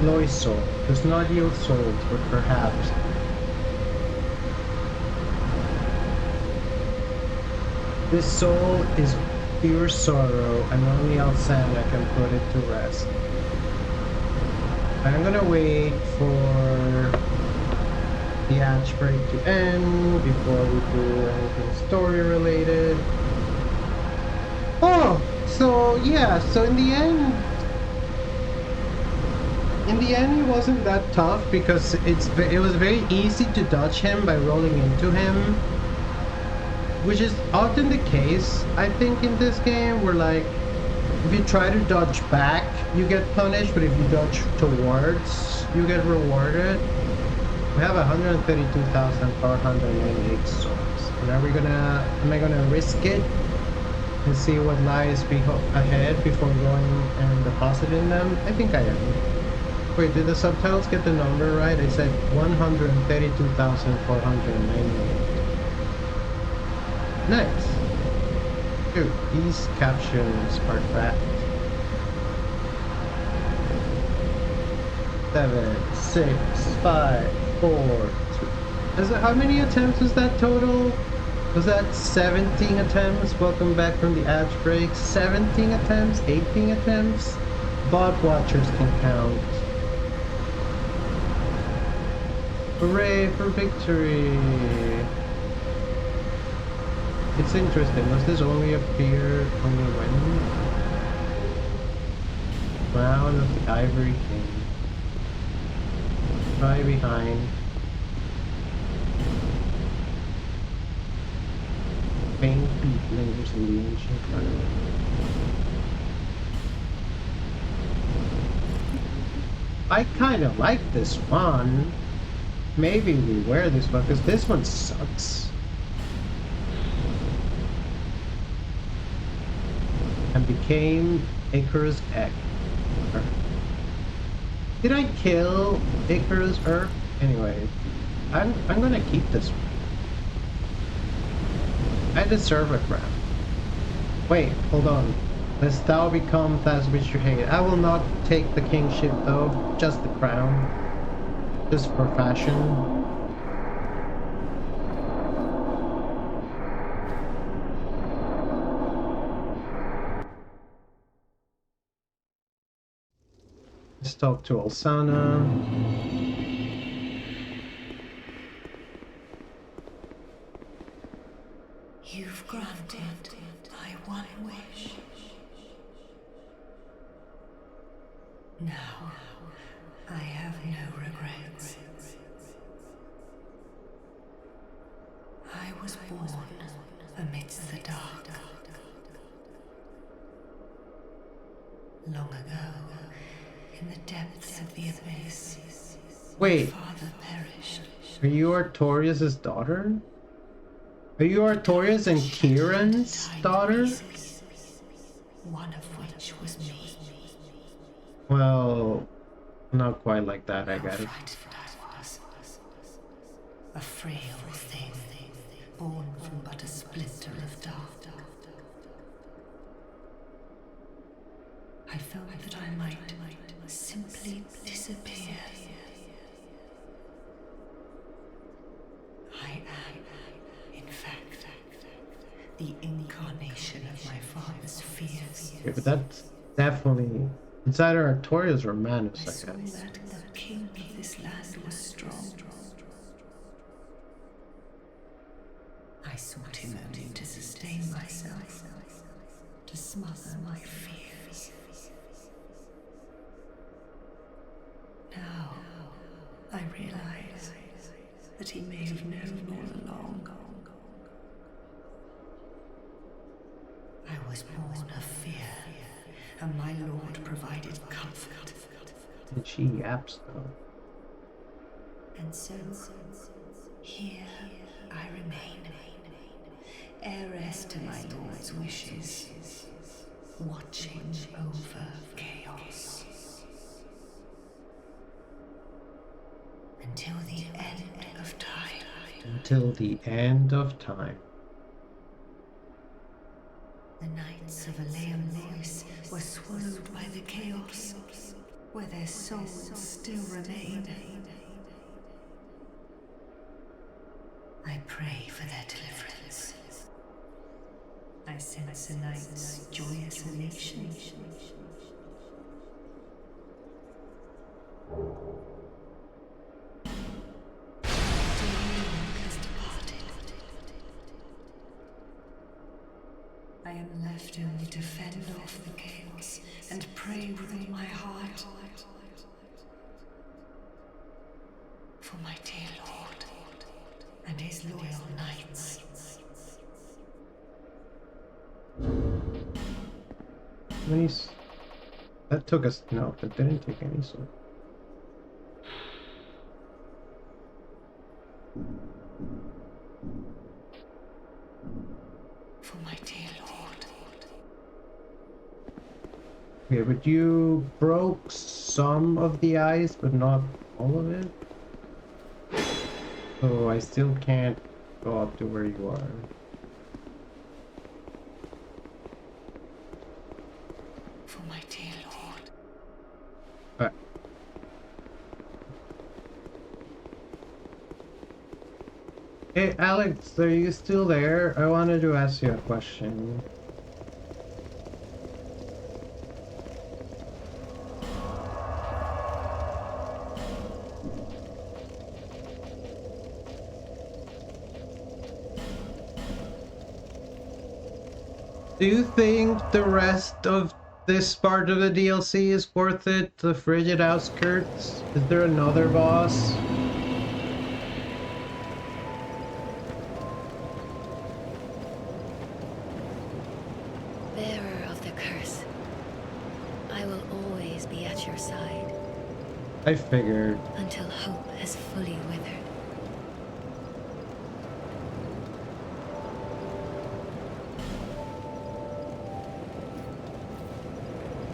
Lois soul does not yield souls, but perhaps. This soul is pure sorrow, and only Alsana can put it to rest. I'm gonna wait for the hatch break to end before we do anything story related. Oh, so yeah, so in the end, it wasn't that tough because it was very easy to dodge him by rolling into him, which is often the case, I think, in this game, where like if you try to dodge back, you get punished, but if you dodge towards, you get rewarded. We have 132,498 souls, and am I gonna risk it and see what lies ahead before going and depositing them? I think I am. Wait, did the subtitles get the number right? I said 132,498. Nice. Dude, these captions are fat. 7, 6, 5, 4, 3. How many attempts was that total? Was that 17 attempts? Welcome back from the ad break. 17 attempts? 18 attempts? Bot watchers can count. Hooray for victory! It's interesting, does this only appear only when? Crown of the Ivory King. Try behind. Faint beat lingers in the ancient crown. I kind of like this one. Maybe we wear this one, because this one sucks. And became Icarus Egg. Did I kill Icarus Earth? Anyway, I'm gonna keep this one. I deserve a crown. Wait, hold on. Lest thou become that which you hate. I will not take the kingship though, just the crown. Just for fashion. Let's talk to Alsana. You've granted my one wish. Now, I have no regrets. I was born amidst the dark. Long ago, in the depths of the abyss, Wait, Father perished. are you Artorias' daughter? Are you Artorias and Kieran's daughter? One of which was me. Well, not quite like that, I How guess. frightened I was. A frail thing, born from but a splinter of dark. I felt that I might simply disappear. I am, in fact, the incarnation of my father's fears. Okay, but that's definitely... It's either Artorias or Manus, I I saw guess. that the king of this land was strong. I sought him only to sustain myself, to smother my fears. Now, I realize that he may have known all along. I was born of fear, and my lord provided comfort. And she yaps, though. And so, here I remain, heiress to my lord's wishes, watching over chaos. Until the end of time. Until the end of time. The Knights of Aleum Voice were swallowed by the chaos, where their souls still remain. I pray for their deliverance. I sense a night's joyous elation. Has departed. I am left only to fend off the chaos and pray with all my heart for my dear lord and his loyal knights. That took us... No, that didn't take any sword. For my dear lord. Okay, but you broke some of the ice, but not all of it. So I still can't go up to where you are. For my dear lord. Alright. Hey Alex, are you still there? I wanted to ask you a question. Do you think the rest of this part of the DLC is worth it? The Frigid Outskirts? Is there another boss? Bearer of the curse, I will always be at your side I figured. until hope has fully withered.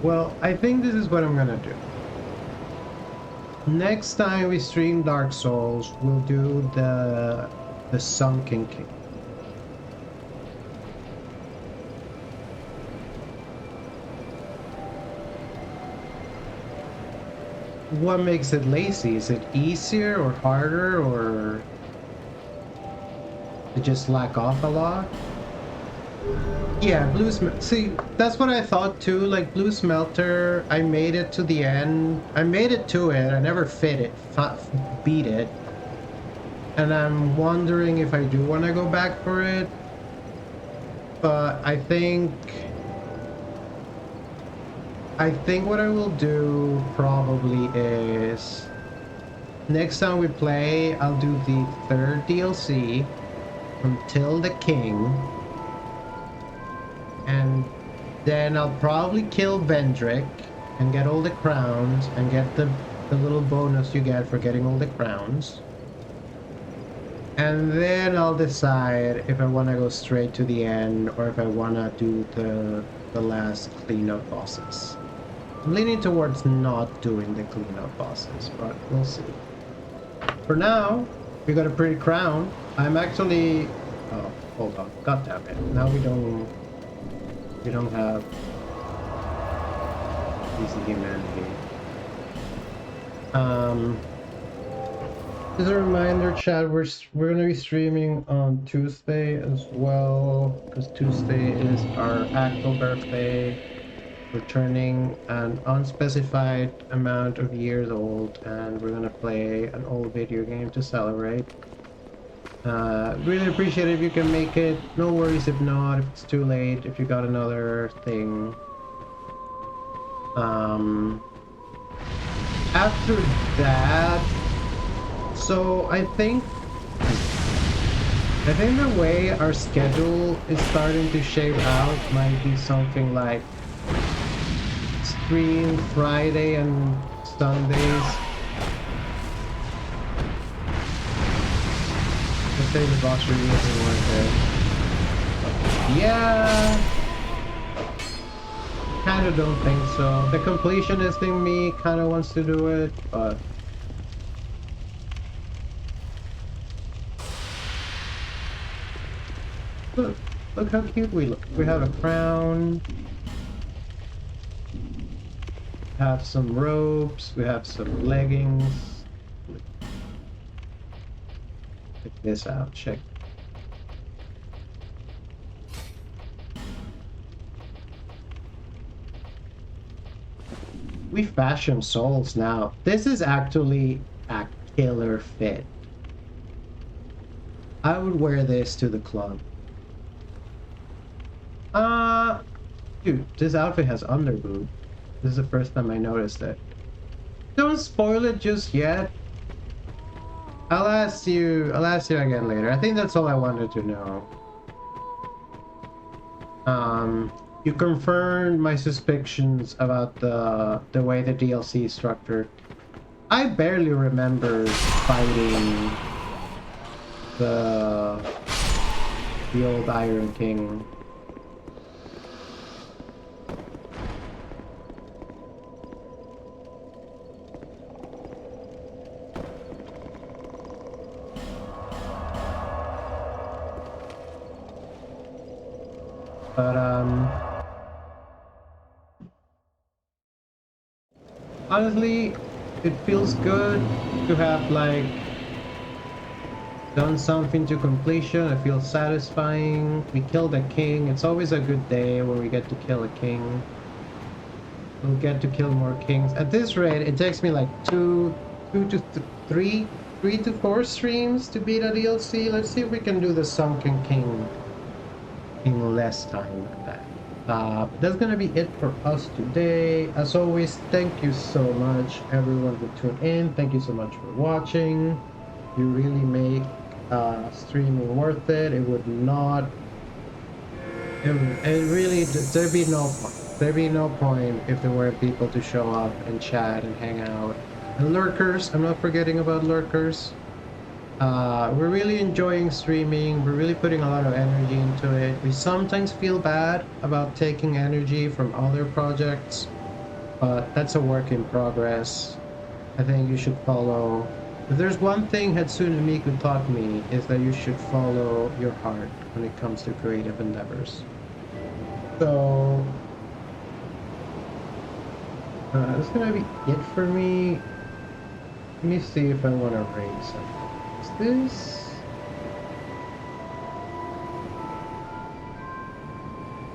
Well, I think this is what I'm gonna do. Next time we stream Dark Souls, we'll do the Sunken King. What makes it lazy? Is it easier or harder, or it just lack off a lot? Yeah, Blue Smelter. See, that's what I thought too. Like Blue Smelter, I made it to the end. I made it to it. I never beat it. And I'm wondering if I do want to go back for it. But I think what I will do probably is next time we play, I'll do the third DLC until the King. And then I'll probably kill Vendrick and get all the crowns and get the the little bonus you get for getting all the crowns. And then I'll decide if I want to go straight to the end or if I want to do the last cleanup bosses. I'm leaning towards not doing the cleanup bosses, but we'll see. For now, we got a pretty crown. I'm actually... Oh, hold on. God damn it. Now we don't have easy humanity. Just a reminder, chat, we're going to be streaming on Tuesday as well, because Tuesday is our actual birthday. We're turning an unspecified amount of years old, and we're going to play an old video game to celebrate. Really appreciate it if you can make it. No worries if not, if it's too late, if you got another thing. After that, so I think the way our schedule is starting to shape out might be something like stream Friday and Sundays. Let's say the boss really isn't worth it. Yeah, kind of don't think so. The completionist in me kind of wants to do it, but look how cute we look. We have a crown, have some robes, we have some leggings. Check this out, check. We fashion souls now. This is actually a killer fit. I would wear this to the club. Dude, this outfit has underboob. This is the first time I noticed it. Don't spoil it just yet. I'll ask you again later. I think that's all I wanted to know. You confirmed my suspicions about the way the DLC is structured. I barely remember fighting the old Iron King. But honestly, it feels good to have like done something to completion. It feels satisfying. We killed a king. It's always a good day when we get to kill a king. We'll get to kill more kings. At this rate, it takes me like three to four streams to beat a DLC. Let's see if we can do the Sunken King in less time than that. But that's gonna be it for us today. As always, thank you so much everyone who tuned in. Thank you so much for watching. You really make streaming worth it. It would not, it really, there'd be no point. There'd be no point if there weren't people to show up and chat and hang out. And lurkers, I'm not forgetting about lurkers. We're really enjoying streaming. We're really putting a lot of energy into it. We sometimes feel bad about taking energy from other projects, but that's a work in progress. I think you should follow. If there's one thing Hatsune Miku taught me, is that you should follow your heart when it comes to creative endeavors. So that's gonna be it for me. Let me see if I want to raise something. Is this?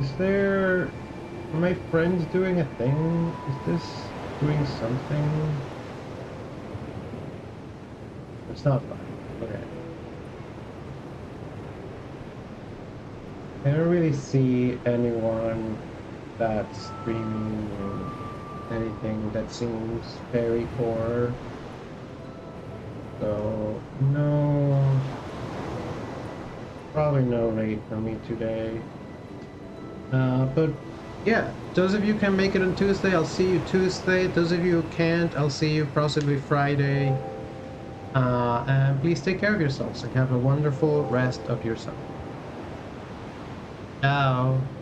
Is there? Are my friends doing a thing? Is this doing something? It's not fun. Okay. I don't really see anyone that's streaming anything that seems very core. So, no. Probably no raid for me today. But yeah, those of you can make it on Tuesday, I'll see you Tuesday. Those of you who can't, I'll see you possibly Friday. And please take care of yourselves and have a wonderful rest of your summer. Ciao.